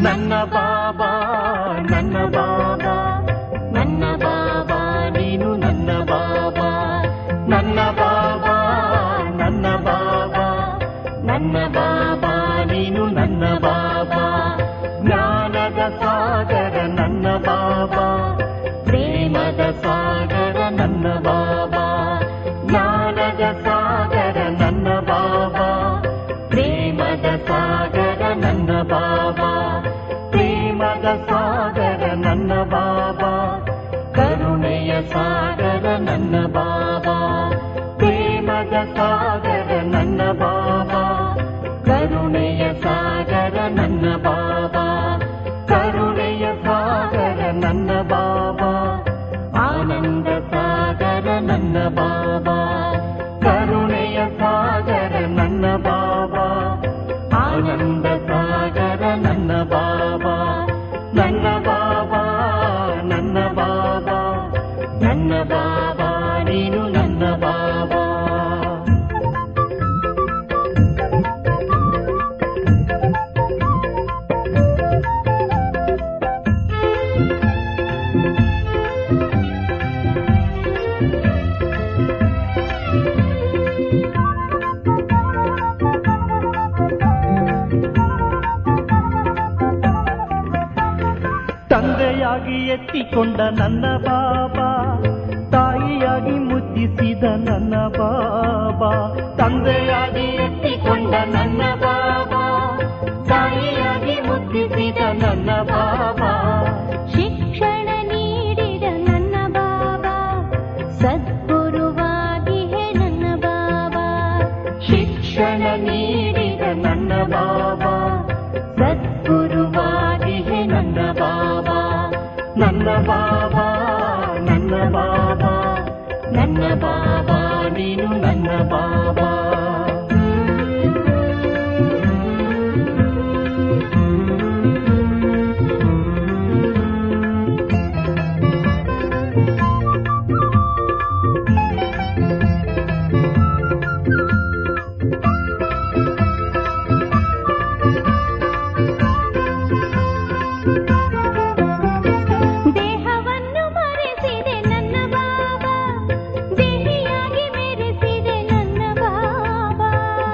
ನನ್ನ ಬಾಬಾ ನನ್ನ ಬಾಬಾ ನನ್ನ ಬಾಬಾ ನೀನು ನನ್ನ ಬಾಬಾ ನನ್ನ ಬಾಬಾ ನನ್ನ ಬಾಬಾ ನನ್ನ ಬಾಬಾ ನೀನು ನನ್ನ ಬಾಬಾ ಜ್ಞಾನದ ಸಾಗರ ನನ್ನ ಬಾಬಾ ಪ್ರೇಮದ ಸಾಗರ ನನ್ನ ಬಾಬಾ ಜ್ಞಾನದ ಸಾಗರ ನನ್ನ ಬಾಬಾ ಪ್ರೇಮದ ಸಾಗರ ನನ್ನ ಬಾಬಾ ಪ್ರೇಮದ ಸಾಗರ ನನ್ನ ಬಾಬಾ ಕರುಣೆಯ ಸಾಗರ ನನ್ನ ಬಾಬಾ ಪ್ರೇಮದ ಸಾಗರ ನನ್ನ ಬಾಬಾ ಕರುಣೆಯ ಸಾಗರ ನನ್ನ ಬಾಬಾ ಕರುಣೆಯ ಸಾಗರ ನನ್ನ ಬಾಬಾ ಆನಂದ ಸಾಗರ ನನ್ನ ಬಾಬಾ ಕರುಣೆಯ ಸಾಗರ ನನ್ನ ಬಾಬಾ ಆನಂದ ಸಾಗರ ನನ್ನ ಬಾಬಾ ನನ್ನ ಬಾಬಾ ನನ್ನ ಬಾಬಾ ನನ್ನ ಬಾಬಾ ನೀನು ನನ್ನ ಬಾಬಾ ತಂದೆಯಾಗಿ ಎತ್ತಿಕೊಂಡ ನನ್ನ ಬಾಬಾ ತಾಯಿಯಾಗಿ ಮುದ್ದಿಸಿದ ನನ್ನ ಬಾಬಾ ತಂದೆಯಾಗಿ ಎತ್ತಿಕೊಂಡ ನನ್ನ ಬಾಬಾ ತಾಯಿಯಾಗಿ ಮುದ್ದಿಸಿದ ನನ್ನ ಬಾಬಾ ಶಿಕ್ಷಣ ನೀಡಿದ ನನ್ನ ಬಾಬಾ ಸದ್ಗುರುವಾಗಿ ಹೇ ನನ್ನ ಬಾಬಾ ಶಿಕ್ಷಣ ನೀಡಿದ ನನ್ನ ಬಾಬಾ ಸದ್ಗುರುವಾಗಿ ಹೇ ನನ್ನ ಬಾಬಾ ನನ್ನ ಬಾಬಾ ನನ್ನ ಬಾಬಾ ನನ್ನ ಬಾಬಾ ನೀನು ನನ್ನ ಬಾಬಾ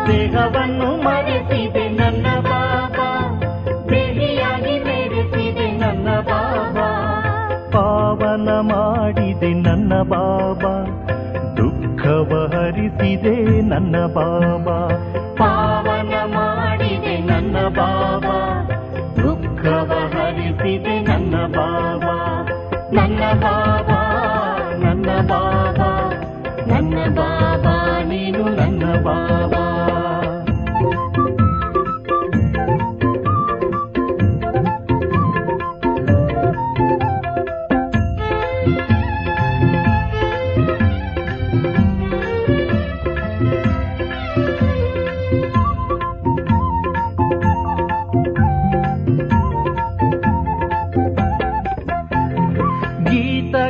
ದೇಹವನ್ನು ಮರೆಸಿದೆ ನನ್ನ ಬಾಬಾ ದೇಹಿಯಾಗಿ ಮೆರೆಸಿದೆ ನನ್ನ ಬಾಬಾ ಪಾವನ ಮಾಡಿದೆ ನನ್ನ ಬಾಬಾ ದುಃಖವ ಹರಿಸಿದೆ ನನ್ನ ಬಾಬಾ ಪಾವನ ಮಾಡಿದೆ ನನ್ನ ಬಾಬಾ ದುಃಖವ ಹರಿಸಿದೆ ನನ್ನ ಬಾಬಾ ನನ್ನ ಬಾಬಾ ನನ್ನ ಬಾಬಾ ನನ್ನ ಬಾಬಾ ನೀನು ನನ್ನ ಬಾಬಾ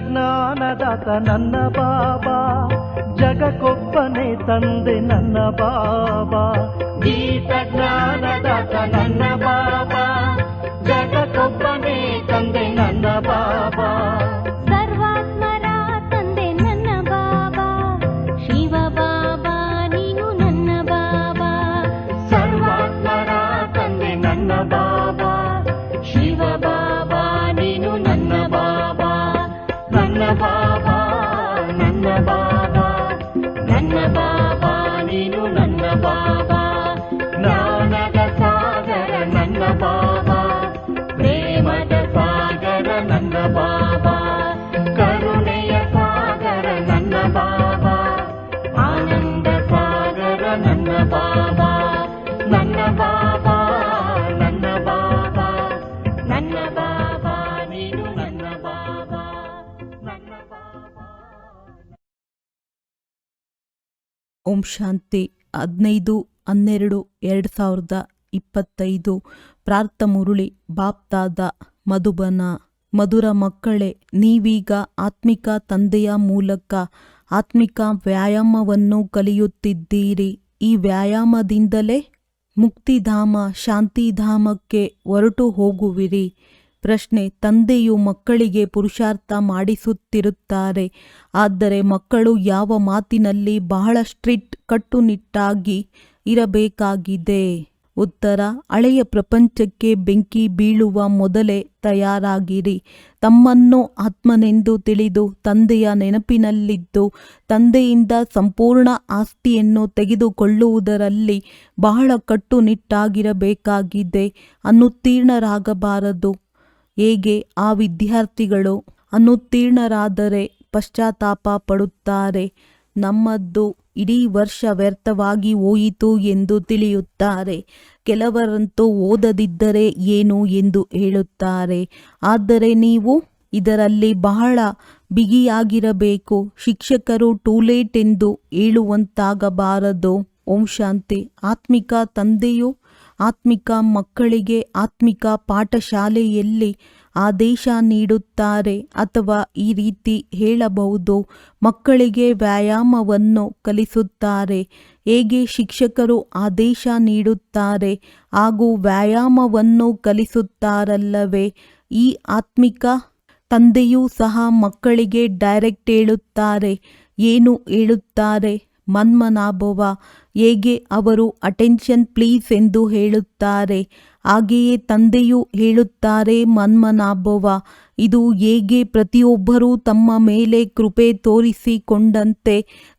ಜ್ಞಾನದಾತ ನನ್ನ ಬಾಬಾ ಜಗಕ್ಕೊಬ್ಬನೇ ತಂದೆ ನನ್ನ ಬಾಬಾ ಗೀತ ಜ್ಞಾನದಾತ ನನ್ನ ಬಾಬಾ ಜಗಕ್ಕೊಬ್ಬನೇ ತಂದೆ ನನ್ನ ಬಾಬಾ ಸರ್ವಾತ್ಮರ ತಂದೆ ನನ್ನ ಬಾಬಾ ಶಿವ ಬಾಬಾ ನೀನು ನನ್ನ ಬಾಬಾ ಸರ್ವಾತ್ಮರ ತಂದೆ ನನ್ನ ಬಾಬಾ ಶಿವ ಬಾಬಾ ನೀನು ನನ್ನ ಬಾಬಾ ನನ್ನ ಬಾಬಾ ನನ್ನ ಬಾಬಾ ನನ್ನ ಬಾಬಾ ನೀನು ನನ್ನ ಬಾಬಾ ಜ್ಞಾನದ ಸಾಗರ ನನ್ನ ಬಾಬಾ ಪ್ರೇಮದ ಸಾಗರ ನನ್ನ ಬಾಬಾ ಕರುಣೆಯ ಸಾಗರ ನನ್ನ ಬಾಬಾ ಆನಂದ ಸಾಗರ ನನ್ನ ಬಾಬಾ ನನ್ನ ಬಾಬಾ ನನ್ನ ಬಾಬಾ ನನ್ನ ಬಾಬಾ ನೀನು ನನ್ನ ಬಾಬಾ ನನ್ನ ಬಾಬಾ. ಓಂ ಶಾಂತಿ 15/12/2025 ಪ್ರಾರ್ಥ ಮುರುಳಿ ಬಾಪ್ದಾದ ಮಧುಬನ. ಮಧುರ ಮಕ್ಕಳೇ, ನೀವೀಗ ಆತ್ಮಿಕ ತಂದೆಯ ಮೂಲಕ ಆತ್ಮಿಕ ವ್ಯಾಯಾಮವನ್ನು ಕಲಿಯುತ್ತಿದ್ದೀರಿ. ಈ ವ್ಯಾಯಾಮದಿಂದಲೇ ಮುಕ್ತಿಧಾಮ ಶಾಂತಿಧಾಮಕ್ಕೆ ಹೊರಟು ಹೋಗುವಿರಿ. ಪ್ರಶ್ನೆ: ತಂದೆಯು ಮಕ್ಕಳಿಗೆ ಪುರುಷಾರ್ಥ ಮಾಡಿಸುತ್ತಿರುತ್ತಾರೆ, ಆದರೆ ಮಕ್ಕಳು ಯಾವ ಮಾತಿನಲ್ಲಿ ಬಹಳ ಸ್ಟ್ರಿಕ್ಟ್ ಕಟ್ಟುನಿಟ್ಟಾಗಿ ಇರಬೇಕಾಗಿದೆ? ಉತ್ತರ: ಹಳೆಯ ಪ್ರಪಂಚಕ್ಕೆ ಬೆಂಕಿ ಬೀಳುವ ಮೊದಲೇ ತಯಾರಾಗಿರಿ. ತಮ್ಮನ್ನು ಆತ್ಮನೆಂದು ತಿಳಿದು ತಂದೆಯ ನೆನಪಿನಲ್ಲಿದ್ದು ತಂದೆಯಿಂದ ಸಂಪೂರ್ಣ ಆಸ್ತಿಯನ್ನು ತೆಗೆದುಕೊಳ್ಳುವುದರಲ್ಲಿ ಬಹಳ ಕಟ್ಟುನಿಟ್ಟಾಗಿರಬೇಕಾಗಿದೆ. ಅನುತ್ತೀರ್ಣರಾಗಬಾರದು. ಹೇಗೆ ಆ ವಿದ್ಯಾರ್ಥಿಗಳು ಅನುತ್ತೀರ್ಣರಾದರೆ ಪಶ್ಚಾತ್ತಾಪ ಪಡುತ್ತಾರೆ, ನಮ್ಮದು ಇಡೀ ವರ್ಷ ವ್ಯರ್ಥವಾಗಿ ಹೋಯಿತು ಎಂದು ತಿಳಿಯುತ್ತಾರೆ. ಕೆಲವರಂತೂ ಓದದಿದ್ದರೆ ಏನು ಎಂದು ಹೇಳುತ್ತಾರೆ. ಆದರೆ ನೀವು ಇದರಲ್ಲಿ ಬಹಳ ಬಿಗಿಯಾಗಿರಬೇಕು. ಶಿಕ್ಷಕರು ಟೂ ಲೇಟ್ ಎಂದು ಹೇಳುವಂತಾಗಬಾರದು. ಓಂ ಶಾಂತಿ. ಆತ್ಮಿಕ ತಂದೆಯು ಆತ್ಮಿಕ ಮಕ್ಕಳಿಗೆ ಆತ್ಮಿಕ ಪಾಠಶಾಲೆಯಲ್ಲಿ ಆದೇಶ ನೀಡುತ್ತಾರೆ, ಅಥವಾ ಈ ರೀತಿ ಹೇಳಬಹುದು, ಮಕ್ಕಳಿಗೆ ವ್ಯಾಯಾಮವನ್ನು ಕಲಿಸುತ್ತಾರೆ. ಹೇಗೆ ಶಿಕ್ಷಕರು ಆದೇಶ ನೀಡುತ್ತಾರೆ ಹಾಗೂ ವ್ಯಾಯಾಮವನ್ನು ಕಲಿಸುತ್ತಾರಲ್ಲವೇ, ಈ ಆತ್ಮಿಕ ತಂದೆಯೂ ಸಹ ಮಕ್ಕಳಿಗೆ ಡೈರೆಕ್ಟ್ ಹೇಳುತ್ತಾರೆ. ಏನು ಹೇಳುತ್ತಾರೆ? ಮನ್ಮನಾಭವ. ಹೇಗೆ ಅವರು ಅಟೆನ್ಷನ್ ಪ್ಲೀಸ್ ಎಂದು ಹೇಳುತ್ತಾರೆ, ಹಾಗೆಯೇ ತಂದೆಯೂ ಹೇಳುತ್ತಾರೆ ಮನ್ಮನಾಭವ. ಇದು ಹೇಗೆ ಪ್ರತಿಯೊಬ್ಬರೂ ತಮ್ಮ ಮೇಲೆ ಕೃಪೆ ತೋರಿಸಿಕೊಂಡಂತೆ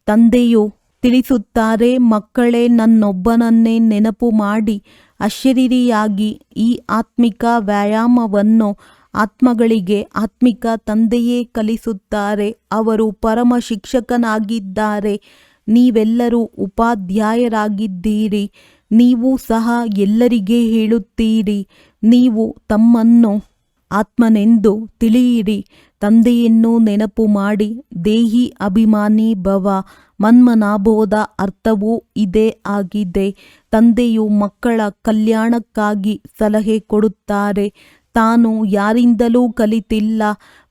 ತಂದೆಯು ತಿಳಿಸುತ್ತಾರೆ, ಮಕ್ಕಳೇ ನನ್ನೊಬ್ಬನನ್ನೇ ನೆನಪು ಮಾಡಿ ಅಶರೀರಿಯಾಗಿ ಈ ಆತ್ಮಿಕ ವ್ಯಾಯಾಮವನ್ನು ಆತ್ಮಗಳಿಗೆ ಆತ್ಮಿಕ ತಂದೆಯೇ ಕಲಿಸುತ್ತಾರೆ. ಅವರು ಪರಮ ಶಿಕ್ಷಕನಾಗಿದ್ದಾರೆ. ನೀವೆಲ್ಲರೂ ಉಪಾಧ್ಯಾಯರಾಗಿದ್ದೀರಿ. ನೀವು ಸಹ ಎಲ್ಲರಿಗೆ ಹೇಳುತ್ತೀರಿ, ನೀವು ತಮ್ಮನ್ನು ಆತ್ಮನೆಂದು ತಿಳಿಯಿರಿ. ತಂದೆಯನ್ನು ನೆನಪು ಮಾಡಿ ದೇಹಿ ಅಭಿಮಾನಿ ಭವ. ಮನ್ಮನಾಭೋದ ಅರ್ಥವೂ ಇದೇ ಆಗಿದೆ. ತಂದೆಯು ಮಕ್ಕಳ ಕಲ್ಯಾಣಕ್ಕಾಗಿ ಸಲಹೆ ಕೊಡುತ್ತಾರೆ. ತಾನು ಯಾರಿಂದಲೂ ಕಲಿತಿಲ್ಲ,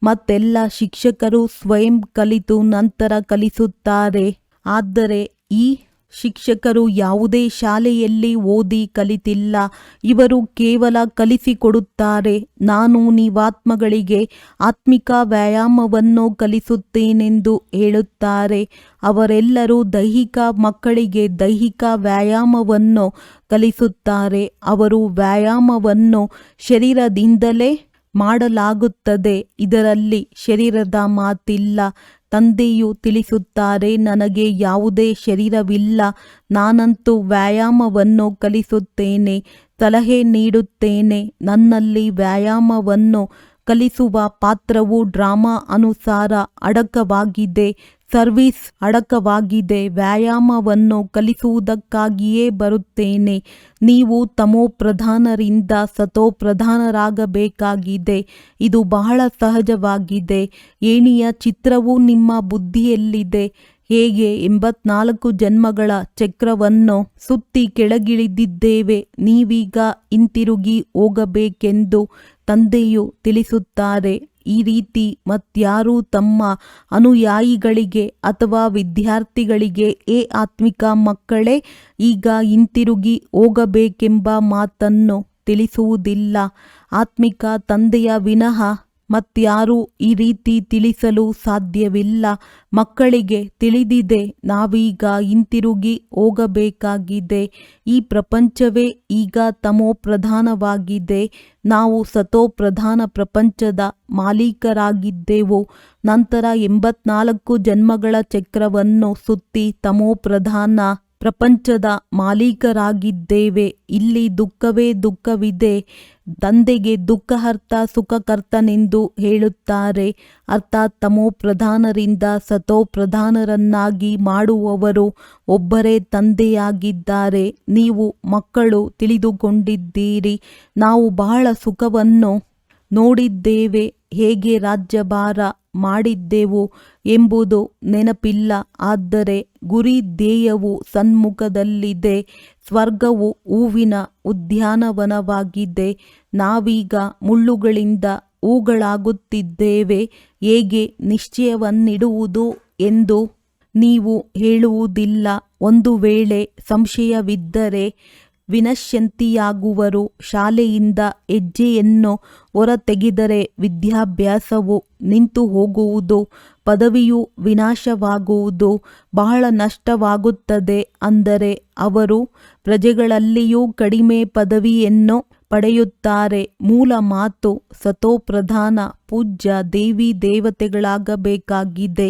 ಮತ್ತೆಲ್ಲ ಶಿಕ್ಷಕರು ಸ್ವಯಂ ಕಲಿತು ನಂತರ ಕಲಿಸುತ್ತಾರೆ. ಆದರೆ ಈ ಶಿಕ್ಷಕರು ಯಾವುದೇ ಶಾಲೆಯಲ್ಲಿ ಓದಿ ಕಲಿತಿಲ್ಲ. ಇವರು ಕೇವಲ ಕಲಿಸಿಕೊಡುತ್ತಾರೆ. ನಾನು ನೀವಾತ್ಮಗಳಿಗೆ ಆತ್ಮಿಕ ವ್ಯಾಯಾಮವನ್ನು ಕಲಿಸುತ್ತೇನೆಂದು ಹೇಳುತ್ತಾರೆ. ಅವರೆಲ್ಲರೂ ದೈಹಿಕ ಮಕ್ಕಳಿಗೆ ದೈಹಿಕ ವ್ಯಾಯಾಮವನ್ನು ಕಲಿಸುತ್ತಾರೆ. ಅವರು ವ್ಯಾಯಾಮವನ್ನು ಶರೀರದಿಂದಲೇ ಮಾಡಲಾಗುತ್ತದೆ. ಇದರಲ್ಲಿ ಶರೀರದ ಮಾತಿಲ್ಲ. ತಂದೆಯು ತಿಳಿಸುತ್ತಾರೆ, ನನಗೆ ಯಾವುದೇ ಶರೀರವಿಲ್ಲ. ನಾನಂತೂ ವ್ಯಾಯಾಮವನ್ನು ಕಲಿಸುತ್ತೇನೆ, ಸಲಹೆ ನೀಡುತ್ತೇನೆ. ನನ್ನಲ್ಲಿ ವ್ಯಾಯಾಮವನ್ನು ಕಲಿಸುವ ಪಾತ್ರವು ಡ್ರಾಮಾ ಅನುಸಾರ ಅಡಕವಾಗಿದೆ. ಸರ್ವಿಸ್ ಅಡಕವಾಗಿದೆ. ವ್ಯಾಯಾಮವನ್ನು ಕಲಿಸುವುದಕ್ಕಾಗಿಯೇ ಬರುತ್ತೇನೆ. ನೀವು ತಮೋಪ್ರಧಾನರಿಂದ ಸತೋಪ್ರಧಾನರಾಗಬೇಕಾಗಿದೆ. ಇದು ಬಹಳ ಸಹಜವಾಗಿದೆ. ಏಣಿಯ ಚಿತ್ರವು ನಿಮ್ಮ ಬುದ್ಧಿಯಲ್ಲಿದೆ. ಹೇಗೆ 84 ಜನ್ಮಗಳ ಚಕ್ರವನ್ನು ಸುತ್ತಿ ಕೆಳಗಿಳಿದಿದ್ದೇವೆ, ನೀವೀಗ ಹಿಂತಿರುಗಿ ಹೋಗಬೇಕೆಂದು ತಂದೆಯು ತಿಳಿಸುತ್ತಾರೆ. ಈ ರೀತಿ ಮತ್ಯಾರೂ ತಮ್ಮ ಅನುಯಾಯಿಗಳಿಗೆ ಅಥವಾ ವಿದ್ಯಾರ್ಥಿಗಳಿಗೆ ಏ ಆತ್ಮಿಕ ಮಕ್ಕಳೇ ಈಗ ಹಿಂತಿರುಗಿ ಹೋಗಬೇಕೆಂಬ ಮಾತನ್ನು ತಿಳಿಸುವುದಿಲ್ಲ. ಆತ್ಮಿಕ ತಂದೆಯ ವಿನಃ ಮತ್ಯಾರೂ ಈ ರೀತಿ ತಿಳಿಸಲು ಸಾಧ್ಯವಿಲ್ಲ. ಮಕ್ಕಳಿಗೆ ತಿಳಿದಿದೆ, ನಾವೀಗ ಹಿಂತಿರುಗಿ ಹೋಗಬೇಕಾಗಿದೆ. ಈ ಪ್ರಪಂಚವೇ ಈಗ ತಮೋಪ್ರಧಾನವಾಗಿದೆ. ನಾವು ಸತೋಪ್ರಧಾನ ಪ್ರಪಂಚದ ಮಾಲೀಕರಾಗಿದ್ದೆವು. ನಂತರ 84 ಜನ್ಮಗಳ ಚಕ್ರವನ್ನು ಸುತ್ತಿ ತಮೋಪ್ರಧಾನ ಪ್ರಪಂಚದ ಮಾಲೀಕರಾಗಿದ್ದೇವೆ. ಇಲ್ಲಿ ದುಃಖವೇ ದುಃಖವಿದೆ. ತಂದೆಗೆ ದುಃಖಹರ್ತ ಸುಖಕರ್ತನೆಂದು ಹೇಳುತ್ತಾರೆ. ಅರ್ಥಾತ್ ತಮೋಪ್ರಧಾನರಿಂದ ಸತೋಪ್ರಧಾನರನ್ನಾಗಿ ಮಾಡುವವರು ಒಬ್ಬರೇ ತಂದೆಯಾಗಿದ್ದಾರೆ. ನೀವು ಮಕ್ಕಳು ತಿಳಿದುಕೊಂಡಿದ್ದೀರಿ. ನಾವು ಬಹಳ ಸುಖವನ್ನು ನೋಡಿದ್ದೇವೆ. ಹೇಗೆ ರಾಜ್ಯಭಾರ ಮಾಡಿದ್ದೆವು ಎಂಬುದು ನೆನಪಿಲ್ಲ. ಆದರೆ ಗುರಿ ಧ್ಯೇಯವು ಸನ್ಮುಖದಲ್ಲಿದೆ. ಸ್ವರ್ಗವು ಹೂವಿನ ಉದ್ಯಾನವನವಾಗಿದೆ. ನಾವೀಗ ಮುಳ್ಳುಗಳಿಂದ ಹೂಗಳಾಗುತ್ತಿದ್ದೇವೆ. ಹೇಗೆ ನಿಶ್ಚಯವನ್ನಿಡುವುದು ಎಂದು ನೀವು ಹೇಳುವುದಿಲ್ಲ. ಒಂದು ವೇಳೆ ಸಂಶಯವಿದ್ದರೆ ವಿನಶ್ಯಂತಿಯಾಗುವರು. ಶಾಲೆಯಿಂದ ಹೆಜ್ಜೆಯನ್ನು ಹೊರತೆಗೆದರೆ ವಿದ್ಯಾಭ್ಯಾಸವು ನಿಂತು ಹೋಗುವುದು, ಪದವಿಯು ವಿನಾಶವಾಗುವುದು, ಬಹಳ ನಷ್ಟವಾಗುತ್ತದೆ. ಅಂದರೆ ಅವರು ಪ್ರಜೆಗಳಲ್ಲಿಯೂ ಕಡಿಮೆ ಪದವಿಯನ್ನು ಪಡೆಯುತ್ತಾರೆ. ಮೂಲ ಮಾತು ಸತೋಪ್ರಧಾನ ಪೂಜ್ಯ ದೇವಿ ದೇವತೆಗಳಾಗಬೇಕಾಗಿದೆ.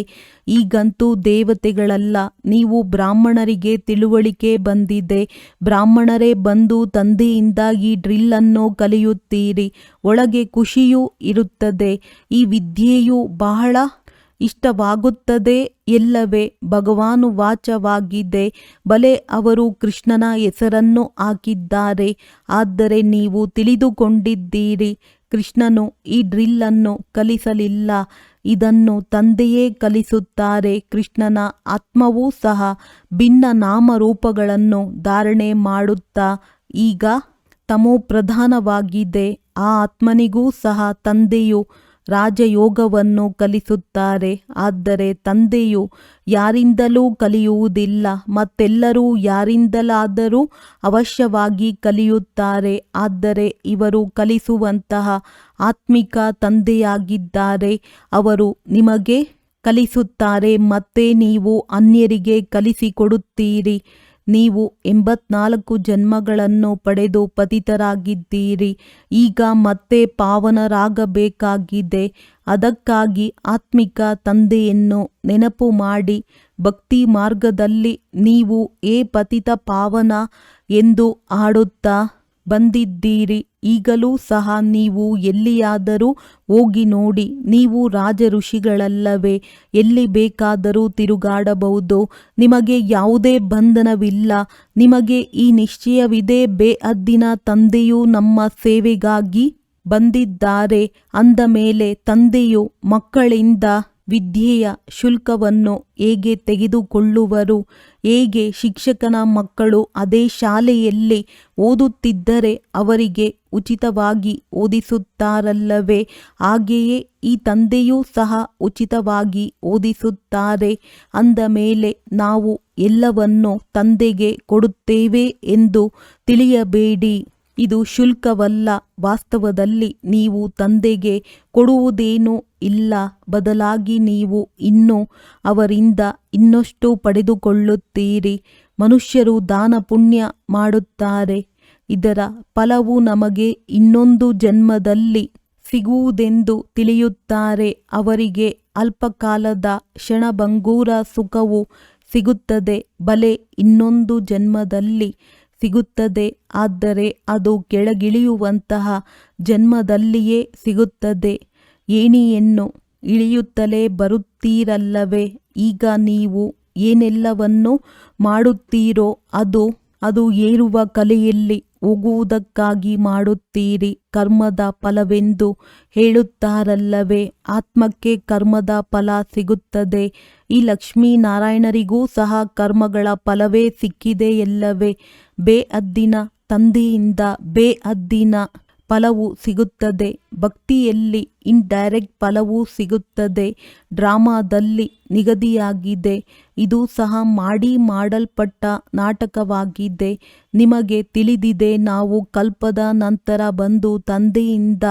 ಈಗಂತೂ ದೇವತೆಗಳಲ್ಲ, ನೀವು ಬ್ರಾಹ್ಮಣರಿಗೆ ತಿಳುವಳಿಕೆ ಬಂದಿದೆ. ಬ್ರಾಹ್ಮಣರೇ ಬಂದು ತಂದೆಯಿಂದ ಈ ಡ್ರಿಲ್ಲನ್ನು ಕಲಿಯುತ್ತೀರಿ. ಒಳಗೆ ಖುಷಿಯೂ ಇರುತ್ತದೆ. ಈ ವಿದ್ಯೆಯು ಬಹಳ ಇಷ್ಟವಾಗುತ್ತದೆ ಎಲ್ಲವೇ ಭಗವಾನುವಾಚವಾಗಿದೆ. ಬಲೆ ಅವರು ಕೃಷ್ಣನ ಹೆಸರನ್ನು ಹಾಕಿದ್ದಾರೆ, ಆದರೆ ನೀವು ತಿಳಿದುಕೊಂಡಿದ್ದೀರಿ ಕೃಷ್ಣನು ಈ ಡ್ರಿಲ್ಲನ್ನು ಕಲಿಸಲಿಲ್ಲ, ಇದನ್ನು ತಂದೆಯೇ ಕಲಿಸುತ್ತಾರೆ. ಕೃಷ್ಣನ ಆತ್ಮವೂ ಸಹ ಭಿನ್ನ ನಾಮರೂಪಗಳನ್ನು ಧಾರಣೆ ಮಾಡುತ್ತಾ ಈಗ ತಮೋಪ್ರಧಾನವಾಗಿದೆ. ಆ ಆತ್ಮನಿಗೂ ಸಹ ತಂದೆಯು ರಾಜಯೋಗವನ್ನು ಕಲಿಸುತ್ತಾರೆ. ಆದರೆ ತಂದೆಯು ಯಾರಿಂದಲೂ ಕಲಿಯುವುದಿಲ್ಲ, ಮತ್ತೆಲ್ಲರೂ ಯಾರಿಂದಲಾದರೂ ಅವಶ್ಯವಾಗಿ ಕಲಿಯುತ್ತಾರೆ. ಆದರೆ ಇವರು ಕಲಿಸುವಂತಹ ಆತ್ಮಿಕ ತಂದೆಯಾಗಿದ್ದಾರೆ. ಅವರು ನಿಮಗೆ ಕಲಿಸುತ್ತಾರೆ, ಮತ್ತೆ ನೀವು ಅನ್ಯರಿಗೆ ಕಲಿಸಿಕೊಡುತ್ತೀರಿ. ನೀವು 84 ಜನ್ಮಗಳನ್ನು ಪಡೆದು ಪತಿತರಾಗಿದ್ದೀರಿ. ಈಗ ಮತ್ತೆ ಪಾವನರಾಗಬೇಕಾಗಿದೆ. ಅದಕ್ಕಾಗಿ ಆತ್ಮಿಕ ತಂದೆಯನ್ನು ನೆನಪು ಮಾಡಿ ಭಕ್ತಿ ಮಾರ್ಗದಲ್ಲಿ ನೀವು ಏ ಪತಿತ ಪಾವನ ಎಂದು ಹಾಡುತ್ತಾ ಬಂದಿದ್ದೀರಿ. ಈಗಲೂ ಸಹ ನೀವು ಎಲ್ಲಿಯಾದರೂ ಹೋಗಿ ನೋಡಿ, ನೀವು ರಾಜ ಋಷಿಗಳಲ್ಲವೇ, ಎಲ್ಲಿ ಬೇಕಾದರೂ ತಿರುಗಾಡಬಹುದು. ನಿಮಗೆ ಯಾವುದೇ ಬಂಧನವಿಲ್ಲ. ನಿಮಗೆ ಈ ನಿಶ್ಚಯವಿದೆ, ಬೇಅದ್ದಿನ ತಂದೆಯು ನಮ್ಮ ಸೇವೆಗಾಗಿ ಬಂದಿದ್ದಾರೆ. ಅಂದ ಮೇಲೆ ತಂದೆಯು ಮಕ್ಕಳಿಂದ ವಿದ್ಯೆಯ ಶುಲ್ಕವನ್ನು ಹೇಗೆ ತೆಗೆದುಕೊಳ್ಳುವರು? ಹೇಗೆ ಶಿಕ್ಷಕನ ಮಕ್ಕಳು ಅದೇ ಶಾಲೆಯಲ್ಲಿ ಓದುತ್ತಿದ್ದರೆ ಅವರಿಗೆ ಉಚಿತವಾಗಿ ಓದಿಸುತ್ತಾರಲ್ಲವೇ, ಹಾಗೆಯೇ ಈ ತಂದೆಯೂ ಸಹ ಉಚಿತವಾಗಿ ಓದಿಸುತ್ತಾರೆ. ಅಂದ ಮೇಲೆ ನಾವು ಎಲ್ಲವನ್ನು ತಂದೆಗೆ ಕೊಡುತ್ತೇವೆ ಎಂದು ತಿಳಿಯಬೇಡಿ. ಇದು ಶುಲ್ಕವಲ್ಲ. ವಾಸ್ತವದಲ್ಲಿ ನೀವು ತಂದೆಗೆ ಕೊಡುವುದೇನೂ ಇಲ್ಲ, ಬದಲಾಗಿ ನೀವು ಇನ್ನೂ ಅವರಿಂದ ಇನ್ನಷ್ಟು ಪಡೆದುಕೊಳ್ಳುತ್ತೀರಿ. ಮನುಷ್ಯರು ದಾನ ಪುಣ್ಯ ಮಾಡುತ್ತಾರೆ, ಇದರ ಫಲವು ನಮಗೆ ಇನ್ನೊಂದು ಜನ್ಮದಲ್ಲಿ ಸಿಗುವುದೆಂದು ತಿಳಿಯುತ್ತಾರೆ. ಅವರಿಗೆ ಅಲ್ಪಕಾಲದ ಕ್ಷಣಭಂಗೂರ ಸುಖವು ಸಿಗುತ್ತದೆ, ಬಲೆ ಇನ್ನೊಂದು ಜನ್ಮದಲ್ಲಿ ಸಿಗುತ್ತದೆ. ಆದರೆ ಅದು ಕೆಳಗಿಳಿಯುವಂತಹ ಜನ್ಮದಲ್ಲಿಯೇ ಸಿಗುತ್ತದೆ. ಏಣಿಯನ್ನು ಇಳಿಯುತ್ತಲೇ ಬರುತ್ತೀರಲ್ಲವೇ, ಈಗ ನೀವು ಏನೆಲ್ಲವನ್ನು ಮಾಡುತ್ತೀರೋ ಅದು ಏರುವ ಕಲೆಯಲ್ಲಿ ಹೋಗುವುದಕ್ಕಾಗಿ ಮಾಡುತ್ತೀರಿ. ಕರ್ಮದ ಫಲವೆಂದು ಹೇಳುತ್ತಾರಲ್ಲವೇ, ಆತ್ಮಕ್ಕೆ ಕರ್ಮದ ಫಲ ಸಿಗುತ್ತದೆ. ಈ ಲಕ್ಷ್ಮೀನಾರಾಯಣರಿಗೂ ಸಹ ಕರ್ಮಗಳ ಫಲವೇ ಸಿಕ್ಕಿದೆಯಲ್ಲವೇ. ಬೇಅದ್ದಿನ ತಂದೆಯಿಂದ ಬೇಅದ್ದಿನ ಫಲವು ಸಿಗುತ್ತದೆ. ಭಕ್ತಿಯಲ್ಲಿ ಇಂಡೈರೆಕ್ಟ್ ಫಲವೂ ಸಿಗುತ್ತದೆ. ಡ್ರಾಮಾದಲ್ಲಿ ನಿಗದಿಯಾಗಿದೆ. ಇದು ಸಹ ಮಾಡಲ್ಪಟ್ಟ ನಾಟಕವಾಗಿದೆ. ನಿಮಗೆ ತಿಳಿದಿದೆ, ನಾವು ಕಲ್ಪದ ನಂತರ ಬಂದು ತಂದೆಯಿಂದ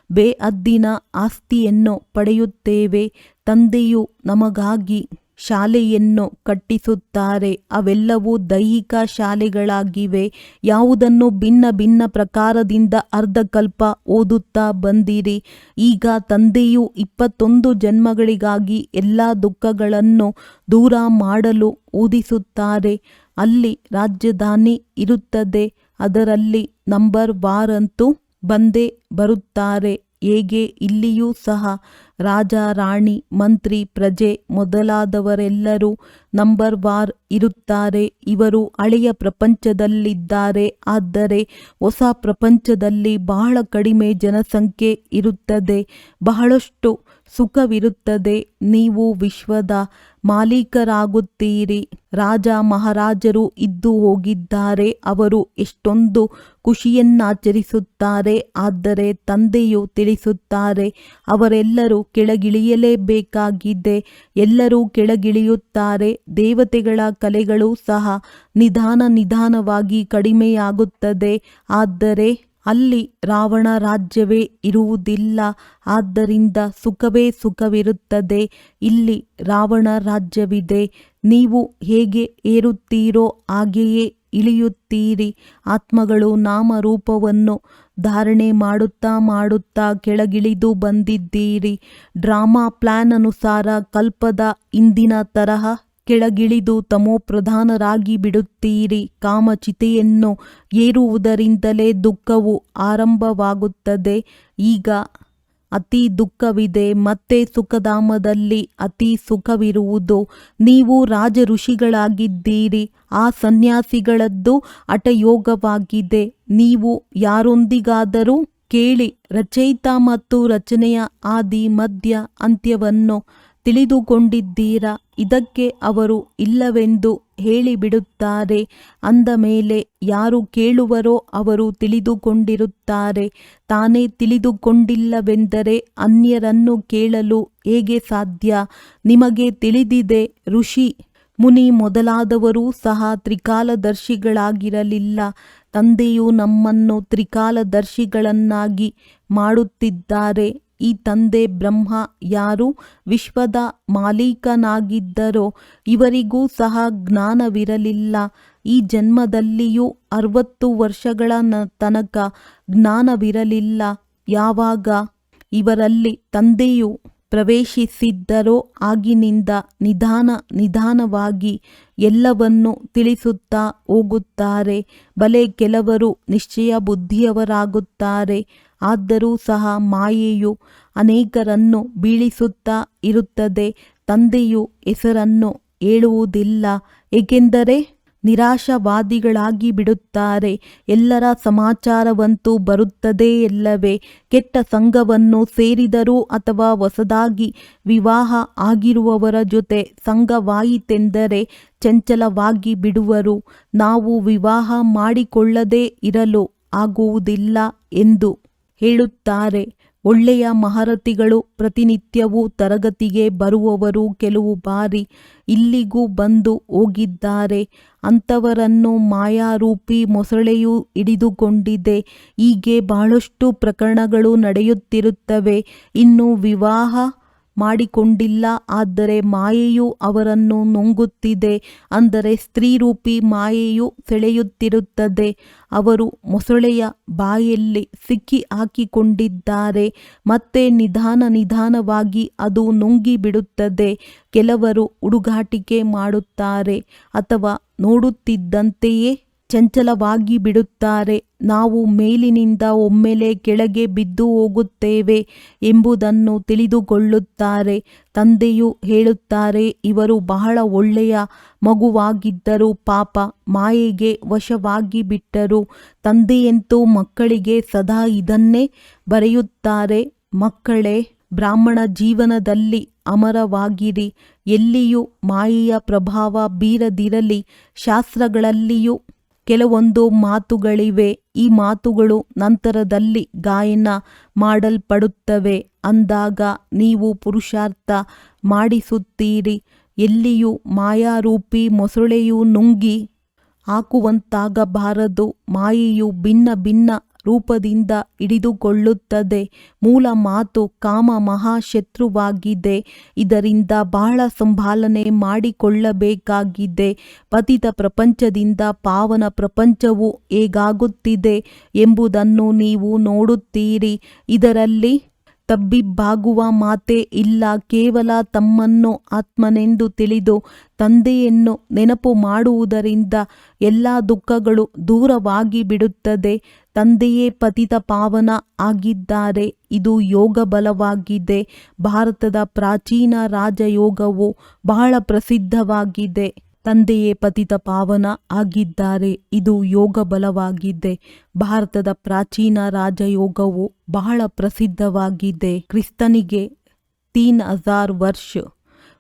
ಬೇಅದ್ದಿನ ಆಸ್ತಿಯನ್ನು ಪಡೆಯುತ್ತೇವೆ. ತಂದೆಯು ನಮಗಾಗಿ ಶಾಲೆಯನ್ನು ಕಟ್ಟಿಸುತ್ತಾರೆ. ಅವೆಲ್ಲವೂ ದೈಹಿಕ ಶಾಲೆಗಳಾಗಿವೆ. ಯಾವುದನ್ನು ಭಿನ್ನ ಭಿನ್ನ ಪ್ರಕಾರದಿಂದ ಅರ್ಧಕಲ್ಪ ಓದುತ್ತಾ ಬಂದಿರಿ. ಈಗ ತಂದೆಯು 21 ಜನ್ಮಗಳಿಗಾಗಿ ಎಲ್ಲ ದುಃಖಗಳನ್ನು ದೂರ ಮಾಡಲು ಓದಿಸುತ್ತಾರೆ. ಅಲ್ಲಿ ರಾಜಧಾನಿ ಇರುತ್ತದೆ, ಅದರಲ್ಲಿ ನಂಬರ್ ವಾರಂತೂ ಬಂದೇ ಬರುತ್ತಾರೆ. ಹೇಗೆ ಇಲ್ಲಿಯೂ ಸಹ ರಾಜ, ರಾಣಿ, ಮಂತ್ರಿ, ಪ್ರಜೆ ಮೊದಲಾದವರೆಲ್ಲರೂ ನಂಬರ್ ವಾರ್ ಇರುತ್ತಾರೆ. ಇವರು ಹಳೆಯ ಪ್ರಪಂಚದಲ್ಲಿದ್ದಾರೆ. ಆದರೆ ಹೊಸ ಪ್ರಪಂಚದಲ್ಲಿ ಬಹಳ ಕಡಿಮೆ ಜನಸಂಖ್ಯೆ ಇರುತ್ತದೆ, ಬಹಳಷ್ಟು ಸುಖವಿರುತ್ತದೆ. ನೀವು ವಿಶ್ವದ ಮಾಲೀಕರಾಗುತ್ತೀರಿ. ರಾಜ ಮಹಾರಾಜರು ಇದ್ದು ಹೋಗಿದ್ದಾರೆ. ಅವರು ಎಷ್ಟೊಂದು ಖುಷಿಯನ್ನಾಚರಿಸುತ್ತಾರೆ. ಆದರೆ ತಂದೆಯು ತಿಳಿಸುತ್ತಾರೆ, ಅವರೆಲ್ಲರೂ ಕೆಳಗಿಳಿಯಲೇಬೇಕಾಗಿದೆ. ಎಲ್ಲರೂ ಕೆಳಗಿಳಿಯುತ್ತಾರೆ. ದೇವತೆಗಳ ಕಲೆಗಳು ಸಹ ನಿಧಾನವಾಗಿ ಕಡಿಮೆಯಾಗುತ್ತದೆ. ಆದರೆ ಅಲ್ಲಿ ರಾವಣ ರಾಜ್ಯವೇ ಇರುವುದಿಲ್ಲ. ಆದ್ದರಿಂದ ಸುಖವಿರುತ್ತದೆ. ಇಲ್ಲಿ ರಾವಣ ರಾಜ್ಯವಿದೆ. ನೀವು ಹೇಗೆ ಏರುತ್ತೀರೋ ಹಾಗೆಯೇ ಇಳಿಯುತ್ತೀರಿ. ಆತ್ಮಗಳು ನಾಮರೂಪವನ್ನು ಧಾರಣೆ ಮಾಡುತ್ತಾ ಕೆಳಗಿಳಿದು ಬಂದಿದ್ದೀರಿ. ಡ್ರಾಮಾ ಪ್ಲಾನ್ ಅನುಸಾರ ಕಲ್ಪದ ಹಿಂದಿನ ತರಹ ಕೆಳಗಿಳಿದು ತಮೋಪ್ರಧಾನರಾಗಿ ಬಿಡುತ್ತೀರಿ. ಕಾಮಚಿತೆಯನ್ನು ಏರುವುದರಿಂದಲೇ ದುಃಖವು ಆರಂಭವಾಗುತ್ತದೆ. ಈಗ ಅತಿ ದುಃಖವಿದೆ, ಮತ್ತೆ ಸುಖಧಾಮದಲ್ಲಿ ಅತಿ ಸುಖವಿರುವುದು. ನೀವು ರಾಜ ಋಷಿಗಳಾಗಿದ್ದೀರಿ. ಆ ಸನ್ಯಾಸಿಗಳದ್ದು ಹಠಯೋಗವಾಗಿದೆ. ನೀವು ಯಾರೊಂದಿಗಾದರೂ ಕೇಳಿ ರಚಯಿತ ಮತ್ತು ರಚನೆಯ ಆದಿ ಮಧ್ಯ ಅಂತ್ಯವನ್ನು ತಿಳಿದುಕೊಂಡಿದ್ದೀರಾ? ಇದಕ್ಕೆ ಅವರು ಇಲ್ಲವೆಂದು ಹೇಳಿಬಿಡುತ್ತಾರೆ. ಅಂದ ಮೇಲೆ ಯಾರು ಕೇಳುವರೋ ಅವರು ತಿಳಿದುಕೊಂಡಿರುತ್ತಾರೆ. ತಾನೇ ತಿಳಿದುಕೊಂಡಿಲ್ಲವೆಂದರೆ ಅನ್ಯರನ್ನು ಕೇಳಲು ಹೇಗೆ ಸಾಧ್ಯ? ನಿಮಗೆ ತಿಳಿದಿದೆ, ಋಷಿ ಮುನಿ ಮೊದಲಾದವರೂ ಸಹ ತ್ರಿಕಾಲದರ್ಶಿಗಳಾಗಿರಲಿಲ್ಲ. ತಂದೆಯು ನಮ್ಮನ್ನು ತ್ರಿಕಾಲದರ್ಶಿಗಳನ್ನಾಗಿ ಮಾಡುತ್ತಿದ್ದಾರೆ. ಈ ತಂದೆ ಬ್ರಹ್ಮ ಯಾರು ವಿಶ್ವದ ಮಾಲೀಕನಾಗಿದ್ದರೋ ಇವರಿಗೂ ಸಹ ಜ್ಞಾನವಿರಲಿಲ್ಲ. ಈ ಜನ್ಮದಲ್ಲಿಯೂ 60 ವರ್ಷಗಳ ತನಕ ಜ್ಞಾನವಿರಲಿಲ್ಲ. ಯಾವಾಗ ಇವರಲ್ಲಿ ತಂದೆಯು ಪ್ರವೇಶಿಸಿದ್ದರೋ ಆಗಿನಿಂದ ನಿಧಾನವಾಗಿ ಎಲ್ಲವನ್ನೂ ತಿಳಿಸುತ್ತಾ ಹೋಗುತ್ತಾರೆ. ಬಲೆ ಕೆಲವರು ನಿಶ್ಚಯ ಬುದ್ಧಿಯವರಾಗುತ್ತಾರೆ. ಆದರೂ ಸಹ ಮಾಯೆಯು ಅನೇಕರನ್ನು ಬೀಳಿಸುತ್ತಾ ಇರುತ್ತದೆ. ತಂದೆಯು ಹೆಸರನ್ನು ಹೇಳುವುದಿಲ್ಲ, ಏಕೆಂದರೆ ನಿರಾಶಾವಾದಿಗಳಾಗಿ ಬಿಡುತ್ತಾರೆ. ಎಲ್ಲರ ಸಮಾಚಾರವಂತೂ ಬರುತ್ತದೆಯಲ್ಲವೇ? ಕೆಟ್ಟ ಸಂಘವನ್ನು ಸೇರಿದರೂ ಅಥವಾ ಹೊಸದಾಗಿ ವಿವಾಹ ಆಗಿರುವವರ ಜೊತೆ ಸಂಘವಾಯಿತೆಂದರೆ ಚಂಚಲವಾಗಿ ಬಿಡುವರು. ನಾವು ವಿವಾಹ ಮಾಡಿಕೊಳ್ಳದೇ ಇರಲು ಆಗುವುದಿಲ್ಲ ಎಂದು ಹೇಳುತ್ತಾರೆ. ಒಳ್ಳೆಯ ಮಹರತಿಗಳು ಪ್ರತಿನಿತ್ಯವೂ ತರಗತಿಗೆ ಬರುವವರು ಕೆಲವು ಬಾರಿ ಇಲ್ಲಿಗೂ ಬಂದು ಹೋಗಿದ್ದಾರೆ. ಅಂಥವರನ್ನು ಮಾಯಾರೂಪಿ ಮೊಸಳೆಯು ಹಿಡಿದುಕೊಂಡಿದೆ. ಹೀಗೆ ಬಹಳಷ್ಟು ಪ್ರಕರಣಗಳು ನಡೆಯುತ್ತಿರುತ್ತವೆ. ಇನ್ನು ವಿವಾಹ ಮಾಡಿಕೊಂಡಿಲ್ಲ, ಆದರೆ ಮಾಯೆಯು ಅವರನ್ನು ನುಂಗುತ್ತಿದೆ. ಅಂದರೆ ಸ್ತ್ರೀರೂಪಿ ಮಾಯೆಯು ಸೆಳೆಯುತ್ತಿರುತ್ತದೆ. ಅವರು ಮೊಸಳೆಯ ಬಾಯಲ್ಲಿ ಸಿಕ್ಕಿ ಹಾಕಿಕೊಂಡಿದ್ದಾರೆ. ಮತ್ತೆ ನಿಧಾನವಾಗಿ ಅದು ನುಂಗಿ ಬಿಡುತ್ತದೆ. ಕೆಲವರು ಹುಡುಗಾಟಿಕೆ ಮಾಡುತ್ತಾರೆ ಅಥವಾ ನೋಡುತ್ತಿದ್ದಂತೆಯೇ ಚಂಚಲವಾಗಿ ಬಿಡುತ್ತಾರೆ. ನಾವು ಮೇಲಿನಿಂದ ಒಮ್ಮೆಲೆ ಕೆಳಗೆ ಬಿದ್ದು ಹೋಗುತ್ತೇವೆ ಎಂಬುದನ್ನು ತಿಳಿದುಕೊಳ್ಳುತ್ತಾರೆ. ತಂದೆಯು ಹೇಳುತ್ತಾರೆ, ಇವರು ಬಹಳ ಒಳ್ಳೆಯ ಮಗುವಾಗಿದ್ದರು, ಪಾಪ ಮಾಯೆಗೆ ವಶವಾಗಿ ಬಿಟ್ಟರು. ತಂದೆಯಂತೂ ಮಕ್ಕಳಿಗೆ ಸದಾ ಇದನ್ನೇ ಬರೆಯುತ್ತಾರೆ, ಮಕ್ಕಳೇ, ಬ್ರಾಹ್ಮಣ ಜೀವನದಲ್ಲಿ ಅಮರವಾಗಿರಿ. ಎಲ್ಲಿಯೂ ಮಾಯೆಯ ಪ್ರಭಾವ ಬೀರದಿರಲಿ. ಶಾಸ್ತ್ರಗಳಲ್ಲಿಯೂ ಕೆಲವೊಂದು ಮಾತುಗಳಿವೆ. ಈ ಮಾತುಗಳು ನಂತರದಲ್ಲಿ ಗಾಯನ ಮಾಡಲ್ಪಡುತ್ತವೆ. ಅಂದಾಗ ನೀವು ಪುರುಷಾರ್ಥ ಮಾಡಿಸುತ್ತೀರಿ. ಎಲ್ಲಿಯೂ ಮಾಯಾರೂಪಿ ಮೊಸಳೆಯು ನುಂಗಿ ಹಾಕುವಂತಾಗಬಾರದು. ಮಾಯೆಯು ಭಿನ್ನ ರೂಪದಿಂದ ಹಿಡಿದುಕೊಳ್ಳುತ್ತದೆ. ಮೂಲ ಮಾತು ಕಾಮ ಮಹಾಶತ್ರುವಾಗಿದೆ. ಇದರಿಂದ ಬಹಳ ಸಂಭಾಲನೆ ಮಾಡಿಕೊಳ್ಳಬೇಕಾಗಿದೆ. ಪತಿತ ಪ್ರಪಂಚದಿಂದ ಪಾವನ ಪ್ರಪಂಚವು ಹೇಗಾಗುತ್ತಿದೆ ಎಂಬುದನ್ನು ನೀವು ನೋಡುತ್ತೀರಿ. ಇದರಲ್ಲಿ ತಬ್ಬಿಬ್ಬಾಗುವ ಮಾತೇ ಇಲ್ಲ. ಕೇವಲ ತಮ್ಮನ್ನು ಆತ್ಮನೆಂದು ತಿಳಿದು ತಂದೆಯನ್ನು ನೆನಪು ಮಾಡುವುದರಿಂದ ಎಲ್ಲ ದುಃಖಗಳು ದೂರವಾಗಿ ಬಿಡುತ್ತದೆ. ತಂದೆಯೇ ಪತಿತ ಪಾವನ ಆಗಿದ್ದಾರೆ. ಇದು ಯೋಗ ಬಲವಾಗಿದೆ. ಭಾರತದ ಪ್ರಾಚೀನ ರಾಜಯೋಗವು ಬಹಳ ಪ್ರಸಿದ್ಧವಾಗಿದೆ. ತಂದೆಯೇ ಪತಿತ ಪಾವನ ಆಗಿದ್ದಾರೆ. ಇದು ಯೋಗ ಬಲವಾಗಿದೆ. ಭಾರತದ ಪ್ರಾಚೀನ ರಾಜಯೋಗವು ಬಹಳ ಪ್ರಸಿದ್ಧವಾಗಿದೆ. ಕ್ರಿಸ್ತನಿಗೆ 3000 ವರ್ಷ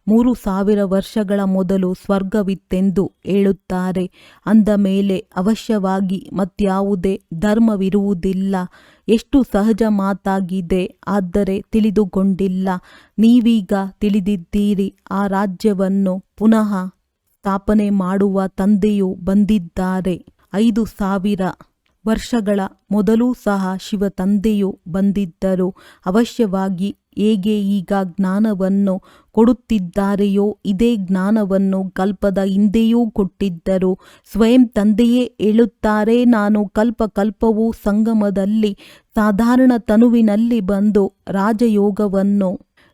3000 ವರ್ಷಗಳ ಮೊದಲು ಸ್ವರ್ಗವಿತ್ತೆಂದು ಹೇಳುತ್ತಾರೆ. ಅಂದ ಮೇಲೆ ಅವಶ್ಯವಾಗಿ ಮತ್ಯಾವುದೇ ಧರ್ಮವಿರುವುದಿಲ್ಲ. ಎಷ್ಟು ಸಹಜ ಮಾತಾಗಿದೆ. ಆದರೆ ತಿಳಿದುಕೊಂಡಿಲ್ಲ. ನೀವೀಗ ತಿಳಿದಿದ್ದೀರಿ. ಆ ರಾಜ್ಯವನ್ನು ಪುನಃ ಸ್ಥಾಪನೆ ಮಾಡುವ ತಂದೆಯು ಬಂದಿದ್ದಾರೆ. 5000 ವರ್ಷಗಳ ಮೊದಲೂ ಸಹ ಶಿವ ತಂದೆಯು ಬಂದಿದ್ದರು. ಅವಶ್ಯವಾಗಿ ಹೇಗೆ ಈಗ ಜ್ಞಾನವನ್ನು ಕೊಡುತ್ತಿದ್ದಾರೆಯೋ ಇದೇ ಜ್ಞಾನವನ್ನು ಕಲ್ಪದ ಹಿಂದೆಯೂ ಕೊಟ್ಟಿದ್ದರು. ಸ್ವಯಂ ತಂದೆಯೇ ಹೇಳುತ್ತಾರೆ, ನಾನು ಕಲ್ಪವೂ ಸಂಗಮದಲ್ಲಿ ಸಾಧಾರಣ ತನುವಿನಲ್ಲಿ ಬಂದು ರಾಜಯೋಗವನ್ನು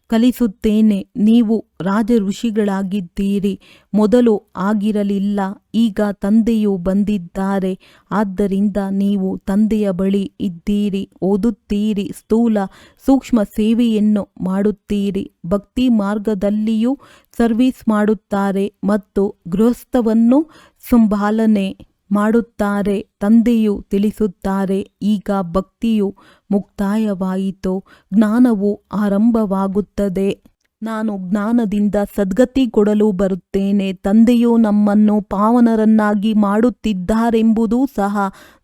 ಕಲಿಸುತ್ತೇನೆ. ನೀವು ರಾಜ ಋಷಿಗಳಾಗಿದ್ದೀರಿ. ಮೊದಲು ಆಗಿರಲಿಲ್ಲ. ಈಗ ತಂದೆಯು ಬಂದಿದ್ದಾರೆ. ಆದ್ದರಿಂದ ನೀವು ತಂದೆಯ ಬಳಿ ಇದ್ದೀರಿ, ಓದುತ್ತೀರಿ, ಸ್ಥೂಲ ಸೂಕ್ಷ್ಮ ಸೇವೆಯನ್ನು ಮಾಡುತ್ತೀರಿ. ಭಕ್ತಿ ಮಾರ್ಗದಲ್ಲಿಯೂ ಸರ್ವಿಸ್ ಮಾಡುತ್ತಾರೆ ಮತ್ತು ಗೃಹಸ್ಥವನ್ನು ಸಂಭಾಲನೆ ಮಾಡುತ್ತಾರೆ. ತಂದೆಯು ತಿಳಿಸುತ್ತಾರೆ, ಈಗ ಭಕ್ತಿಯು ಮುಕ್ತಾಯವಾಯಿತು, ಜ್ಞಾನವು ಆರಂಭವಾಗುತ್ತದೆ. ನಾನು ಜ್ಞಾನದಿಂದ ಸದ್ಗತಿ ಕೊಡಲು ಬರುತ್ತೇನೆ. ತಂದೆಯು ನಮ್ಮನ್ನು ಪಾವನರನ್ನಾಗಿ ಮಾಡುತ್ತಿದ್ದಾರೆಂಬುದೂ ಸಹ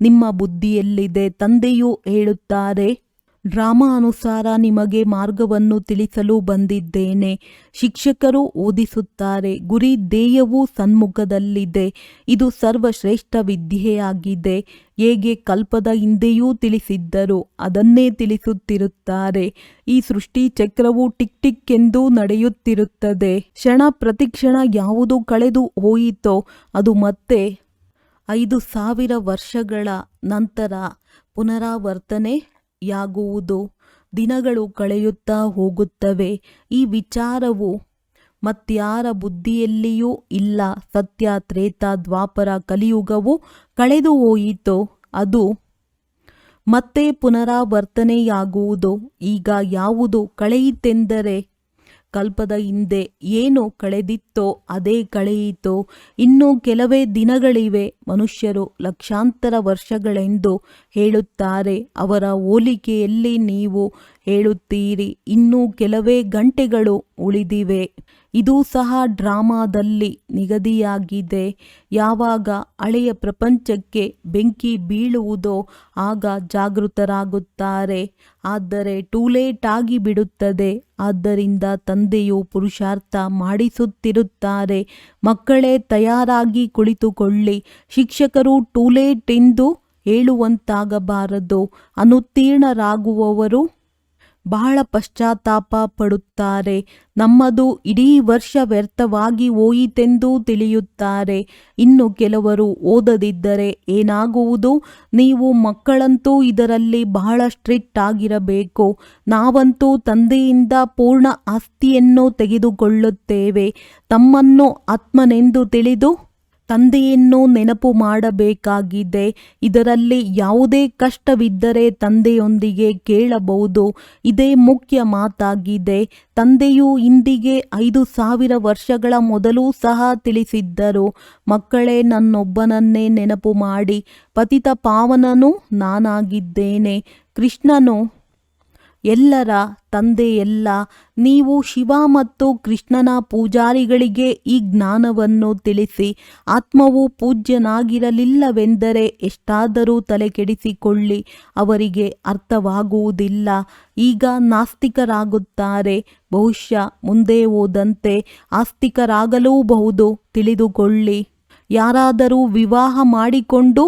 ನಿಮ್ಮ ಬುದ್ಧಿಯಲ್ಲಿದೆ. ತಂದೆಯು ಹೇಳುತ್ತಾರೆ, ಡ್ರಾಮಾ ಅನುಸಾರ ನಿಮಗೆ ಮಾರ್ಗವನ್ನು ತಿಳಿಸಲು ಬಂದಿದ್ದೇನೆ. ಶಿಕ್ಷಕರು ಓದಿಸುತ್ತಾರೆ. ಗುರಿ ಧ್ಯೇಯವೂ ಸನ್ಮುಖದಲ್ಲಿದೆ. ಇದು ಸರ್ವಶ್ರೇಷ್ಠ ವಿದ್ಯೆಯಾಗಿದೆ. ಹೇಗೆ ಕಲ್ಪದ ಹಿಂದೆಯೂ ತಿಳಿಸಿದ್ದರು ಅದನ್ನೇ ತಿಳಿಸುತ್ತಿರುತ್ತಾರೆ. ಈ ಸೃಷ್ಟಿ ಚಕ್ರವು ಟಿಕ್ ಟಿಕ್ ಎಂದು ನಡೆಯುತ್ತಿರುತ್ತದೆ. ಕ್ಷಣ ಪ್ರತಿಕ್ಷಣ ಯಾವುದು ಕಳೆದು ಹೋಯಿತೋ ಅದು ಮತ್ತೆ 5000 ವರ್ಷಗಳ ನಂತರ ಪುನರಾವರ್ತನೆಯಾಗುವುದು. ದಿನಗಳು ಕಳೆಯುತ್ತಾ ಹೋಗುತ್ತವೆ. ಈ ವಿಚಾರವು ಮತ್ಯಾರ ಬುದ್ಧಿಯಲ್ಲಿಯೂ ಇಲ್ಲ. ಸತ್ಯ, ತ್ರೇತ, ದ್ವಾಪರ, ಕಲಿಯುಗವು ಕಳೆದು ಹೋಯಿತೋ ಅದು ಮತ್ತೆ ಪುನರಾವರ್ತನೆಯಾಗುವುದು. ಈಗ ಯಾವುದು ಕಳೆಯಿತೆಂದರೆ ಕಲ್ಪದ ಹಿಂದೆ ಏನು ಕಳೆದಿತ್ತೋ ಅದೇ ಕಳೆಯಿತು. ಇನ್ನು ಕೆಲವೇ ದಿನಗಳಿವೆ. ಮನುಷ್ಯರು ಲಕ್ಷಾಂತರ ವರ್ಷಗಳೆಂದು ಹೇಳುತ್ತಾರೆ. ಅವರ ಹೋಲಿಕೆಯಲ್ಲಿ ನೀವು ಹೇಳುತ್ತೀರಿ, ಇನ್ನೂ ಕೆಲವೇ ಗಂಟೆಗಳು ಉಳಿದಿವೆ. ಇದು ಸಹ ಡ್ರಾಮಾದಲ್ಲಿ ನಿಗದಿಯಾಗಿದೆ. ಯಾವಾಗ ಹಳೆಯ ಪ್ರಪಂಚಕ್ಕೆ ಬೆಂಕಿ ಬೀಳುವುದೋ ಆಗ ಜಾಗೃತರಾಗುತ್ತಾರೆ. ಆದರೆ ಟೂ ಲೇಟ್ ಆಗಿ ಬಿಡುತ್ತದೆ. ಆದ್ದರಿಂದ ತಂದೆಯು ಪುರುಷಾರ್ಥ ಮಾಡಿಸುತ್ತಿರುತ್ತಾರೆ. ಮಕ್ಕಳೇ ತಯಾರಾಗಿ ಕುಳಿತುಕೊಳ್ಳಿ. ಶಿಕ್ಷಕರು ಟೂ ಲೇಟ್ ಎಂದು ಹೇಳುವಂತಾಗಬಾರದು. ಅನುತ್ತೀರ್ಣರಾಗುವವರು ಬಹಳ ಪಶ್ಚಾತ್ತಾಪ ಪಡುತ್ತಾರೆ. ನಮ್ಮದು ಇಡೀ ವರ್ಷ ವ್ಯರ್ಥವಾಗಿ ಹೋಯಿತೆಂದು ತಿಳಿಯುತ್ತಾರೆ. ಇನ್ನು ಕೆಲವರು ಓದದಿದ್ದರೆ ಏನಾಗುವುದು? ನೀವು ಮಕ್ಕಳಂತೂ ಇದರಲ್ಲಿ ಬಹಳ ಸ್ಟ್ರಿಕ್ಟ್ ಆಗಿರಬೇಕು. ನಾವಂತೂ ತಂದೆಯಿಂದ ಪೂರ್ಣ ಆಸ್ತಿಯನ್ನು ತೆಗೆದುಕೊಳ್ಳುತ್ತೇವೆ. ತಮ್ಮನ್ನು ಆತ್ಮನೆಂದು ತಿಳಿದು ತಂದೆಯನ್ನು ನೆನಪು ಮಾಡಬೇಕಾಗಿದೆ. ಇದರಲ್ಲಿ ಯಾವುದೇ ಕಷ್ಟವಿದ್ದರೆ ತಂದೆಯೊಂದಿಗೆ ಕೇಳಬಹುದು. ಇದೇ ಮುಖ್ಯ ಮಾತಾಗಿದೆ. ತಂದೆಯು ಇಂದಿಗೆ 5000 ವರ್ಷಗಳ ಮೊದಲೂ ಸಹ ತಿಳಿಸಿದ್ದರು, ಮಕ್ಕಳೇ, ನನ್ನೊಬ್ಬನನ್ನೇ ನೆನಪು ಮಾಡಿ. ಪತಿತ ಪಾವನನು ನಾನಾಗಿದ್ದೇನೆ. ಕೃಷ್ಣನು ಎಲ್ಲರ ತಂದೆಯಲ್ಲ. ನೀವು ಶಿವ ಮತ್ತು ಕೃಷ್ಣನ ಪೂಜಾರಿಗಳಿಗೆ ಈ ಜ್ಞಾನವನ್ನು ತಿಳಿಸಿ. ಆತ್ಮವು ಪೂಜ್ಯನಾಗಿರಲಿಲ್ಲವೆಂದರೆ ಎಷ್ಟಾದರೂ ತಲೆಕೆಡಿಸಿಕೊಳ್ಳಿ, ಅವರಿಗೆ ಅರ್ಥವಾಗುವುದಿಲ್ಲ. ಈಗ ನಾಸ್ತಿಕರಾಗುತ್ತಾರೆ. ಬಹುಶಃ ಮುಂದೆ ಹೋದಂತೆ ಆಸ್ತಿಕರಾಗಲೂಬಹುದು. ತಿಳಿದುಕೊಳ್ಳಿ. ಯಾರಾದರೂ ವಿವಾಹ ಮಾಡಿಕೊಂಡು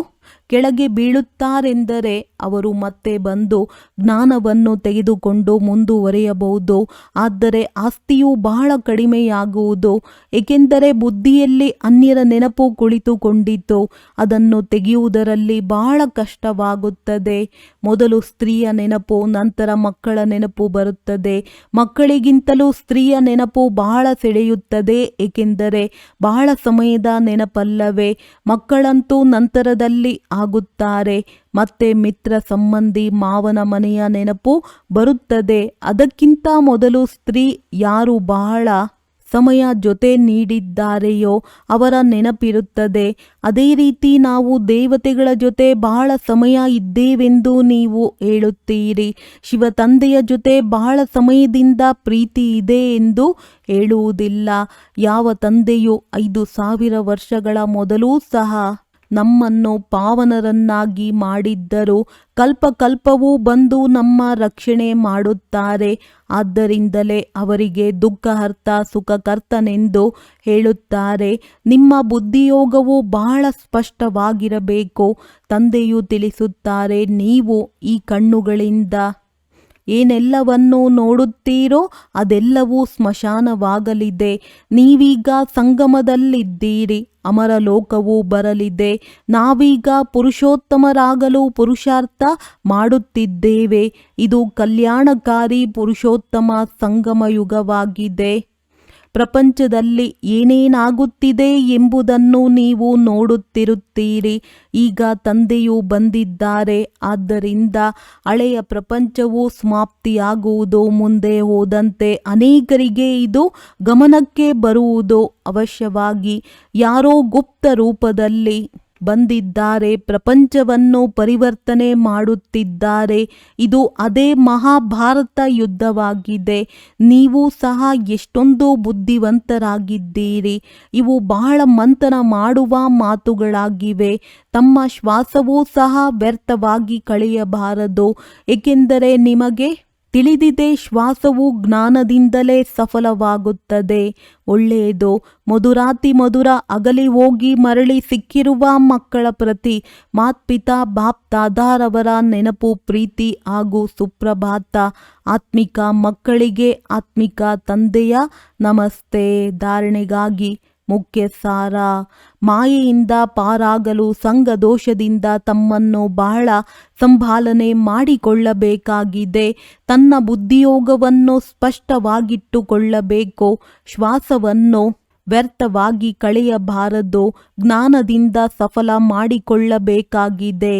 ಕೆಳಗೆ ಬೀಳುತ್ತಾರೆಂದರೆ ಅವರು ಮತ್ತೆ ಬಂದು ಜ್ಞಾನವನ್ನು ತೆಗೆದುಕೊಂಡು ಮುಂದುವರಿಯಬಹುದು. ಆದರೆ ಆಸ್ತಿಯು ಬಹಳ ಕಡಿಮೆಯಾಗುವುದು. ಏಕೆಂದರೆ ಬುದ್ಧಿಯಲ್ಲಿ ಅನ್ಯರ ನೆನಪು ಕುಳಿತುಕೊಂಡಿತು. ಅದನ್ನು ತೆಗೆಯುವುದರಲ್ಲಿ ಬಹಳ ಕಷ್ಟವಾಗುತ್ತದೆ. ಮೊದಲು ಸ್ತ್ರೀಯ ನೆನಪು, ನಂತರ ಮಕ್ಕಳ ನೆನಪು ಬರುತ್ತದೆ. ಮಕ್ಕಳಿಗಿಂತಲೂ ಸ್ತ್ರೀಯ ನೆನಪು ಬಹಳ ಸೆಳೆಯುತ್ತದೆ. ಏಕೆಂದರೆ ಬಹಳ ಸಮಯದ ನೆನಪಲ್ಲವೇ. ಮಕ್ಕಳಂತೂ ನಂತರದಲ್ಲಿ ಆಗುತ್ತಾರೆ. ಮತ್ತೆ ಮಿತ್ರ, ಸಂಬಂಧಿ, ಮಾವನ ಮನೆಯ ನೆನಪು ಬರುತ್ತದೆ. ಅದಕ್ಕಿಂತ ಮೊದಲು ಸ್ತ್ರೀ ಯಾರು ಬಹಳ ಸಮಯ ಜೊತೆ ನೀಡಿದ್ದಾರೆಯೋ ಅವರ ನೆನಪಿರುತ್ತದೆ. ಅದೇ ರೀತಿ ನಾವು ದೇವತೆಗಳ ಜೊತೆ ಬಹಳ ಸಮಯ ಇದ್ದೇವೆಂದು ನೀವು ಹೇಳುತ್ತೀರಿ. ಶಿವ ತಂದೆಯ ಜೊತೆ ಬಹಳ ಸಮಯದಿಂದ ಪ್ರೀತಿ ಇದೆ ಎಂದು ಹೇಳುವುದಿಲ್ಲ. ಯಾವ ತಂದೆಯು 5,000 ವರ್ಷಗಳ ಮೊದಲೂ ಸಹ ನಮ್ಮನ್ನು ಪಾವನರನ್ನಾಗಿ ಮಾಡಿದ್ದರು, ಕಲ್ಪಕಲ್ಪವೂ ಬಂದು ನಮ್ಮ ರಕ್ಷಣೆ ಮಾಡುತ್ತಾರೆ. ಆದ್ದರಿಂದಲೇ ಅವರಿಗೆ ದುಃಖಹರ್ತ ಸುಖಕರ್ತನೆಂದು ಹೇಳುತ್ತಾರೆ. ನಿಮ್ಮ ಬುದ್ಧಿಯೋಗವು ಬಹಳ ಸ್ಪಷ್ಟವಾಗಿರಬೇಕು. ತಂದೆಯು ತಿಳಿಸುತ್ತಾರೆ, ನೀವು ಈ ಕಣ್ಣುಗಳಿಂದ ಏನೆಲ್ಲವನ್ನು ನೋಡುತ್ತೀರೋ ಅದೆಲ್ಲವೂ ಸ್ಮಶಾನವಾಗಲಿದೆ. ನೀವೀಗ ಸಂಗಮದಲ್ಲಿದ್ದೀರಿ, ಅಮರ ಲೋಕವು ಬರಲಿದೆ. ನಾವೀಗ ಪುರುಷೋತ್ತಮರಾಗಲು ಪುರುಷಾರ್ಥ ಮಾಡುತ್ತಿದ್ದೇವೆ. ಇದು ಕಲ್ಯಾಣಕಾರಿ ಪುರುಷೋತ್ತಮ ಸಂಗಮ ಯುಗವಾಗಿದೆ. ಪ್ರಪಂಚದಲ್ಲಿ ಏನೇನಾಗುತ್ತಿದೆ ಎಂಬುದನ್ನು ನೀವು ನೋಡುತ್ತಿರುತ್ತೀರಿ. ಈಗ ತಂದೆಯು ಬಂದಿದ್ದಾರೆ. ಆದ್ದರಿಂದ ಹಳೆಯ ಪ್ರಪಂಚವು ಸಮಾಪ್ತಿಯಾಗುವುದು. ಮುಂದೆ ಹೋದಂತೆ ಅನೇಕರಿಗೆ ಇದು ಗಮನಕ್ಕೆ ಬರುವುದು ಅವಶ್ಯವಾಗಿ. ಯಾರೋ ಗುಪ್ತ ರೂಪದಲ್ಲಿ ಬಂದಿದ್ದಾರೆ, ಪ್ರಪಂಚವನ್ನು ಪರಿವರ್ತನೆ ಮಾಡುತ್ತಿದ್ದಾರೆ. ಇದು ಅದೇ ಮಹಾಭಾರತ ಯುದ್ಧವಾಗಿದೆ. ನೀವು ಸಹ ಎಷ್ಟೊಂದು ಬುದ್ಧಿವಂತರಾಗಿದ್ದೀರಿ. ಇವು ಬಹಳ ಮಂಥನ ಮಾಡುವ ಮಾತುಗಳಾಗಿವೆ. ತಮ್ಮ ಶ್ವಾಸವೂ ಸಹ ವ್ಯರ್ಥವಾಗಿ ಕಳೆಯಬಾರದು, ಏಕೆಂದರೆ ನಿಮಗೆ ತಿಳಿದಿದೆ ಶ್ವಾಸವು ಜ್ಞಾನದಿಂದಲೇ ಸಫಲವಾಗುತ್ತದೆ. ಒಳ್ಳೆಯದು. ಮಧುರಾತಿ ಮಧುರ ಅಗಲಿ ಹೋಗಿ ಮರಳಿ ಸಿಕ್ಕಿರುವ ಮಕ್ಕಳ ಪ್ರತಿ ಮಾತ್ಪಿತಾ ಬಾಪ್ ದಾದಾರವರ ನೆನಪು, ಪ್ರೀತಿ ಹಾಗೂ ಸುಪ್ರಭಾತ. ಆತ್ಮಿಕ ಮಕ್ಕಳಿಗೆ ಆತ್ಮಿಕ ತಂದೆಯ ನಮಸ್ತೆ. ಧಾರಣೆಗಾಗಿ ಮುಖ್ಯ ಸಾರ: ಮಾಯೆಯಿಂದ ಪಾರಾಗಲು ಸಂಘದೋಷದಿಂದ ತಮ್ಮನ್ನು ಬಹಳ ಸಂಭಾಲನೆ ಮಾಡಿಕೊಳ್ಳಬೇಕಾಗಿದೆ. ತನ್ನ ಬುದ್ಧಿಯೋಗವನ್ನು ಸ್ಪಷ್ಟವಾಗಿಟ್ಟುಕೊಳ್ಳಬೇಕು. ಶ್ವಾಸವನ್ನು ವ್ಯರ್ಥವಾಗಿ ಕಳೆಯಬಾರದು. ಜ್ಞಾನದಿಂದ ಸಫಲ ಮಾಡಿಕೊಳ್ಳಬೇಕಾಗಿದೆ.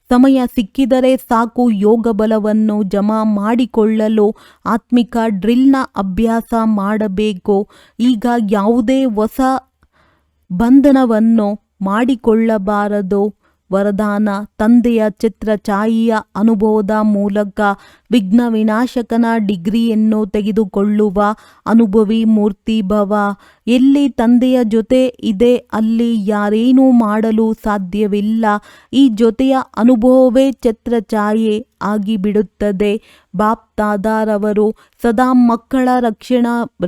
ಸಮಯ ಸಿಕ್ಕಿದರೆ ಸಾಕು ಯೋಗ ಬಲವನ್ನು ಜಮಾ ಮಾಡಿಕೊಳ್ಳಲು ಆತ್ಮಿಕ ಡ್ರಿಲ್ನ ಅಭ್ಯಾಸ ಮಾಡಬೇಕು. ಈಗ ಯಾವುದೇ ಹೊಸ ಬಂಧನವನ್ನು ಮಾಡಿಕೊಳ್ಳಬಾರದು. ವರದಾನ: ತಂದೆಯ ಛತ್ರಛಾಯೆಯ ಅನುಭವದ ಮೂಲಕ ವಿಘ್ನ ವಿನಾಶಕನ ಡಿಗ್ರಿಯನ್ನು ತೆಗೆದುಕೊಳ್ಳುವ ಅನುಭವಿ ಮೂರ್ತಿ ಭವ. ಎಲ್ಲಿ ತಂದೆಯ ಜೊತೆ ಇದೆ ಅಲ್ಲಿ ಯಾರೇನೂ ಮಾಡಲು ಸಾಧ್ಯವಿಲ್ಲ. ಈ ಜೊತೆಯ ಅನುಭವವೇ ಛತ್ರಛಾಯೆ ಆಗಿಬಿಡುತ್ತದೆ. ಬಾಪ್ ದಾದಾರವರು ಸದಾ ಮಕ್ಕಳ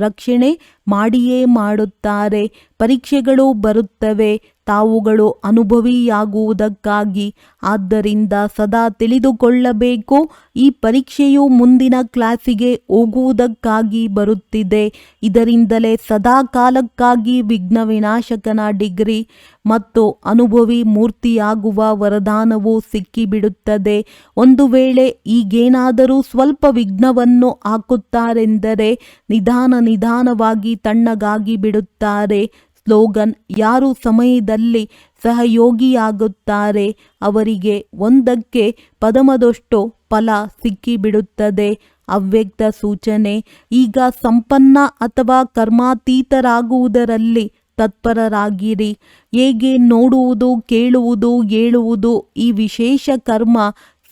ರಕ್ಷಣೆ ಮಾಡಿಯೇ ಮಾಡುತ್ತಾರೆ. ಪರೀಕ್ಷೆಗಳು ಬರುತ್ತವೆ, ತಾವುಗಳು ಅನುಭವಿಯಾಗುವುದಕ್ಕಾಗಿ. ಆದ್ದರಿಂದ ಸದಾ ತಿಳಿದುಕೊಳ್ಳಬೇಕು, ಈ ಪರೀಕ್ಷೆಯು ಮುಂದಿನ ಕ್ಲಾಸಿಗೆ ಹೋಗುವುದಕ್ಕಾಗಿ ಬರುತ್ತಿದೆ. ಇದರಿಂದಲೇ ಸದಾ ಕಾಲಕ್ಕಾಗಿ ವಿಘ್ನ ವಿನಾಶಕನ ಡಿಗ್ರಿ ಮತ್ತು ಅನುಭವಿ ಮೂರ್ತಿಯಾಗುವ ವರದಾನವು ಸಿಕ್ಕಿಬಿಡುತ್ತದೆ. ಒಂದು ವೇಳೆ ಈಗೇನಾದರೂ ಸ್ವಲ್ಪ ವಿಘ್ನವನ್ನು ಹಾಕುತ್ತಾರೆಂದರೆ ನಿಧಾನವಾಗಿ ತಣ್ಣಗಾಗಿ ಬಿಡುತ್ತಾರೆ. ಸ್ಲೋಗನ್: ಯಾರು ಸಮಯದಲ್ಲಿ ಸಹಯೋಗಿಯಾಗುತ್ತಾರೆ ಅವರಿಗೆ ಒಂದಕ್ಕೆ ಪದಮದಷ್ಟು ಫಲ ಸಿಕ್ಕಿಬಿಡುತ್ತದೆ. ಅವ್ಯಕ್ತ ಸೂಚನೆ: ಈಗ ಸಂಪನ್ನ ಅಥವಾ ಕರ್ಮಾತೀತರಾಗುವುದರಲ್ಲಿ ತತ್ಪರರಾಗಿರಿ. ಹೇಗೆ ನೋಡುವುದು, ಕೇಳುವುದು, ಹೇಳುವುದು ಈ ವಿಶೇಷ ಕರ್ಮ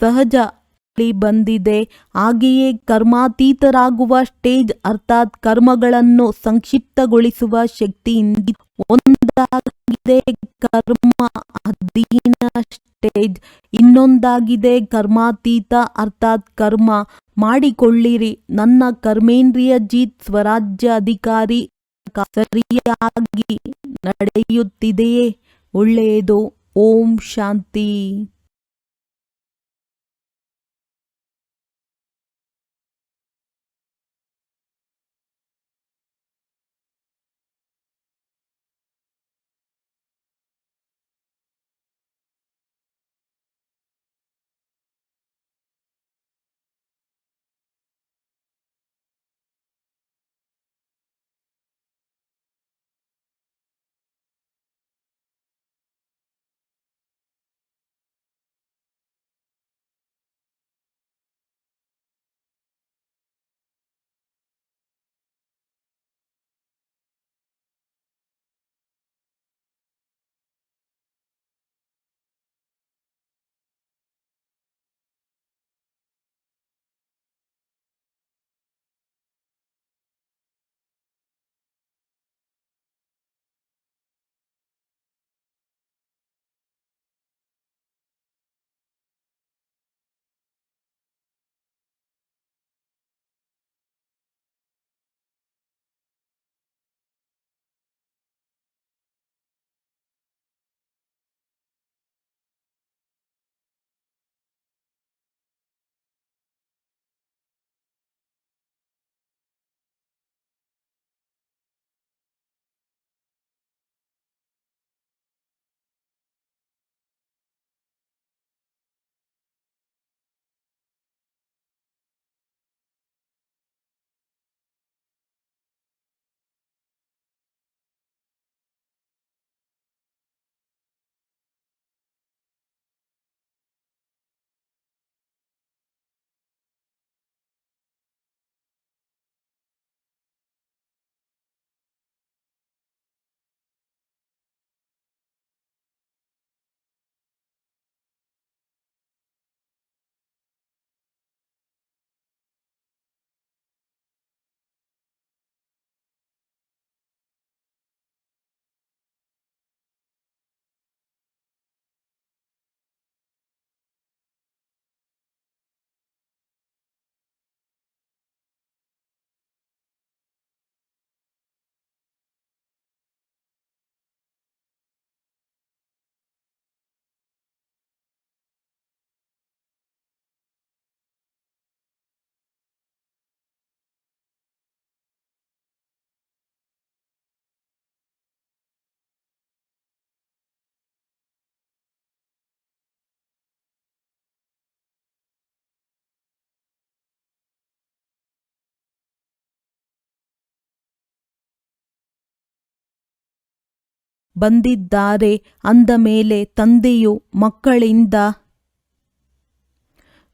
ಸಹಜ ಬಂದಿದೆ, ಹಾಗೆಯೇ ಕರ್ಮಾತೀತರಾಗುವ ಸ್ಟೇಜ್ ಅರ್ಥಾತ್ ಕರ್ಮಗಳನ್ನು ಸಂಕ್ಷಿಪ್ತಗೊಳಿಸುವ ಶಕ್ತಿಯಿಂದ ಒಂದಾಗಿದೆ ಕರ್ಮ ಅಧೀನ ಸ್ಟೇಜ್, ಇನ್ನೊಂದಾಗಿದೆ ಕರ್ಮಾತೀತ ಅರ್ಥಾತ್ ಕರ್ಮ ಮಾಡಿಕೊಳ್ಳಿರಿ. ನನ್ನ ಕರ್ಮೇಂದ್ರಿಯ ಜೀತ್ ಸ್ವರಾಜ್ಯ ಅಧಿಕಾರಿ ಸರಿಯಾಗಿ ನಡೆಯುತ್ತಿದೆಯೇ? ಒಳ್ಳೆಯದು. ಓಂ ಶಾಂತಿ. ಬಂದಿದ್ದಾರೆ. ಅಂದ ಮೇಲೆ ತಂದೆಯು ಮಕ್ಕಳಿಂದ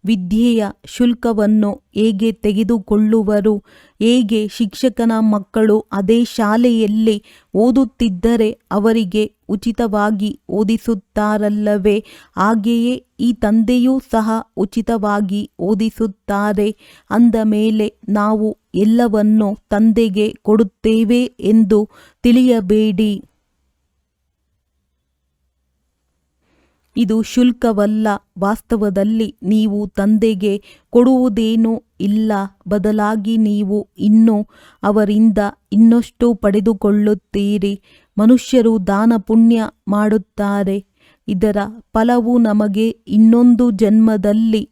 ವಿದ್ಯೆಯ ಶುಲ್ಕವನ್ನು ಹೇಗೆ ತೆಗೆದುಕೊಳ್ಳುವರು? ಹೇಗೆ ಶಿಕ್ಷಕನ ಮಕ್ಕಳು ಅದೇ ಶಾಲೆಯಲ್ಲಿ ಓದುತ್ತಿದ್ದರೆ ಅವರಿಗೆ ಉಚಿತವಾಗಿ ಓದಿಸುತ್ತಾರಲ್ಲವೇ? ಹಾಗೆಯೇ ಈ ತಂದೆಯೂ ಸಹ ಉಚಿತವಾಗಿ ಓದಿಸುತ್ತಾರೆ. ಅಂದ ಮೇಲೆ ನಾವು ಎಲ್ಲವನ್ನು ತಂದೆಗೆ ಕೊಡುತ್ತೇವೆ ಎಂದು ತಿಳಿಯಬೇಡಿ. ಇದು ಶುಲ್ಕವಲ್ಲ. ವಾಸ್ತವದಲ್ಲಿ ನೀವು ತಂದೆಗೆ ಕೊಡುವುದೇನೂ ಇಲ್ಲ. ಬದಲಾಗಿ ನೀವು ಇನ್ನೂ ಅವರಿಂದ ಇನ್ನಷ್ಟು ಪಡೆದುಕೊಳ್ಳುತ್ತೀರಿ. ಮನುಷ್ಯರು ದಾನ ಪುಣ್ಯ ಮಾಡುತ್ತಾರೆ. ಇದರ ಫಲವು ನಮಗೆ ಇನ್ನೊಂದು ಜನ್ಮದಲ್ಲಿ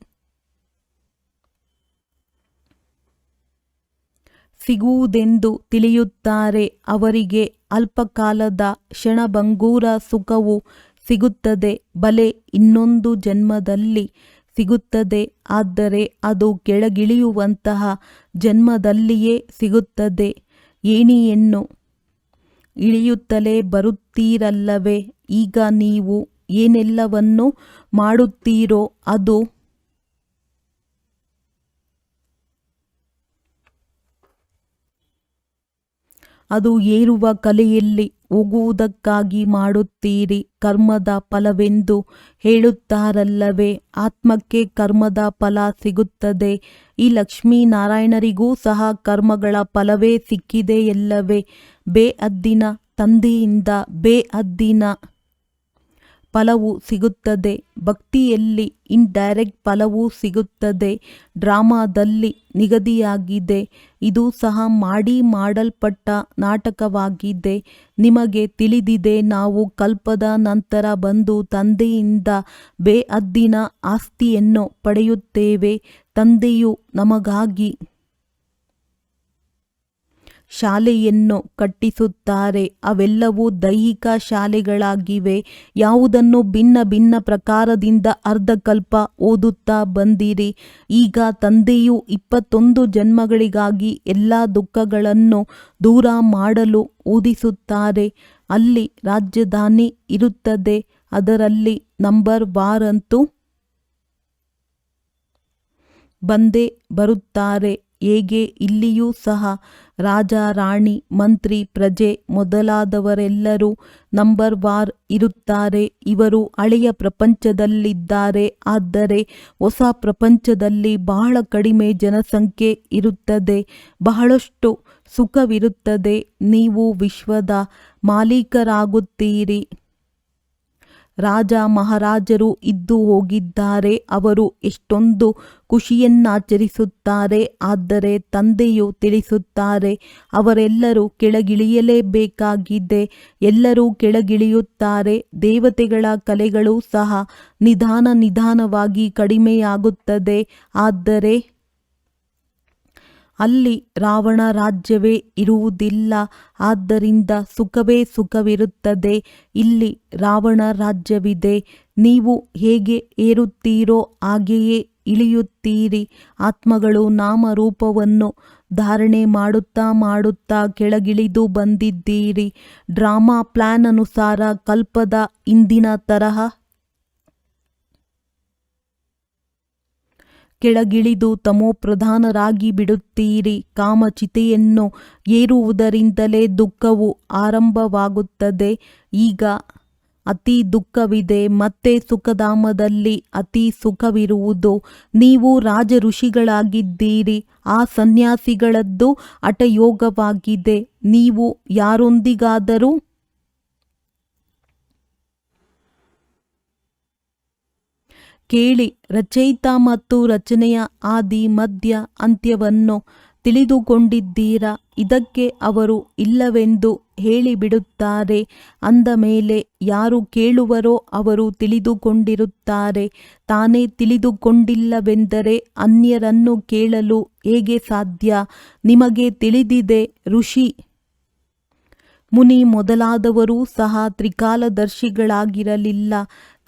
ಸಿಗುವುದೆಂದು ತಿಳಿಯುತ್ತಾರೆ. ಅವರಿಗೆ ಅಲ್ಪಕಾಲದ ಕ್ಷಣಭಂಗೂರ ಸುಖವು ಸಿಗುತ್ತದೆ. ಬಲೆ ಇನ್ನೊಂದು ಜನ್ಮದಲ್ಲಿ ಸಿಗುತ್ತದೆ. ಆದರೆ ಅದು ಕೆಳಗಿಳಿಯುವಂತಹ ಜನ್ಮದಲ್ಲಿಯೇ ಸಿಗುತ್ತದೆ. ಏಣಿಯನ್ನು ಇಳಿಯುತ್ತಲೇ ಬರುತ್ತೀರಲ್ಲವೇ? ಈಗ ನೀವು ಏನೆಲ್ಲವನ್ನು ಮಾಡುತ್ತೀರೋ ಅದು ಏರುವ ಕಲೆಯಲ್ಲಿ ಹೋಗುವುದಕ್ಕಾಗಿ ಮಾಡುತ್ತೀರಿ. ಕರ್ಮದ ಫಲವೆಂದು ಹೇಳುತ್ತಾರಲ್ಲವೇ? ಆತ್ಮಕ್ಕೆ ಕರ್ಮದ ಫಲ ಸಿಗುತ್ತದೆ. ಈ ಲಕ್ಷ್ಮೀನಾರಾಯಣರಿಗೂ ಸಹ ಕರ್ಮಗಳ ಫಲವೇ ಸಿಕ್ಕಿದೆಯಲ್ಲವೇ? ಬೇಅದ್ದಿನ ತಂದೆಯಿಂದ ಬೇಅದ್ದಿನ ಫಲವು ಸಿಗುತ್ತದೆ. ಭಕ್ತಿಯಲ್ಲಿ ಇಂಡೈರೆಕ್ಟ್ ಫಲವೂ ಸಿಗುತ್ತದೆ. ಡ್ರಾಮಾದಲ್ಲಿ ನಿಗದಿಯಾಗಿದೆ. ಇದು ಸಹ ಮಾಡಲ್ಪಟ್ಟ ನಾಟಕವಾಗಿದೆ. ನಿಮಗೆ ತಿಳಿದಿದೆ, ನಾವು ಕಲ್ಪದ ನಂತರ ಬಂದು ತಂದೆಯಿಂದ ಬೇಅದ್ದಿನ ಆಸ್ತಿಯನ್ನು ಪಡೆಯುತ್ತೇವೆ. ತಂದೆಯು ನಮಗಾಗಿ ಶಾಲೆಯನ್ನು ಕಟ್ಟಿಸುತ್ತಾರೆ. ಅವೆಲ್ಲವೂ ದೈಹಿಕ ಶಾಲೆಗಳಾಗಿವೆ. ಯಾವುದನ್ನು ಭಿನ್ನ ಭಿನ್ನ ಪ್ರಕಾರದಿಂದ ಅರ್ಧಕಲ್ಪ ಓದುತ್ತಾ ಬಂದಿರಿ. ಈಗ ತಂದೆಯು 21 ಜನ್ಮಗಳಿಗಾಗಿ ಎಲ್ಲ ದುಃಖಗಳನ್ನು ದೂರ ಮಾಡಲು ಓದಿಸುತ್ತಾರೆ. ಅಲ್ಲಿ ರಾಜಧಾನಿ ಇರುತ್ತದೆ. ಅದರಲ್ಲಿ ನಂಬರ್ ವಾರಂತೂ ಬಂದೇ ಬರುತ್ತಾರೆ. ಹೇಗೆ ಇಲ್ಲಿಯೂ ಸಹ ರಾಜ, ರಾಣಿ, ಮಂತ್ರಿ, ಪ್ರಜೆ ಮೊದಲಾದವರೆಲ್ಲರೂ ನಂಬರ್ ವಾರ್ ಇರುತ್ತಾರೆ. ಇವರು ಹಳೆಯ ಪ್ರಪಂಚದಲ್ಲಿದ್ದಾರೆ. ಆದರೆ ಹೊಸ ಪ್ರಪಂಚದಲ್ಲಿ ಬಹಳ ಕಡಿಮೆ ಜನಸಂಖ್ಯೆ ಇರುತ್ತದೆ. ಬಹಳಷ್ಟು ಸುಖವಿರುತ್ತದೆ. ನೀವು ವಿಶ್ವದ ಮಾಲೀಕರಾಗುತ್ತೀರಿ. ರಾಜ ಮಹಾರಾಜರು ಇದ್ದು ಹೋಗಿದ್ದಾರೆ. ಅವರು ಎಷ್ಟೊಂದು ಖುಷಿಯನ್ನಾಚರಿಸುತ್ತಾರೆ. ಆದರೆ ತಂದೆಯು ತಿಳಿಸುತ್ತಾರೆ, ಅವರೆಲ್ಲರೂ ಕೆಳಗಿಳಿಯಲೇಬೇಕಾಗಿದೆ. ಎಲ್ಲರೂ ಕೆಳಗಿಳಿಯುತ್ತಾರೆ. ದೇವತೆಗಳ ಕಲೆಗಳು ಸಹ ನಿಧಾನವಾಗಿ ಕಡಿಮೆಯಾಗುತ್ತದೆ. ಆದರೆ ಅಲ್ಲಿ ರಾವಣ ರಾಜ್ಯವೇ ಇರುವುದಿಲ್ಲ. ಆದ್ದರಿಂದ ಸುಖವೇ ಸುಖವಿರುತ್ತದೆ. ಇಲ್ಲಿ ರಾವಣ ರಾಜ್ಯವಿದೆ. ನೀವು ಹೇಗೆ ಏರುತ್ತೀರೋ ಹಾಗೆಯೇ ಇಳಿಯುತ್ತೀರಿ. ಆತ್ಮಗಳು ನಾಮರೂಪವನ್ನು ಧಾರಣೆ ಮಾಡುತ್ತಾ ಕೆಳಗಿಳಿದು ಬಂದಿದ್ದೀರಿ. ಡ್ರಾಮಾ ಪ್ಲಾನ್ ಅನುಸಾರ ಕಲ್ಪದ ಹಿಂದಿನ ತರಹ ಕೆಳಗಿಳಿದು ತಮೋಪ್ರಧಾನರಾಗಿ ಬಿಡುತ್ತೀರಿ. ಕಾಮಚಿತೆಯನ್ನು ಏರುವುದರಿಂದಲೇ ದುಃಖವು ಆರಂಭವಾಗುತ್ತದೆ. ಈಗ ಅತಿ ದುಃಖವಿದೆ. ಮತ್ತೆ ಸುಖಧಾಮದಲ್ಲಿ ಅತಿ ಸುಖವಿರುವುದು. ನೀವು ರಾಜ ಋಷಿಗಳಾಗಿದ್ದೀರಿ. ಆ ಸನ್ಯಾಸಿಗಳದ್ದು ಹಠಯೋಗವಾಗಿದೆ. ನೀವು ಯಾರೊಂದಿಗಾದರೂ ಕೇಳಿ. ರಚಯಿತ ಮತ್ತು ರಚನೆಯ ಆದಿ ಮಧ್ಯ ಅಂತ್ಯವನ್ನು ತಿಳಿದುಕೊಂಡಿದ್ದೀರಾ? ಇದಕ್ಕೆ ಅವರು ಇಲ್ಲವೆಂದು ಹೇಳಿಬಿಡುತ್ತಾರೆ. ಅಂದ ಮೇಲೆ ಯಾರು ಕೇಳುವರೋ ಅವರು ತಿಳಿದುಕೊಂಡಿರುತ್ತಾರೆ. ತಾನೇ ತಿಳಿದುಕೊಂಡಿಲ್ಲವೆಂದರೆ ಅನ್ಯರನ್ನು ಕೇಳಲು ಹೇಗೆ ಸಾಧ್ಯ? ನಿಮಗೆ ತಿಳಿದಿದೆ, ಋಷಿ ಮುನಿ ಮೊದಲಾದವರೂ ಸಹ ತ್ರಿಕಾಲದರ್ಶಿಗಳಾಗಿರಲಿಲ್ಲ.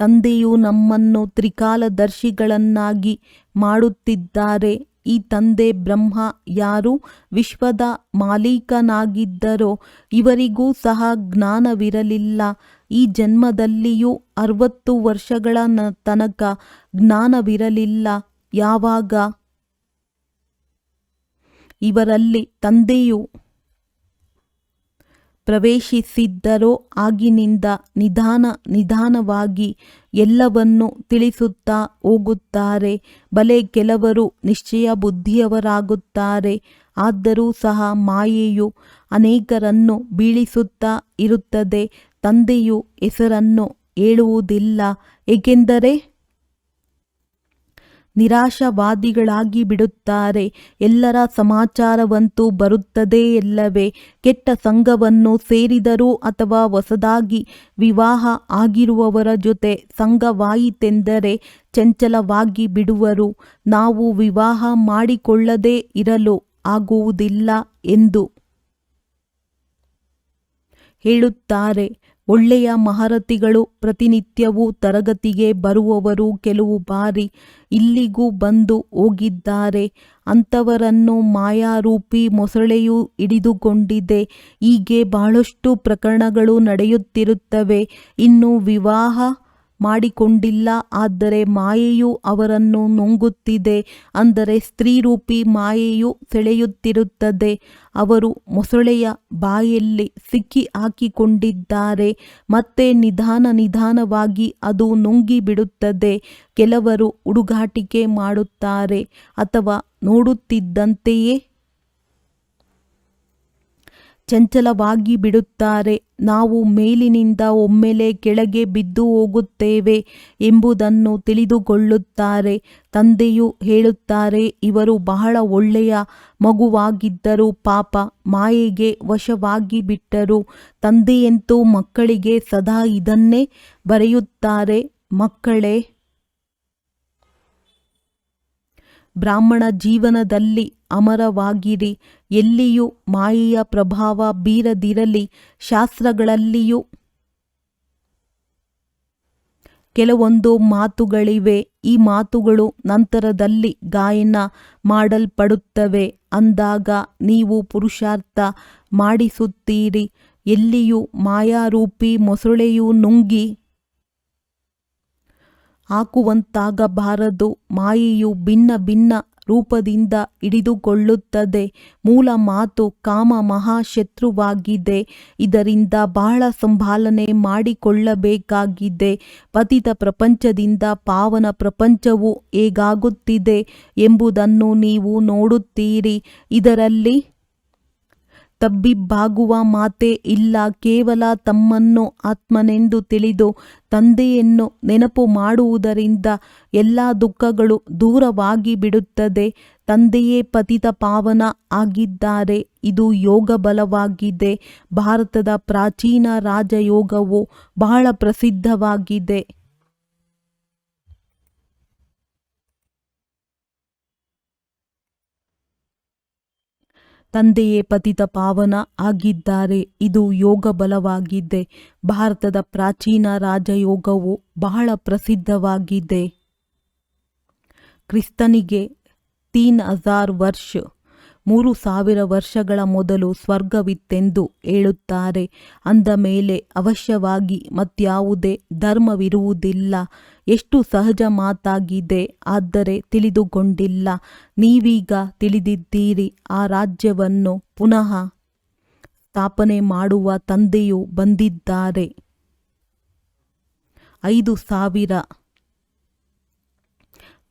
ತಂದೆಯು ನಮ್ಮನ್ನು ತ್ರಿಕಾಲದರ್ಶಿಗಳನ್ನಾಗಿ ಮಾಡುತ್ತಿದ್ದಾರೆ. ಈ ತಂದೆ ಬ್ರಹ್ಮ ಯಾರು ವಿಶ್ವದ ಮಾಲೀಕನಾಗಿದ್ದರೋ ಇವರಿಗೂ ಸಹ ಜ್ಞಾನವಿರಲಿಲ್ಲ. ಈ ಜನ್ಮದಲ್ಲಿಯೂ 60 ವರ್ಷಗಳ ತನಕ ಜ್ಞಾನವಿರಲಿಲ್ಲ. ಯಾವಾಗ ಇವರಲ್ಲಿ ತಂದೆಯು ಪ್ರವೇಶಿಸಿದ್ದರೋ ಆಗಿನಿಂದ ನಿಧಾನವಾಗಿ ಎಲ್ಲವನ್ನೂ ತಿಳಿಸುತ್ತಾ ಹೋಗುತ್ತಾರೆ. ಬಲೆ ಕೆಲವರು ನಿಶ್ಚಯ ಬುದ್ಧಿಯವರಾಗುತ್ತಾರೆ. ಆದರೂ ಸಹ ಮಾಯೆಯು ಅನೇಕರನ್ನು ಬೀಳಿಸುತ್ತಾ ಇರುತ್ತದೆ. ತಂದೆಯು ಹೆಸರನ್ನು ಹೇಳುವುದಿಲ್ಲ, ಏಕೆಂದರೆ ನಿರಾಶಾವಾದಿಗಳಾಗಿ ಬಿಡುತ್ತಾರೆ. ಎಲ್ಲರ ಸಮಾಚಾರವಂತೂ ಬರುತ್ತದೆ ಎಲ್ಲವೇ. ಕೆಟ್ಟ ಸಂಘವನ್ನು ಸೇರಿದರೂ ಅಥವಾ ಹೊಸದಾಗಿ ವಿವಾಹ ಆಗಿರುವವರ ಜೊತೆ ಸಂಘವಾಯಿತೆಂದರೆ ಚಂಚಲವಾಗಿ ಬಿಡುವರು. ನಾವು ವಿವಾಹ ಮಾಡಿಕೊಳ್ಳದೇ ಇರಲು ಆಗುವುದಿಲ್ಲ ಎಂದು ಹೇಳುತ್ತಾರೆ. ಒಳ್ಳೆಯ ಮಹರತಿಗಳು ಪ್ರತಿನಿತ್ಯವೂ ತರಗತಿಗೆ ಬರುವವರು ಕೆಲವು ಬಾರಿ ಇಲ್ಲಿಗೂ ಬಂದು ಹೋಗಿದ್ದಾರೆ. ಅಂಥವರನ್ನು ಮಾಯಾರೂಪಿ ಮೊಸಳೆಯು ಹಿಡಿದುಕೊಂಡಿದೆ. ಹೀಗೆ ಬಹಳಷ್ಟು ಪ್ರಕರಣಗಳು ನಡೆಯುತ್ತಿರುತ್ತವೆ. ಇನ್ನೂ ವಿವಾಹ ಮಾಡಿಕೊಂಡಿಲ್ಲ, ಆದರೆ ಮಾಯೆಯು ಅವರನ್ನು ನುಂಗುತ್ತಿದೆ. ಅಂದರೆ ಸ್ತ್ರೀರೂಪಿ ಮಾಯೆಯು ಸೆಳೆಯುತ್ತಿರುತ್ತದೆ. ಅವರು ಮೊಸಳೆಯ ಬಾಯಲ್ಲಿ ಸಿಕ್ಕಿ ಹಾಕಿಕೊಂಡಿದ್ದಾರೆ. ಮತ್ತೆ ನಿಧಾನವಾಗಿ ಅದು ನುಂಗಿಬಿಡುತ್ತದೆ. ಕೆಲವರು ಹುಡುಗಾಟಿಕೆ ಮಾಡುತ್ತಾರೆ ಅಥವಾ ನೋಡುತ್ತಿದ್ದಂತೆಯೇ ಚಂಚಲವಾಗಿ ಬಿಡುತ್ತಾರೆ. ನಾವು ಮೇಲಿನಿಂದ ಒಮ್ಮೆಲೆ ಕೆಳಗೆ ಬಿದ್ದು ಹೋಗುತ್ತೇವೆ ಎಂಬುದನ್ನು ತಿಳಿದುಕೊಳ್ಳುತ್ತಾರೆ. ತಂದೆಯು ಹೇಳುತ್ತಾರೆ, ಇವರು ಬಹಳ ಒಳ್ಳೆಯ ಮಗುವಾಗಿದ್ದರು, ಪಾಪ ಮಾಯೆಗೆ ವಶವಾಗಿ ಬಿಟ್ಟರು. ತಂದೆಯಂತೂ ಮಕ್ಕಳಿಗೆ ಸದಾ ಇದನ್ನೇ ಬರೆಯುತ್ತಾರೆ, ಮಕ್ಕಳೇ, ಬ್ರಾಹ್ಮಣ ಜೀವನದಲ್ಲಿ ಅಮರವಾಗಿರಿ. ಎಲ್ಲಿಯೂ ಮಾಯೆಯ ಪ್ರಭಾವ ಬೀರದಿರಲಿ. ಶಾಸ್ತ್ರಗಳಲ್ಲಿಯೂ ಕೆಲವೊಂದು ಮಾತುಗಳಿವೆ. ಈ ಮಾತುಗಳು ನಂತರದಲ್ಲಿ ಗಾಯನ ಮಾಡಲ್ಪಡುತ್ತವೆ. ಅಂದಾಗ ನೀವು ಪುರುಷಾರ್ಥ ಮಾಡಿಸುತ್ತೀರಿ. ಎಲ್ಲಿಯೂ ಮಾಯಾರೂಪಿ ಮೊಸಳೆಯು ನುಂಗಿ ಹಾಕುವಂತಾಗಬಾರದು. ಮಾಯೆಯು ಭಿನ್ನ ರೂಪದಿಂದ ಹಿಡಿದುಕೊಳ್ಳುತ್ತದೆ. ಮೂಲ ಮಾತು ಕಾಮ ಮಹಾಶತ್ರುವಾಗಿದೆ. ಇದರಿಂದ ಬಹಳ ಸಂಭಾಲನೆ ಮಾಡಿಕೊಳ್ಳಬೇಕಾಗಿದೆ. ಪತಿತ ಪ್ರಪಂಚದಿಂದ ಪಾವನ ಪ್ರಪಂಚವು ಹೇಗಾಗುತ್ತಿದೆ ಎಂಬುದನ್ನು ನೀವು ನೋಡುತ್ತೀರಿ. ಇದರಲ್ಲಿ ತಬ್ಬಿಬ್ಬಾಗುವ ಮಾತೇ ಇಲ್ಲ. ಕೇವಲ ತಮ್ಮನ್ನು ಆತ್ಮನೆಂದು ತಿಳಿದು ತಂದೆಯನ್ನು ನೆನಪು ಮಾಡುವುದರಿಂದ ಎಲ್ಲ ದುಃಖಗಳು ದೂರವಾಗಿ ಬಿಡುತ್ತದೆ. ತಂದೆಯೇ ಪತಿತ ಪಾವನ ಆಗಿದ್ದಾರೆ. ಇದು ಯೋಗ ಬಲವಾಗಿದೆ. ಭಾರತದ ಪ್ರಾಚೀನ ರಾಜಯೋಗವು ಬಹಳ ಪ್ರಸಿದ್ಧವಾಗಿದೆ. ತಂದೆಯೇ ಪತಿತ ಪಾವನ ಆಗಿದ್ದಾರೆ. ಇದು ಯೋಗ ಬಲವಾಗಿದೆ. ಭಾರತದ ಪ್ರಾಚೀನ ರಾಜಯೋಗವು ಬಹಳ ಪ್ರಸಿದ್ಧವಾಗಿದೆ. ಕ್ರಿಸ್ತನಿಗೆ 3000 ವರ್ಷ 3000 ವರ್ಷಗಳ ಮೊದಲು ಸ್ವರ್ಗವಿತ್ತೆಂದು ಹೇಳುತ್ತಾರೆ. ಅಂದ ಮೇಲೆ ಅವಶ್ಯವಾಗಿ ಮತ್ಯಾವುದೇ ಧರ್ಮವಿರುವುದಿಲ್ಲ. ಎಷ್ಟು ಸಹಜ ಮಾತಾಗಿದೆ. ಆದರೆ ತಿಳಿದುಕೊಂಡಿಲ್ಲ. ನೀವೀಗ ತಿಳಿದಿದ್ದೀರಿ. ಆ ರಾಜ್ಯವನ್ನು ಪುನಃ ಸ್ಥಾಪನೆ ಮಾಡುವ ತಂದೆಯು ಬಂದಿದ್ದಾರೆ. 5000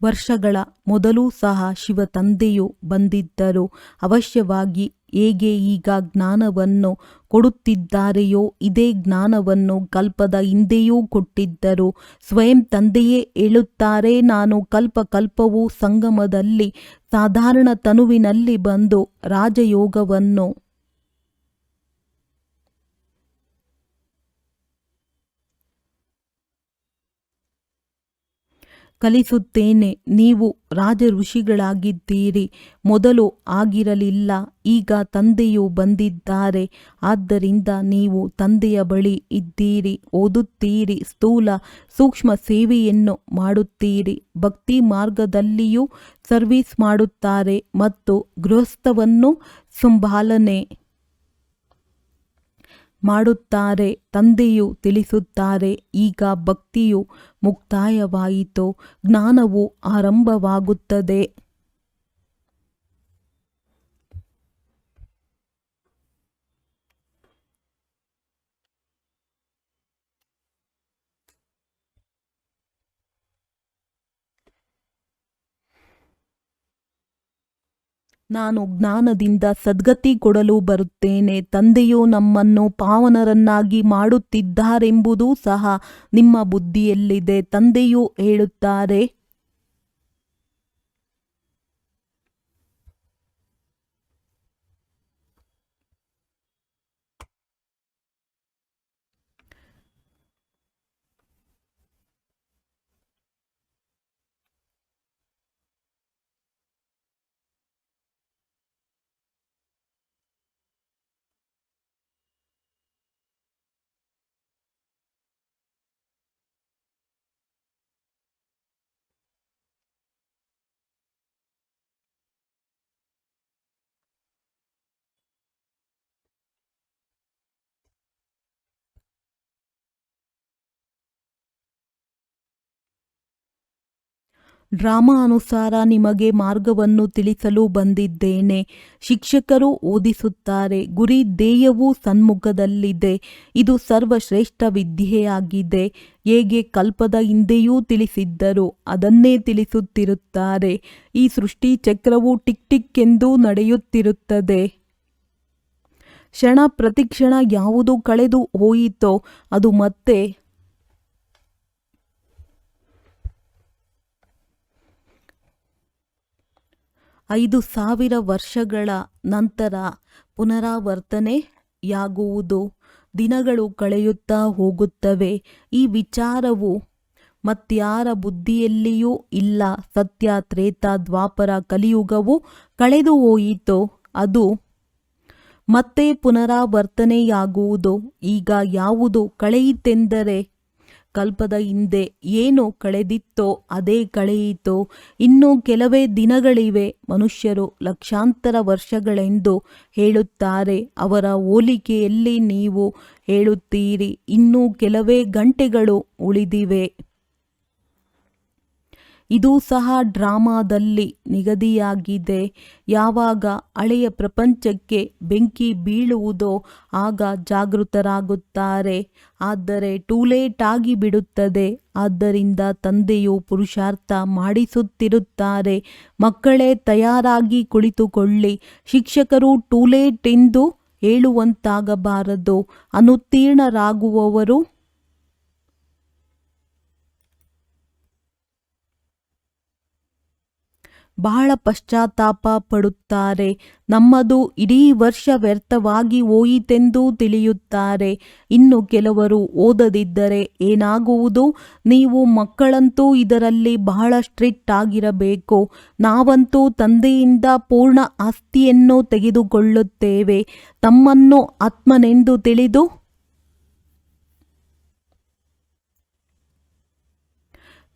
ವರ್ಷಗಳ ಮೊದಲೂ ಸಹ ಶಿವ ತಂದೆಯು ಬಂದಿದ್ದರು. ಅವಶ್ಯವಾಗಿ ಹೇಗೆ ಈಗ ಜ್ಞಾನವನ್ನು ಕೊಡುತ್ತಿದ್ದಾರೆಯೋ ಇದೇ ಜ್ಞಾನವನ್ನು ಕಲ್ಪದ ಹಿಂದೆಯೂ ಕೊಟ್ಟಿದ್ದರು. ಸ್ವಯಂ ತಂದೆಯೇ ಹೇಳುತ್ತಾರೆ, ನಾನು ಕಲ್ಪವೂ ಸಂಗಮದಲ್ಲಿ ಸಾಧಾರಣ ತನುವಿನಲ್ಲಿ ಬಂದು ರಾಜಯೋಗವನ್ನು ಕಲಿಸುತ್ತೇನೆ. ನೀವು ರಾಜ ಋಷಿಗಳಾಗಿದ್ದೀರಿ, ಮೊದಲು ಆಗಿರಲಿಲ್ಲ, ಈಗ ತಂದೆಯು ಬಂದಿದ್ದಾರೆ. ಆದ್ದರಿಂದ ನೀವು ತಂದೆಯ ಬಳಿ ಇದ್ದೀರಿ, ಓದುತ್ತೀರಿ, ಸ್ಥೂಲ ಸೂಕ್ಷ್ಮ ಸೇವೆಯನ್ನು ಮಾಡುತ್ತೀರಿ. ಭಕ್ತಿ ಮಾರ್ಗದಲ್ಲಿಯೂ ಸರ್ವಿಸ್ ಮಾಡುತ್ತಾರೆ ಮತ್ತು ಗೃಹಸ್ಥವನ್ನು ಸಂಭಾಲನೆ ಮಾಡುತ್ತಾರೆ. ತಂದೆಯು ತಿಳಿಸುತ್ತಾರೆ, ಈಗ ಭಕ್ತಿಯು ಮುಕ್ತಾಯವಾಯಿತು, ಜ್ಞಾನವು ಆರಂಭವಾಗುತ್ತದೆ. ನಾನು ಜ್ಞಾನದಿಂದ ಸದ್ಗತಿ ಕೊಡಲು ಬರುತ್ತೇನೆ. ತಂದೆಯು ನಮ್ಮನ್ನು ಪಾವನರನ್ನಾಗಿ ಮಾಡುತ್ತಿದ್ದಾರೆಂಬುದೂ ಸಹ ನಿಮ್ಮ ಬುದ್ಧಿಯಲ್ಲಿದೆ. ತಂದೆಯು ಹೇಳುತ್ತಾರೆ, ಡ್ರಾಮಾ ಅನುಸಾರ ನಿಮಗೆ ಮಾರ್ಗವನ್ನು ತಿಳಿಸಲು ಬಂದಿದ್ದೇನೆ. ಶಿಕ್ಷಕರು ಓದಿಸುತ್ತಾರೆ, ಗುರಿ ಧ್ಯೇಯವೂ ಸನ್ಮುಖದಲ್ಲಿದೆ. ಇದು ಸರ್ವಶ್ರೇಷ್ಠ ವಿದ್ಯೆಯಾಗಿದೆ. ಹೇಗೆ ಕಲ್ಪದ ಹಿಂದೆಯೂ ತಿಳಿಸಿದ್ದರು ಅದನ್ನೇ ತಿಳಿಸುತ್ತಿರುತ್ತಾರೆ. ಈ ಸೃಷ್ಟಿ ಚಕ್ರವು ಟಿಕ್ ಟಿಕ್ ಎಂದು ನಡೆಯುತ್ತಿರುತ್ತದೆ. ಕ್ಷಣ ಪ್ರತಿಕ್ಷಣ ಯಾವುದು ಕಳೆದು ಹೋಯಿತೋ ಅದು ಮತ್ತೆ 5,000 ವರ್ಷಗಳ ನಂತರ ಪುನರಾವರ್ತನೆಯಾಗುವುದು. ದಿನಗಳು ಕಳೆಯುತ್ತಾ ಹೋಗುತ್ತವೆ. ಈ ವಿಚಾರವು ಮತ್ಯಾರ ಬುದ್ಧಿಯಲ್ಲಿಯೂ ಇಲ್ಲ. ಸತ್ಯ, ತ್ರೇತ, ದ್ವಾಪರ, ಕಲಿಯುಗವು ಕಳೆದು ಹೋಯಿತು, ಅದು ಮತ್ತೆ ಪುನರಾವರ್ತನೆಯಾಗುವುದು. ಈಗ ಯಾವುದು ಕಳೆಯಿತೆಂದರೆ ಕಲ್ಪದ ಹಿಂದೆ ಏನು ಕಳೆದಿತ್ತೋ ಅದೇ ಕಳೆಯಿತು. ಇನ್ನು ಕೆಲವೇ ದಿನಗಳಿವೆ. ಮನುಷ್ಯರು ಲಕ್ಷಾಂತರ ವರ್ಷಗಳೆಂದು ಹೇಳುತ್ತಾರೆ. ಅವರ ಹೋಲಿಕೆಯಲ್ಲಿ ನೀವು ಹೇಳುತ್ತೀರಿ, ಇನ್ನೂ ಕೆಲವೇ ಗಂಟೆಗಳು ಉಳಿದಿವೆ. ಇದು ಸಹ ಡ್ರಾಮಾದಲ್ಲಿ ನಿಗದಿಯಾಗಿದೆ. ಯಾವಾಗ ಹಳೆಯ ಪ್ರಪಂಚಕ್ಕೆ ಬೆಂಕಿ ಬೀಳುವುದೋ ಆಗ ಜಾಗೃತರಾಗುತ್ತಾರೆ. ಆದರೆ ಟೂ ಲೇಟ್ ಆಗಿಬಿಡುತ್ತದೆ. ಆದ್ದರಿಂದ ತಂದೆಯು ಪುರುಷಾರ್ಥ ಮಾಡಿಸುತ್ತಿರುತ್ತಾರೆ. ಮಕ್ಕಳೇ ತಯಾರಾಗಿ ಕುಳಿತುಕೊಳ್ಳಿ. ಶಿಕ್ಷಕರು ಟೂ ಲೇಟ್ ಎಂದು ಹೇಳುವಂತಾಗಬಾರದು. ಅನುತ್ತೀರ್ಣರಾಗುವವರು ಬಹಳ ಪಶ್ಚಾತ್ತಾಪ ಪಡುತ್ತಾರೆ. ನಮ್ಮದು ಇಡೀ ವರ್ಷ ವ್ಯರ್ಥವಾಗಿ ಹೋಯಿತೆಂದು ತಿಳಿಯುತ್ತಾರೆ. ಇನ್ನು ಕೆಲವರು ಓದದಿದ್ದರೆ ಏನಾಗುವುದು? ನೀವು ಮಕ್ಕಳಂತೂ ಇದರಲ್ಲಿ ಬಹಳ ಸ್ಟ್ರಿಕ್ಟ್ ಆಗಿರಬೇಕು. ನಾವಂತೂ ತಂದೆಯಿಂದ ಪೂರ್ಣ ಆಸ್ತಿಯನ್ನು ತೆಗೆದುಕೊಳ್ಳುತ್ತೇವೆ. ತಮ್ಮನ್ನು ಆತ್ಮನೆಂದು ತಿಳಿದು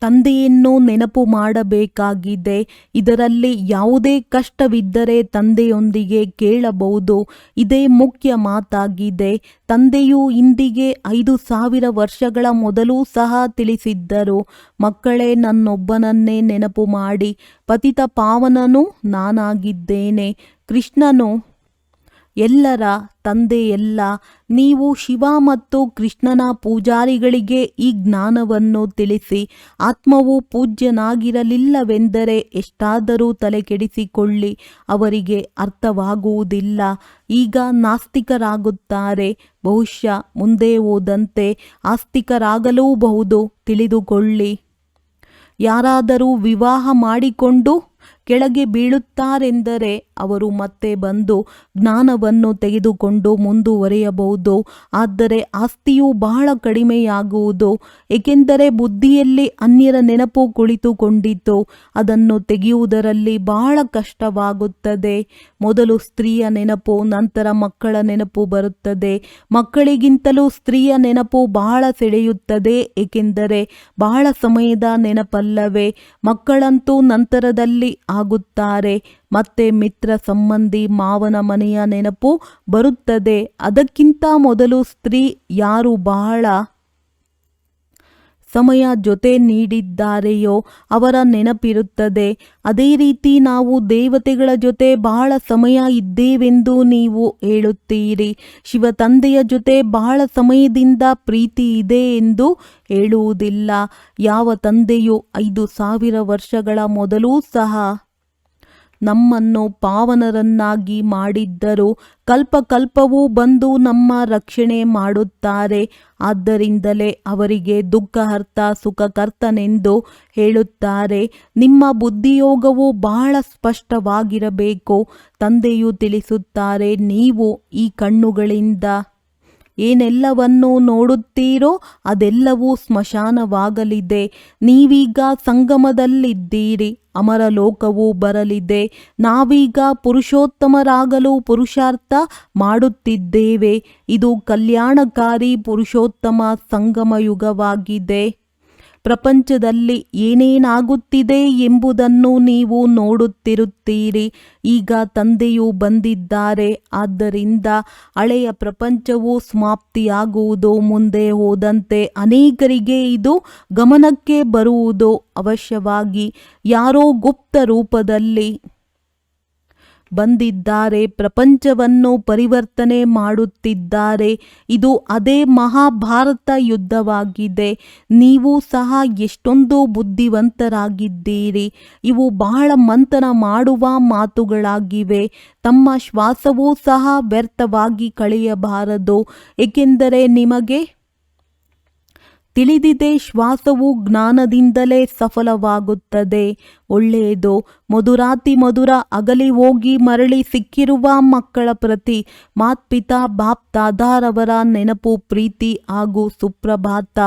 ತಂದೆಯನ್ನು ನೆನಪು ಮಾಡಬೇಕಾಗಿದೆ. ಇದರಲ್ಲಿ ಯಾವುದೇ ಕಷ್ಟವಿದ್ದರೆ ತಂದೆಯೊಂದಿಗೆ ಕೇಳಬಹುದು. ಇದೇ ಮುಖ್ಯ ಮಾತಾಗಿದೆ. ತಂದೆಯು ಇಂದಿಗೆ 5,000 ವರ್ಷಗಳ ಮೊದಲು ಸಹ ತಿಳಿಸಿದ್ದರು, ಮಕ್ಕಳೇ, ನನ್ನೊಬ್ಬನನ್ನೇ ನೆನಪು ಮಾಡಿ. ಪತಿತ ಪಾವನನು ನಾನಾಗಿದ್ದೇನೆ. ಕೃಷ್ಣನು ಎಲ್ಲರ ತಂದೆಯಲ್ಲ. ನೀವು ಶಿವ ಮತ್ತು ಕೃಷ್ಣನ ಪೂಜಾರಿಗಳಿಗೆ ಈ ಜ್ಞಾನವನ್ನು ತಿಳಿಸಿ. ಆತ್ಮವು ಪೂಜ್ಯನಾಗಿರಲಿಲ್ಲವೆಂದರೆ ಎಷ್ಟಾದರೂ ತಲೆಕೆಡಿಸಿಕೊಳ್ಳಿ, ಅವರಿಗೆ ಅರ್ಥವಾಗುವುದಿಲ್ಲ. ಈಗ ನಾಸ್ತಿಕರಾಗುತ್ತಾರೆ. ಬಹುಶಃ ಮುಂದೆ ಹೋದಂತೆ ಆಸ್ತಿಕರಾಗಲೂಬಹುದು. ತಿಳಿದುಕೊಳ್ಳಿ. ಯಾರಾದರೂ ವಿವಾಹ ಮಾಡಿಕೊಂಡು ಕೆಳಗೆ ಬೀಳುತ್ತಾರೆಂದರೆ ಅವರು ಮತ್ತೆ ಬಂದು ಜ್ಞಾನವನ್ನು ತೆಗೆದುಕೊಂಡು ಮುಂದುವರಿಯಬಹುದು. ಆದರೆ ಆಸ್ತಿಯು ಬಹಳ ಕಡಿಮೆಯಾಗುವುದು, ಏಕೆಂದರೆ ಬುದ್ಧಿಯಲ್ಲಿ ಅನ್ಯರ ನೆನಪು ಕುಳಿತುಕೊಂಡಿತು. ಅದನ್ನು ತೆಗೆಯುವುದರಲ್ಲಿ ಬಹಳ ಕಷ್ಟವಾಗುತ್ತದೆ. ಮೊದಲು ಸ್ತ್ರೀಯ ನೆನಪು, ನಂತರ ಮಕ್ಕಳ ನೆನಪು ಬರುತ್ತದೆ. ಮಕ್ಕಳಿಗಿಂತಲೂ ಸ್ತ್ರೀಯ ನೆನಪು ಬಹಳ ಸೆಳೆಯುತ್ತದೆ, ಏಕೆಂದರೆ ಬಹಳ ಸಮಯದ ನೆನಪಲ್ಲವೇ. ಮಕ್ಕಳಂತೂ ನಂತರದಲ್ಲಿ ಆಗುತ್ತಾರೆ. ಮತ್ತೆ ಮಿತ್ರ, ಸಂಬಂಧಿ, ಮಾವನ ಮನೆಯ ನೆನಪು ಬರುತ್ತದೆ. ಅದಕ್ಕಿಂತ ಮೊದಲು ಸ್ತ್ರೀ ಯಾರು ಬಹಳ ಸಮಯ ಜೊತೆ ನೀಡಿದ್ದಾರೆಯೋ ಅವರ ನೆನಪಿರುತ್ತದೆ. ಅದೇ ರೀತಿ ನಾವು ದೇವತೆಗಳ ಜೊತೆ ಬಹಳ ಸಮಯ ಇದ್ದೇವೆಂದು ನೀವು ಹೇಳುತ್ತೀರಿ. ಶಿವ ತಂದೆಯ ಜೊತೆ ಬಹಳ ಸಮಯದಿಂದ ಪ್ರೀತಿ ಇದೆ ಎಂದು ಹೇಳುವುದಿಲ್ಲ. ಯಾವ ತಂದೆಯು 5000 ವರ್ಷಗಳ ಮೊದಲೂ ಸಹ ನಮ್ಮನ್ನು ಪಾವನರನ್ನಾಗಿ ಮಾಡಿದ್ದರು, ಕಲ್ಪಕಲ್ಪವೂ ಬಂದು ನಮ್ಮ ರಕ್ಷಣೆ ಮಾಡುತ್ತಾರೆ. ಆದ್ದರಿಂದಲೇ ಅವರಿಗೆ ದುಃಖಹರ್ತ, ಸುಖಕರ್ತನೆಂದು ಹೇಳುತ್ತಾರೆ. ನಿಮ್ಮ ಬುದ್ಧಿಯೋಗವು ಬಹಳ ಸ್ಪಷ್ಟವಾಗಿರಬೇಕು. ತಂದೆಯು ತಿಳಿಸುತ್ತಾರೆ, ನೀವು ಈ ಕಣ್ಣುಗಳಿಂದ ಏನೆಲ್ಲವನ್ನು ನೋಡುತ್ತೀರೋ ಅದೆಲ್ಲವೂ ಸ್ಮಶಾನವಾಗಲಿದೆ. ನೀವೀಗ ಸಂಗಮದಲ್ಲಿದ್ದೀರಿ, ಅಮರ ಲೋಕವು ಬರಲಿದೆ. ನಾವೀಗ ಪುರುಷೋತ್ತಮರಾಗಲು ಪುರುಷಾರ್ಥ ಮಾಡುತ್ತಿದ್ದೇವೆ. ಇದು ಕಲ್ಯಾಣಕಾರಿ ಪುರುಷೋತ್ತಮ ಸಂಗಮ ಯುಗವಾಗಿದೆ. ಪ್ರಪಂಚದಲ್ಲಿ ಏನೇನಾಗುತ್ತಿದೆ ಎಂಬುದನ್ನು ನೀವು ನೋಡುತ್ತಿರುತ್ತೀರಿ. ಈಗ ತಂದೆಯು ಬಂದಿದ್ದಾರೆ. ಆದ್ದರಿಂದ ಹಳೆಯ ಪ್ರಪಂಚವು ಸಮಾಪ್ತಿಯಾಗುವುದು. ಮುಂದೆ ಹೋದಂತೆ ಅನೇಕರಿಗೆ ಇದು ಗಮನಕ್ಕೆ ಬರುವುದು ಅವಶ್ಯವಾಗಿ. ಯಾರೋ ಗುಪ್ತ ರೂಪದಲ್ಲಿ ಬಂದಿದ್ದಾರೆ, ಪ್ರಪಂಚವನ್ನು ಪರಿವರ್ತನೆ ಮಾಡುತ್ತಿದ್ದಾರೆ. ಇದು ಅದೇ ಮಹಾಭಾರತ ಯುದ್ಧವಾಗಿದೆ. ನೀವು ಸಹ ಎಷ್ಟೊಂದು ಬುದ್ಧಿವಂತರಾಗಿದ್ದೀರಿ. ಇವು ಬಹಳ ಮಂಥನ ಮಾಡುವ ಮಾತುಗಳಾಗಿವೆ. ತಮ್ಮ ಶ್ವಾಸವೂ ಸಹ ವ್ಯರ್ಥವಾಗಿ ಕಳೆಯಬಾರದು, ಏಕೆಂದರೆ ನಿಮಗೆ ತಿಳಿದಿದೆ ಶ್ವಾಸವು ಜ್ಞಾನದಿಂದಲೇ ಸಫಲವಾಗುತ್ತದೆ. ಒಳ್ಳೆಯದು. ಮಧುರಾತಿ ಮಧುರ ಅಗಲಿ ಹೋಗಿ ಮರಳಿ ಸಿಕ್ಕಿರುವ ಮಕ್ಕಳ ಪ್ರತಿ ಮಾತ್ಪಿತಾ ಬಾಪ್ ದಾದಾರವರ ನೆನಪು, ಪ್ರೀತಿ ಹಾಗೂ ಸುಪ್ರಭಾತ.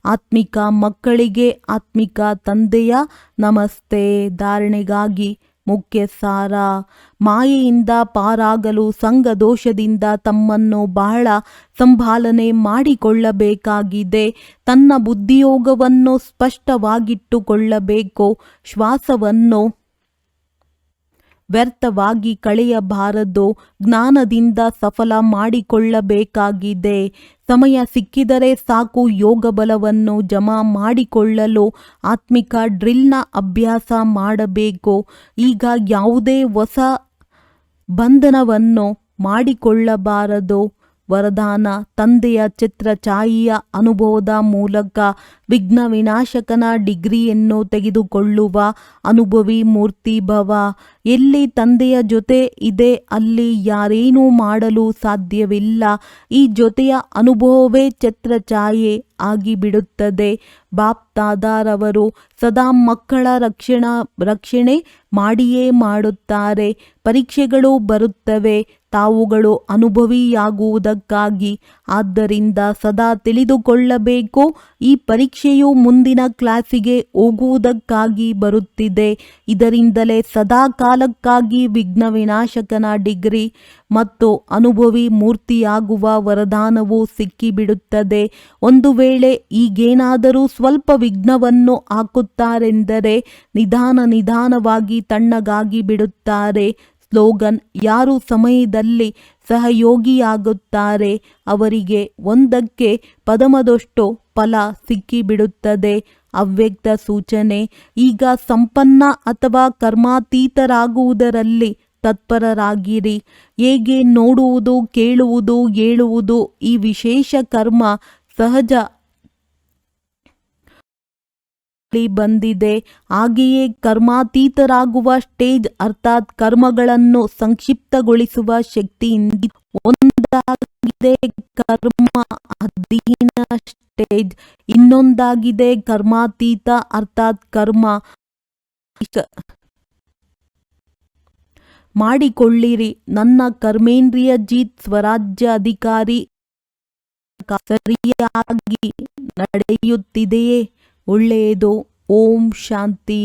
ಆತ್ಮಿಕ ಮಕ್ಕಳಿಗೆ ಆತ್ಮಿಕ ತಂದೆಯ ನಮಸ್ತೆ. ಧಾರಣೆಗಾಗಿ ಮುಖ್ಯ ಸಾರ: ಮಾಯೆಯಿಂದ ಪಾರಾಗಲು ಸಂಘದೋಷದಿಂದ ತಮ್ಮನ್ನು ಬಹಳ ಸಂಭಾಲನೆ ಮಾಡಿಕೊಳ್ಳಬೇಕಾಗಿದೆ. ತನ್ನ ಬುದ್ಧಿಯೋಗವನ್ನು ಸ್ಪಷ್ಟವಾಗಿಟ್ಟುಕೊಳ್ಳಬೇಕು. ಶ್ವಾಸವನ್ನು ವ್ಯರ್ಥವಾಗಿ ಕಳೆಯಬಾರದು. ಜ್ಞಾನದಿಂದ ಸಫಲ ಮಾಡಿಕೊಳ್ಳಬೇಕಾಗಿದೆ. ಸಮಯ ಸಿಕ್ಕಿದರೆ ಸಾಕು ಯೋಗ ಬಲವನ್ನು ಜಮಾ ಮಾಡಿಕೊಳ್ಳಲು ಆತ್ಮಿಕ ಡ್ರಿಲ್ನ ಅಭ್ಯಾಸ ಮಾಡಬೇಕು. ಈಗ ಯಾವುದೇ ಹೊಸ ಬಂಧನವನ್ನು ಮಾಡಿಕೊಳ್ಳಬಾರದು. ವರದಾನ: ತಂದೆಯ ಚಿತ್ರಛಾಯೆಯ ಅನುಭವದ ಮೂಲಕ ವಿಘ್ನ ವಿನಾಶಕನ ಡಿಗ್ರಿಯನ್ನು ತೆಗೆದುಕೊಳ್ಳುವ ಅನುಭವಿ ಮೂರ್ತಿ ಭವ. ಎಲ್ಲಿ ತಂದೆಯ ಜೊತೆ ಇದೆ ಅಲ್ಲಿ ಯಾರೇನೂ ಮಾಡಲು ಸಾಧ್ಯವಿಲ್ಲ. ಈ ಜೊತೆಯ ಅನುಭವವೇ ಛತ್ರಛಾಯೆ ಆಗಿಬಿಡುತ್ತದೆ. ಬಾಪ್ ದಾದಾರವರು ಸದಾ ಮಕ್ಕಳ ರಕ್ಷಣೆ ಮಾಡಿಯೇ ಮಾಡುತ್ತಾರೆ. ಪರೀಕ್ಷೆಗಳು ಬರುತ್ತವೆ, ತಾವುಗಳು ಅನುಭವಿಯಾಗುವುದಕ್ಕಾಗಿ. ಆದ್ದರಿಂದ ಸದಾ ತಿಳಿದುಕೊಳ್ಳಬೇಕು, ಈ ಪರೀಕ್ಷೆಯು ಮುಂದಿನ ಕ್ಲಾಸಿಗೆ ಹೋಗುವುದಕ್ಕಾಗಿ ಬರುತ್ತಿದೆ. ಇದರಿಂದಲೇ ಸದಾ ಕಾಲಕ್ಕಾಗಿ ವಿಘ್ನ ವಿನಾಶಕನ ಡಿಗ್ರಿ ಮತ್ತು ಅನುಭವಿ ಮೂರ್ತಿಯಾಗುವ ವರದಾನವು ಸಿಕ್ಕಿಬಿಡುತ್ತದೆ. ಒಂದು ವೇಳೆ ಈಗೇನಾದರೂ ಸ್ವಲ್ಪ ವಿಘ್ನವನ್ನು ಹಾಕುತ್ತಾರೆಂದರೆ ನಿಧಾನವಾಗಿ ತಣ್ಣಗಾಗಿ ಬಿಡುತ್ತಾರೆ. ಸ್ಲೋಗನ್: ಯಾರು ಸಮಯದಲ್ಲಿ ಸಹಯೋಗಿಯಾಗುತ್ತಾರೆ ಅವರಿಗೆ ಒಂದಕ್ಕೆ ಪದಮದಷ್ಟು ಫಲ ಸಿಕ್ಕಿಬಿಡುತ್ತದೆ. ಅವ್ಯಕ್ತ ಸೂಚನೆ: ಈಗ ಸಂಪನ್ನ ಅಥವಾ ಕರ್ಮಾತೀತರಾಗುವುದರಲ್ಲಿ ತತ್ಪರರಾಗಿರಿ. ಹೇಗೆ ನೋಡುವುದು, ಕೇಳುವುದು, ಹೇಳುವುದು ಈ ವಿಶೇಷ ಕರ್ಮ ಸಹಜ ಬಂದಿದೆ. ಹಾಗೆಯೇ ಕರ್ಮಾತೀತರಾಗುವ ಸ್ಟೇಜ್ ಅರ್ಥಾತ್ ಕರ್ಮಗಳನ್ನು ಸಂಕ್ಷಿಪ್ತಗೊಳಿಸುವ ಶಕ್ತಿಯಿಂದ ಒಂದಾಗಿದೆ ಕರ್ಮ ಅಧೀನ ಸ್ಟೇಜ್, ಇನ್ನೊಂದಾಗಿದೆ ಕರ್ಮಾತೀತ ಅರ್ಥಾತ್ ಕರ್ಮ ಮಾಡಿಕೊಳ್ಳಿರಿ. ನನ್ನ ಕರ್ಮೇಂದ್ರಿಯ ಜೀತ್ ಸ್ವರಾಜ್ಯ ಅಧಿಕಾರಿ ಸರಿಯಾಗಿ ನಡೆಯುತ್ತಿದೆಯೇ? ಒಳ್ಳೆಯದು. ಓಂ ಶಾಂತಿ.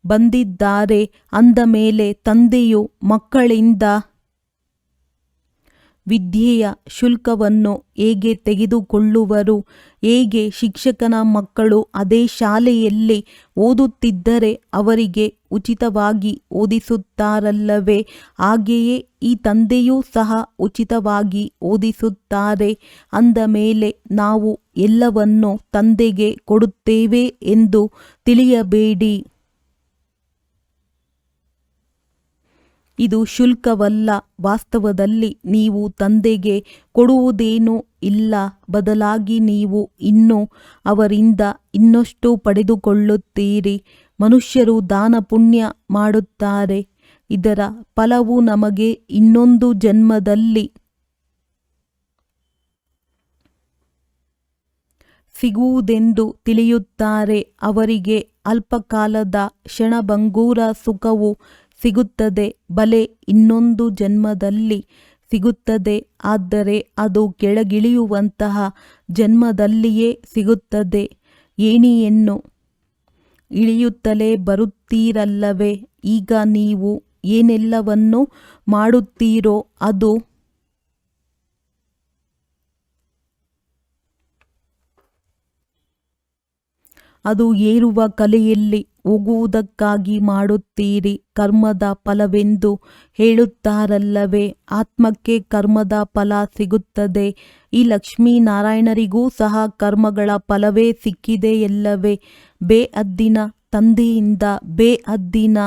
ಬಂದಿದ್ದಾರೆ ಅಂದ ಮೇಲೆ ತಂದೆಯು ಮಕ್ಕಳಿಂದ ವಿದ್ಯೆಯ ಶುಲ್ಕವನ್ನು ಹೇಗೆ ತೆಗೆದುಕೊಳ್ಳುವರು? ಹೇಗೆ ಶಿಕ್ಷಕನ ಮಕ್ಕಳು ಅದೇ ಶಾಲೆಯಲ್ಲಿ ಓದುತ್ತಿದ್ದರೆ ಅವರಿಗೆ ಉಚಿತವಾಗಿ ಓದಿಸುತ್ತಾರಲ್ಲವೇ? ಹಾಗೆಯೇ ಈ ತಂದೆಯೂ ಸಹ ಉಚಿತವಾಗಿ ಓದಿಸುತ್ತಾರೆ. ಅಂದ ಮೇಲೆ ನಾವು ಎಲ್ಲವನ್ನು ತಂದೆಗೆ ಕೊಡುತ್ತೇವೆ ಎಂದು ತಿಳಿಯಬೇಡಿ. ಇದು ಶುಲ್ಕವಲ್ಲ. ವಾಸ್ತವದಲ್ಲಿ ನೀವು ತಂದೆಗೆ ಕೊಡುವುದೇನೂ ಇಲ್ಲ. ಬದಲಾಗಿ ನೀವು ಇನ್ನೂ ಅವರಿಂದ ಇನ್ನಷ್ಟು ಪಡೆದುಕೊಳ್ಳುತ್ತೀರಿ. ಮನುಷ್ಯರು ದಾನ ಪುಣ್ಯ ಮಾಡುತ್ತಾರೆ. ಇದರ ಫಲವು ನಮಗೆ ಇನ್ನೊಂದು ಜನ್ಮದಲ್ಲಿ ಸಿಗುವುದೆಂದು ತಿಳಿಯುತ್ತಾರೆ. ಅವರಿಗೆ ಅಲ್ಪಕಾಲದ ಕ್ಷಣಭಂಗೂರ ಸುಖವು ಸಿಗುತ್ತದೆ. ಬಲೆ ಇನ್ನೊಂದು ಜನ್ಮದಲ್ಲಿ ಸಿಗುತ್ತದೆ. ಆದರೆ ಅದು ಕೆಳಗಿಳಿಯುವಂತಹ ಜನ್ಮದಲ್ಲಿಯೇ ಸಿಗುತ್ತದೆ. ಏಣಿಯನ್ನು ಇಳಿಯುತ್ತಲೇ ಬರುತ್ತೀರಲ್ಲವೇ? ಈಗ ನೀವು ಏನೆಲ್ಲವನ್ನು ಮಾಡುತ್ತೀರೋ ಅದು ಏರುವ ಕಲೆಯಲ್ಲಿ ಹೋಗುವುದಕ್ಕಾಗಿ ಮಾಡುತ್ತೀರಿ. ಕರ್ಮದ ಫಲವೆಂದು ಹೇಳುತ್ತಾರಲ್ಲವೇ? ಆತ್ಮಕ್ಕೆ ಕರ್ಮದ ಫಲ ಸಿಗುತ್ತದೆ. ಈ ಲಕ್ಷ್ಮೀನಾರಾಯಣರಿಗೂ ಸಹ ಕರ್ಮಗಳ ಫಲವೇ ಸಿಕ್ಕಿದೆಯಲ್ಲವೇ? ಬೇಹದ್ದಿನ ತಂದೆಯಿಂದ ಬೇಹದ್ದಿನ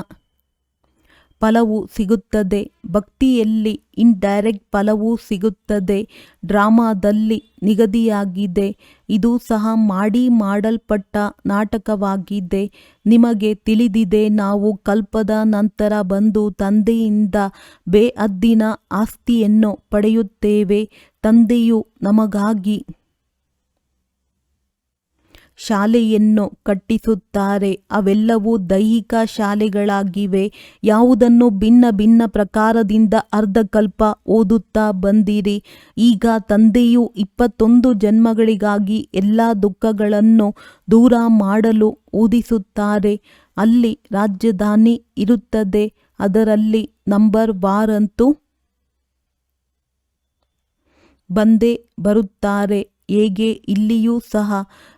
ಫಲವು ಸಿಗುತ್ತದೆ. ಭಕ್ತಿಯಲ್ಲಿ ಇಂಡೈರೆಕ್ಟ್ ಫಲವೂ ಸಿಗುತ್ತದೆ. ಡ್ರಾಮಾದಲ್ಲಿ ನಿಗದಿಯಾಗಿದೆ. ಇದು ಸಹ ಮಾಡಲ್ಪಟ್ಟ ನಾಟಕವಾಗಿದೆ. ನಿಮಗೆ ತಿಳಿದಿದೆ, ನಾವು ಕಲ್ಪದ ನಂತರ ಬಂದು ತಂದೆಯಿಂದ ಬೇಹದ್ದಿನ ಆಸ್ತಿಯನ್ನು ಪಡೆಯುತ್ತೇವೆ. ತಂದೆಯು ನಮಗಾಗಿ ಶಾಲೆಯನ್ನು ಕಟ್ಟಿಸುತ್ತಾರೆ. ಅವೆಲ್ಲವೂ ದೈಹಿಕ ಶಾಲೆಗಳಾಗಿವೆ. ಯಾವುದನ್ನು ಭಿನ್ನ ಭಿನ್ನ ಪ್ರಕಾರದಿಂದ ಅರ್ಧಕಲ್ಪ ಓದುತ್ತಾ ಬಂದಿರಿ. ಈಗ ತಂದೆಯು 21 ಜನ್ಮಗಳಿಗಾಗಿ ಎಲ್ಲ ದುಃಖಗಳನ್ನು ದೂರ ಮಾಡಲು ಓದಿಸುತ್ತಾರೆ. ಅಲ್ಲಿ ರಾಜಧಾನಿ ಇರುತ್ತದೆ. ಅದರಲ್ಲಿ ನಂಬರ್ ವಾರಂತೂ ಬಂದೇ ಬರುತ್ತಾರೆ. ಹೇಗೆ ಇಲ್ಲಿಯೂ ಸಹ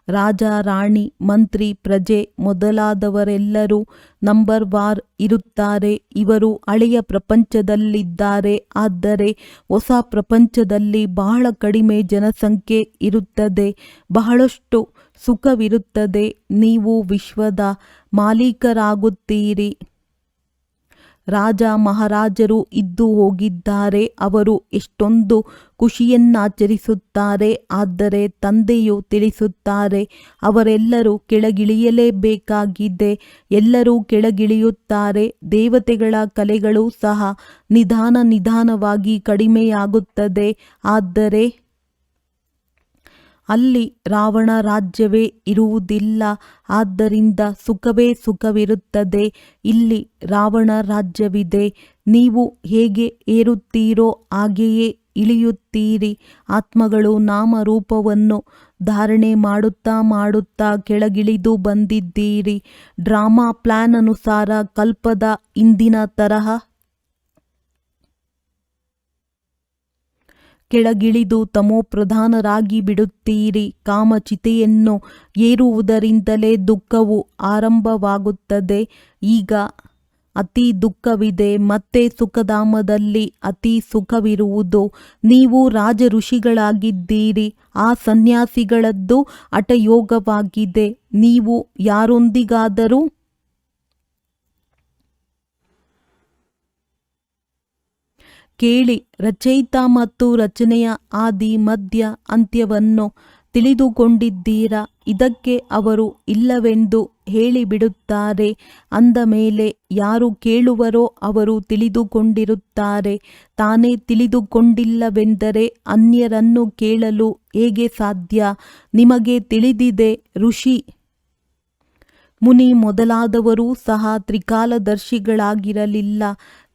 ರಾಜ, ರಾಣಿ, ಮಂತ್ರಿ, ಪ್ರಜೆ ಮೊದಲಾದವರೆಲ್ಲರೂ ನಂಬರ್ ವಾರ್ ಇರುತ್ತಾರೆ. ಇವರು ಹಳೆಯ ಪ್ರಪಂಚದಲ್ಲಿದ್ದಾರೆ. ಆದರೆ ಹೊಸ ಪ್ರಪಂಚದಲ್ಲಿ ಬಹಳ ಕಡಿಮೆ ಜನಸಂಖ್ಯೆ ಇರುತ್ತದೆ. ಬಹಳಷ್ಟು ಸುಖವಿರುತ್ತದೆ. ನೀವು ವಿಶ್ವದ ಮಾಲೀಕರಾಗುತ್ತೀರಿ. ರಾಜ ಮಹಾರಾಜರು ಇದ್ದು ಹೋಗಿದ್ದಾರೆ. ಅವರು ಎಷ್ಟೊಂದು ಖುಷಿಯನ್ನಾಚರಿಸುತ್ತಾರೆ. ಆದರೆ ತಂದೆಯು ತಿಳಿಸುತ್ತಾರೆ, ಅವರೆಲ್ಲರೂ ಕೆಳಗಿಳಿಯಲೇಬೇಕಾಗಿದೆ. ಎಲ್ಲರೂ ಕೆಳಗಿಳಿಯುತ್ತಾರೆ. ದೇವತೆಗಳ ಕಲೆಗಳು ಸಹ ನಿಧಾನವಾಗಿ ಕಡಿಮೆಯಾಗುತ್ತದೆ. ಆದರೆ ಅಲ್ಲಿ ರಾವಣ ರಾಜ್ಯವೇ ಇರುವುದಿಲ್ಲ. ಆದ್ದರಿಂದ ಸುಖವೇ ಸುಖವಿರುತ್ತದೆ. ಇಲ್ಲಿ ರಾವಣ ರಾಜ್ಯವಿದೆ. ನೀವು ಹೇಗೆ ಏರುತ್ತೀರೋ ಹಾಗೆಯೇ ಇಳಿಯುತ್ತೀರಿ. ಆತ್ಮಗಳು ನಾಮರೂಪವನ್ನು ಧಾರಣೆ ಮಾಡುತ್ತಾ ಕೆಳಗಿಳಿದು ಬಂದಿದ್ದೀರಿ. ಡ್ರಾಮಾ ಪ್ಲಾನ್ ಅನುಸಾರ ಕಲ್ಪದ ಹಿಂದಿನ ತರಹ ಕೆಳಗಿಳಿದು ತಮೋಪ್ರಧಾನರಾಗಿ ಬಿಡುತ್ತೀರಿ. ಕಾಮಚಿತೆಯನ್ನು ಏರುವುದರಿಂದಲೇ ದುಃಖವು ಆರಂಭವಾಗುತ್ತದೆ. ಈಗ ಅತಿ ದುಃಖವಿದೆ. ಮತ್ತೆ ಸುಖಧಾಮದಲ್ಲಿ ಅತಿ ಸುಖವಿರುವುದು. ನೀವು ರಾಜ ಋಷಿಗಳಾಗಿದ್ದೀರಿ. ಆ ಸನ್ಯಾಸಿಗಳದ್ದು ಹಠಯೋಗವಾಗಿದೆ. ನೀವು ಯಾರೊಂದಿಗಾದರೂ ಕೇಳಿ. ರಚಯಿತ ಮತ್ತು ರಚನೆಯ ಆದಿ ಮಧ್ಯ ಅಂತ್ಯವನ್ನು ತಿಳಿದುಕೊಂಡಿದ್ದೀರಾ? ಇದಕ್ಕೆ ಅವರು ಇಲ್ಲವೆಂದು ಹೇಳಿಬಿಡುತ್ತಾರೆ. ಅಂದ ಮೇಲೆ ಯಾರು ಕೇಳುವರೋ ಅವರು ತಿಳಿದುಕೊಂಡಿರುತ್ತಾರೆ. ತಾನೇ ತಿಳಿದುಕೊಂಡಿಲ್ಲವೆಂದರೆ ಅನ್ಯರನ್ನು ಕೇಳಲು ಹೇಗೆ ಸಾಧ್ಯ? ನಿಮಗೆ ತಿಳಿದಿದೆ, ಮುನಿ ಮೊದಲಾದವರೂ ಸಹ ತ್ರಿಕಾಲದರ್ಶಿಗಳಾಗಿರಲಿಲ್ಲ.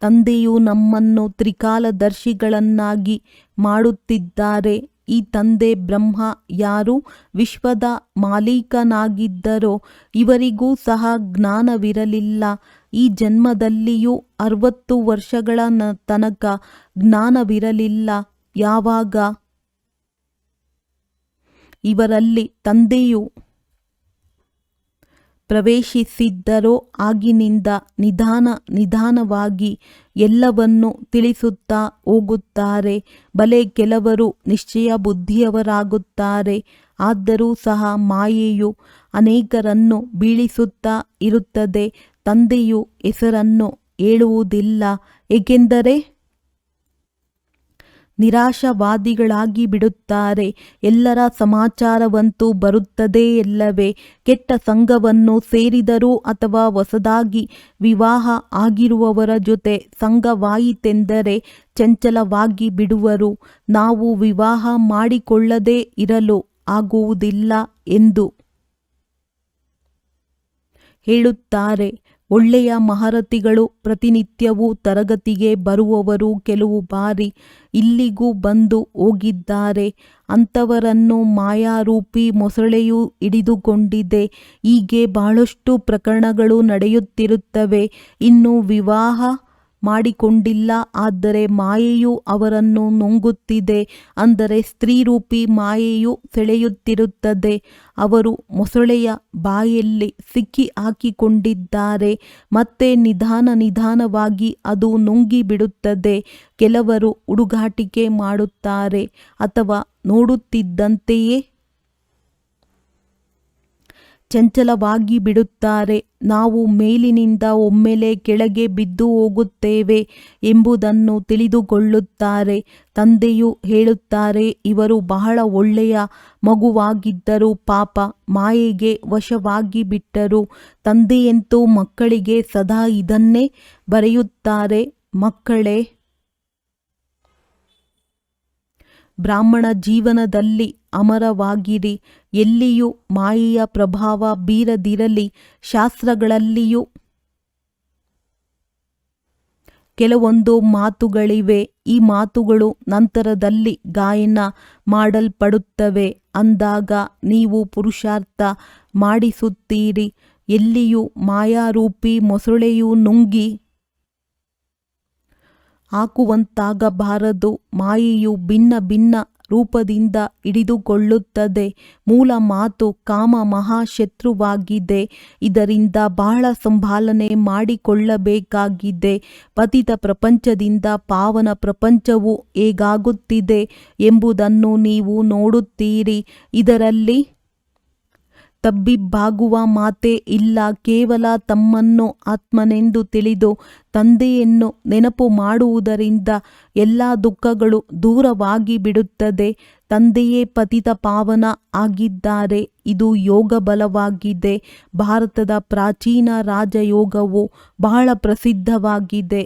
ತಂದೆಯು ನಮ್ಮನ್ನು ತ್ರಿಕಾಲದರ್ಶಿಗಳನ್ನಾಗಿ ಮಾಡುತ್ತಿದ್ದಾರೆ. ಈ ತಂದೆ ಬ್ರಹ್ಮ ಯಾರು ವಿಶ್ವದ ಮಾಲೀಕನಾಗಿದ್ದರೋ ಇವರಿಗೂ ಸಹ ಜ್ಞಾನವಿರಲಿಲ್ಲ. ಈ ಜನ್ಮದಲ್ಲಿಯೂ 60 ವರ್ಷಗಳ ತನಕ ಜ್ಞಾನವಿರಲಿಲ್ಲ. ಯಾವಾಗ ಇವರಲ್ಲಿ ತಂದೆಯು ಪ್ರವೇಶಿಸಿದ್ದರೋ ಆಗಿನಿಂದ ನಿಧಾನವಾಗಿ ಎಲ್ಲವನ್ನೂ ತಿಳಿಸುತ್ತಾ ಹೋಗುತ್ತಾರೆ. ಬಲೆ ಕೆಲವರು ನಿಶ್ಚಯ ಬುದ್ಧಿಯವರಾಗುತ್ತಾರೆ. ಆದರೂ ಸಹ ಮಾಯೆಯು ಅನೇಕರನ್ನು ಬೀಳಿಸುತ್ತಾ ಇರುತ್ತದೆ. ತಂದೆಯು ಹೆಸರನ್ನು ಹೇಳುವುದಿಲ್ಲ, ಏಕೆಂದರೆ ನಿರಾಶಾವಾದಿಗಳಾಗಿ ಬಿಡುತ್ತಾರೆ. ಎಲ್ಲರ ಸಮಾಚಾರವಂತೂ ಬರುತ್ತದೆ ಅಲ್ಲವೇ? ಕೆಟ್ಟ ಸಂಘವನ್ನು ಸೇರಿದರೂ ಅಥವಾ ಹೊಸದಾಗಿ ವಿವಾಹ ಆಗಿರುವವರ ಜೊತೆ ಸಂಘವಾಯಿತೆಂದರೆ ಚಂಚಲವಾಗಿ ಬಿಡುವರು. ನಾವು ವಿವಾಹ ಮಾಡಿಕೊಳ್ಳದೇ ಇರಲು ಆಗುವುದಿಲ್ಲ ಎಂದು ಹೇಳುತ್ತಾರೆ. ಒಳ್ಳೆಯ ಮಹರತಿಗಳು ಪ್ರತಿನಿತ್ಯವೂ ತರಗತಿಗೆ ಬರುವವರು ಕೆಲವು ಬಾರಿ ಇಲ್ಲಿಗೂ ಬಂದು ಹೋಗಿದ್ದಾರೆ. ಅಂಥವರನ್ನು ಮಾಯಾರೂಪಿ ಮೊಸಳೆಯು ಹಿಡಿದುಕೊಂಡಿದೆ. ಹೀಗೆ ಬಹಳಷ್ಟು ಪ್ರಕರಣಗಳು ನಡೆಯುತ್ತಿರುತ್ತವೆ. ಇನ್ನು ವಿವಾಹ ಮಾಡಿಕೊಂಡಿಲ್ಲ, ಆದರೆ ಮಾಯೆಯು ಅವರನ್ನು ನುಂಗುತ್ತಿದೆ. ಅಂದರೆ ಸ್ತ್ರೀರೂಪಿ ಮಾಯೆಯು ಸೆಳೆಯುತ್ತಿರುತ್ತದೆ. ಅವರು ಮೊಸಳೆಯ ಬಾಯಲ್ಲಿ ಸಿಕ್ಕಿ ಹಾಕಿಕೊಂಡಿದ್ದಾರೆ. ಮತ್ತೆ ನಿಧಾನವಾಗಿ ಅದು ನುಂಗಿ ಬಿಡುತ್ತದೆ. ಕೆಲವರು ಹುಡುಗಾಟಿಕೆ ಮಾಡುತ್ತಾರೆ ಅಥವಾ ನೋಡುತ್ತಿದ್ದಂತೆಯೇ ಚಂಚಲವಾಗಿ ಬಿಡುತ್ತಾರೆ. ನಾವು ಮೇಲಿನಿಂದ ಒಮ್ಮೆಲೆ ಕೆಳಗೆ ಬಿದ್ದು ಹೋಗುತ್ತೇವೆ ಎಂಬುದನ್ನು ತಿಳಿದುಕೊಳ್ಳುತ್ತಾರೆ. ತಂದೆಯು ಹೇಳುತ್ತಾರೆ, ಇವರು ಬಹಳ ಒಳ್ಳೆಯ ಮಗುವಾಗಿದ್ದರು, ಪಾಪ ಮಾಯೆಗೆ ವಶವಾಗಿ ಬಿಟ್ಟರು. ತಂದೆಯಂತೂ ಮಕ್ಕಳಿಗೆ ಸದಾ ಇದನ್ನೇ ಬರೆಯುತ್ತಾರೆ, ಮಕ್ಕಳೇ, ಬ್ರಾಹ್ಮಣ ಜೀವನದಲ್ಲಿ ಅಮರವಾಗಿರಿ. ಎಲ್ಲಿಯೂ ಮಾಯೆಯ ಪ್ರಭಾವ ಬೀರದಿರಲಿ. ಶಾಸ್ತ್ರಗಳಲ್ಲಿಯೂ ಕೆಲವೊಂದು ಮಾತುಗಳಿವೆ. ಈ ಮಾತುಗಳು ನಂತರದಲ್ಲಿ ಗಾಯನ ಮಾಡಲ್ಪಡುತ್ತವೆ. ಅಂದಾಗ ನೀವು ಪುರುಷಾರ್ಥ ಮಾಡಿಸುತ್ತೀರಿ. ಎಲ್ಲಿಯೂ ಮಾಯಾರೂಪಿ ಮೊಸಳೆಯು ನುಂಗಿ ಹಾಕುವಂತಾಗಬಾರದು. ಮಾಯೆಯು ಭಿನ್ನ ರೂಪದಿಂದ ಹಿಡಿದುಕೊಳ್ಳುತ್ತದೆ. ಮೂಲ ಮಾತು ಕಾಮ ಮಹಾಶತ್ರುವಾಗಿದೆ. ಇದರಿಂದ ಬಹಳ ಸಂಭಾಲನೆ ಮಾಡಿಕೊಳ್ಳಬೇಕಾಗಿದೆ. ಪತಿತ ಪ್ರಪಂಚದಿಂದ ಪಾವನ ಪ್ರಪಂಚವು ಹೇಗಾಗುತ್ತಿದೆ ಎಂಬುದನ್ನು ನೀವು ನೋಡುತ್ತೀರಿ. ಇದರಲ್ಲಿ ತಬ್ಬಿಬ್ಬಾಗುವ ಮಾತೇ ಇಲ್ಲ. ಕೇವಲ ತಮ್ಮನ್ನು ಆತ್ಮನೆಂದು ತಿಳಿದು ತಂದೆಯನ್ನು ನೆನಪು ಮಾಡುವುದರಿಂದ ಎಲ್ಲ ದುಃಖಗಳು ದೂರವಾಗಿ ಬಿಡುತ್ತದೆ. ತಂದೆಯೇ ಪತಿತ ಪಾವನ ಆಗಿದ್ದಾರೆ. ಇದು ಯೋಗ ಬಲವಾಗಿದೆ. ಭಾರತದ ಪ್ರಾಚೀನ ರಾಜಯೋಗವು ಬಹಳ ಪ್ರಸಿದ್ಧವಾಗಿದೆ.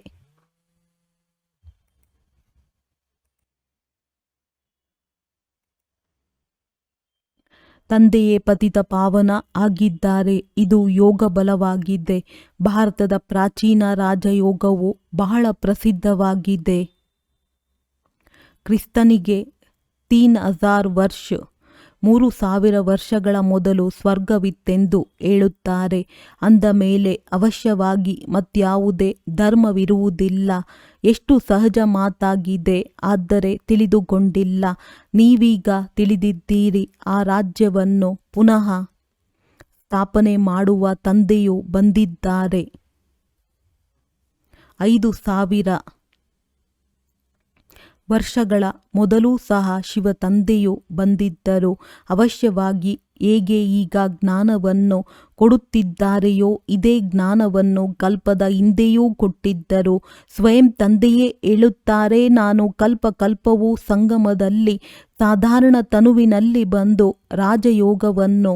ತಂದೆಯೇ ಪತಿತ ಪಾವನ ಆಗಿದ್ದಾರೆ. ಇದು ಯೋಗ ಬಲವಾಗಿದೆ. ಭಾರತದ ಪ್ರಾಚೀನ ರಾಜಯೋಗವು ಬಹಳ ಪ್ರಸಿದ್ಧವಾಗಿದೆ. ಕ್ರಿಸ್ತನಿಗೆ 3000 ವರ್ಷ 3000 ವರ್ಷಗಳ ಮೊದಲು ಸ್ವರ್ಗವಿತ್ತೆಂದು ಹೇಳುತ್ತಾರೆ. ಅಂದ ಮೇಲೆ ಅವಶ್ಯವಾಗಿ ಮತ್ಯಾವುದೇ ಧರ್ಮವಿರುವುದಿಲ್ಲ. ಎಷ್ಟು ಸಹಜ ಮಾತಾಗಿದೆ. ಆದರೆ ತಿಳಿದುಕೊಂಡಿಲ್ಲ. ನೀವೀಗ ತಿಳಿದಿದ್ದೀರಿ. ಆ ರಾಜ್ಯವನ್ನು ಪುನಃ ಸ್ಥಾಪನೆ ಮಾಡುವ ತಂದೆಯು ಬಂದಿದ್ದಾರೆ. 5000 ವರ್ಷಗಳ ಮೊದಲೂ ಸಹ ಶಿವ ತಂದೆಯು ಬಂದಿದ್ದರು. ಅವಶ್ಯವಾಗಿ ಹೇಗೆ ಈಗ ಜ್ಞಾನವನ್ನು ಕೊಡುತ್ತಿದ್ದಾರೆಯೋ ಇದೇ ಜ್ಞಾನವನ್ನು ಕಲ್ಪದ ಹಿಂದೆಯೂ ಕೊಟ್ಟಿದ್ದರು. ಸ್ವಯಂ ತಂದೆಯೇ ಹೇಳುತ್ತಾರೆ, ನಾನು ಕಲ್ಪವೂ ಸಂಗಮದಲ್ಲಿ ಸಾಧಾರಣ ತನುವಿನಲ್ಲಿ ಬಂದು ರಾಜಯೋಗವನ್ನು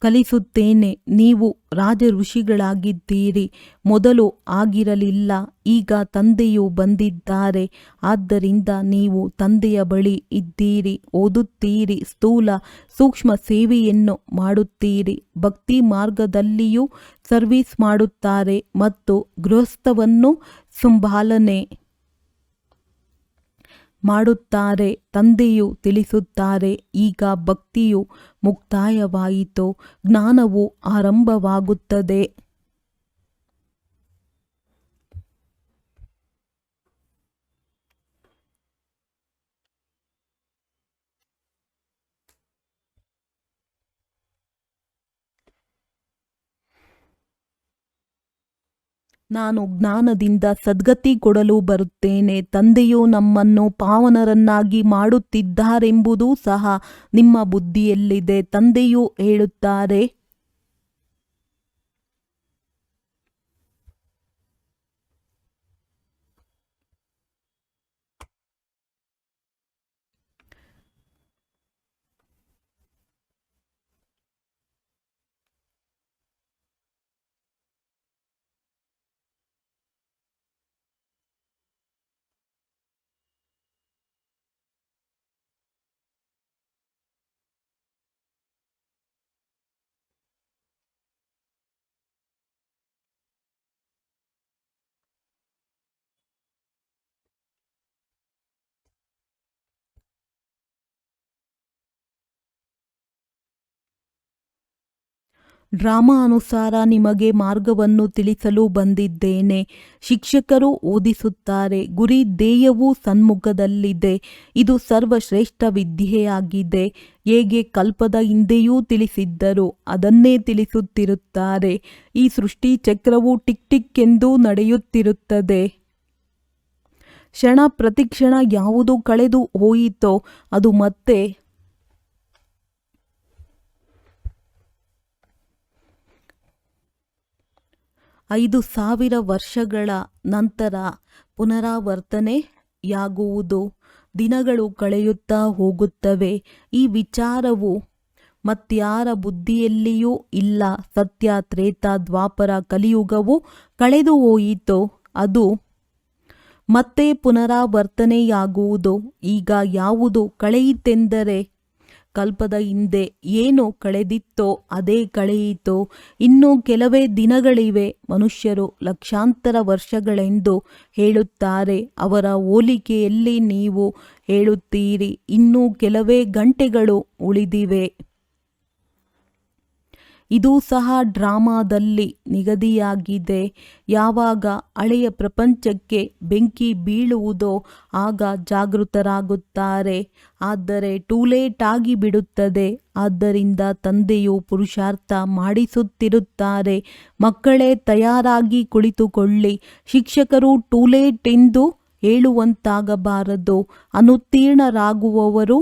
ಕಲಿಸುತ್ತೇನೆ. ನೀವು ರಾಜ ಋಷಿಗಳಾಗಿದ್ದೀರಿ, ಮೊದಲು ಆಗಿರಲಿಲ್ಲ, ಈಗ ತಂದೆಯು ಬಂದಿದ್ದಾರೆ. ಆದ್ದರಿಂದ ನೀವು ತಂದೆಯ ಬಳಿ ಇದ್ದೀರಿ, ಓದುತ್ತೀರಿ, ಸ್ಥೂಲ ಸೂಕ್ಷ್ಮ ಸೇವೆಯನ್ನು ಮಾಡುತ್ತೀರಿ. ಭಕ್ತಿ ಮಾರ್ಗದಲ್ಲಿಯೂ ಸರ್ವಿಸ್ ಮಾಡುತ್ತಾರೆ ಮತ್ತು ಗೃಹಸ್ಥವನ್ನು ಸಂಭಾಲನೆ ಮಾಡುತ್ತಾರೆ. ತಂದೆಯು ತಿಳಿಸುತ್ತಾರೆ, ಈಗ ಭಕ್ತಿಯು ಮುಕ್ತಾಯವಾಯಿತು, ಜ್ಞಾನವು ಆರಂಭವಾಗುತ್ತದೆ. ನಾನು ಜ್ಞಾನದಿಂದ ಸದ್ಗತಿ ಕೊಡಲು ಬರುತ್ತೇನೆ. ತಂದೆಯು ನಮ್ಮನ್ನು ಪಾವನರನ್ನಾಗಿ ಮಾಡುತ್ತಿದ್ದಾರೆಂಬುದು ಸಹ ನಿಮ್ಮ ಬುದ್ಧಿಯಲ್ಲಿದೆ. ತಂದೆಯು ಹೇಳುತ್ತಾರೆ, ಡ್ರಾಮಾ ಅನುಸಾರ ನಿಮಗೆ ಮಾರ್ಗವನ್ನು ತಿಳಿಸಲು ಬಂದಿದ್ದೇನೆ. ಶಿಕ್ಷಕರು ಓದಿಸುತ್ತಾರೆ, ಗುರಿ ಧ್ಯೇಯವು ಸನ್ಮುಖದಲ್ಲಿದೆ. ಇದು ಸರ್ವಶ್ರೇಷ್ಠ ವಿದ್ಯೆಯಾಗಿದೆ. ಹೇಗೆ ಕಲ್ಪದ ಹಿಂದೆಯೂ ತಿಳಿಸಿದ್ದರು ಅದನ್ನೇ ತಿಳಿಸುತ್ತಿರುತ್ತಾರೆ. ಈ ಸೃಷ್ಟಿ ಚಕ್ರವು ಟಿಕ್ ಟಿಕ್ ಎಂದು ನಡೆಯುತ್ತಿರುತ್ತದೆ. ಕ್ಷಣ ಪ್ರತಿಕ್ಷಣ ಯಾವುದು ಕಳೆದು ಹೋಯಿತೋ ಅದು ಮತ್ತೆ 5,000 ವರ್ಷಗಳ ನಂತರ ಪುನರಾವರ್ತನೆಯಾಗುವುದು. ದಿನಗಳು ಕಳೆಯುತ್ತಾ ಹೋಗುತ್ತವೆ. ಈ ವಿಚಾರವು ಮತ್ಯಾರ ಬುದ್ಧಿಯಲ್ಲಿಯೂ ಇಲ್ಲ. ಸತ್ಯ, ತ್ರೇತ, ದ್ವಾಪರ, ಕಲಿಯುಗವು ಕಳೆದು ಹೋಯಿತೋ ಅದು ಮತ್ತೆ ಪುನರಾವರ್ತನೆಯಾಗುವುದು. ಈಗ ಯಾವುದು ಕಳೆಯಿತೆಂದರೆ ಕಲ್ಪದ ಹಿಂದೆ ಏನು ಕಳೆದಿತ್ತೋ ಅದೇ ಕಳೆಯಿತು. ಇನ್ನೂ ಕೆಲವೇ ದಿನಗಳಿವೆ. ಮನುಷ್ಯರು ಲಕ್ಷಾಂತರ ವರ್ಷಗಳೆಂದು ಹೇಳುತ್ತಾರೆ. ಅವರ ಹೋಲಿಕೆಯಲ್ಲಿ ನೀವು ಹೇಳುತ್ತೀರಿ, ಇನ್ನೂ ಕೆಲವೇ ಗಂಟೆಗಳು ಉಳಿದಿವೆ. ಇದು ಸಹ ಡ್ರಾಮಾದಲ್ಲಿ ನಿಗದಿಯಾಗಿದೆ. ಯಾವಾಗ ಹಳೆಯ ಪ್ರಪಂಚಕ್ಕೆ ಬೆಂಕಿ ಬೀಳುವುದೋ ಆಗ ಜಾಗೃತರಾಗುತ್ತಾರೆ. ಆದರೆ ಟೂ ಲೇಟ್ ಆಗಿ ಬಿಡುತ್ತದೆ. ಆದ್ದರಿಂದ ತಂದೆಯು ಪುರುಷಾರ್ಥ ಮಾಡಿಸುತ್ತಿರುತ್ತಾರೆ. ಮಕ್ಕಳೇ ತಯಾರಾಗಿ ಕುಳಿತುಕೊಳ್ಳಿ. ಶಿಕ್ಷಕರು ಟೂ ಲೇಟ್ ಎಂದು ಹೇಳುವಂತಾಗಬಾರದು. ಅನುತ್ತೀರ್ಣರಾಗುವವರು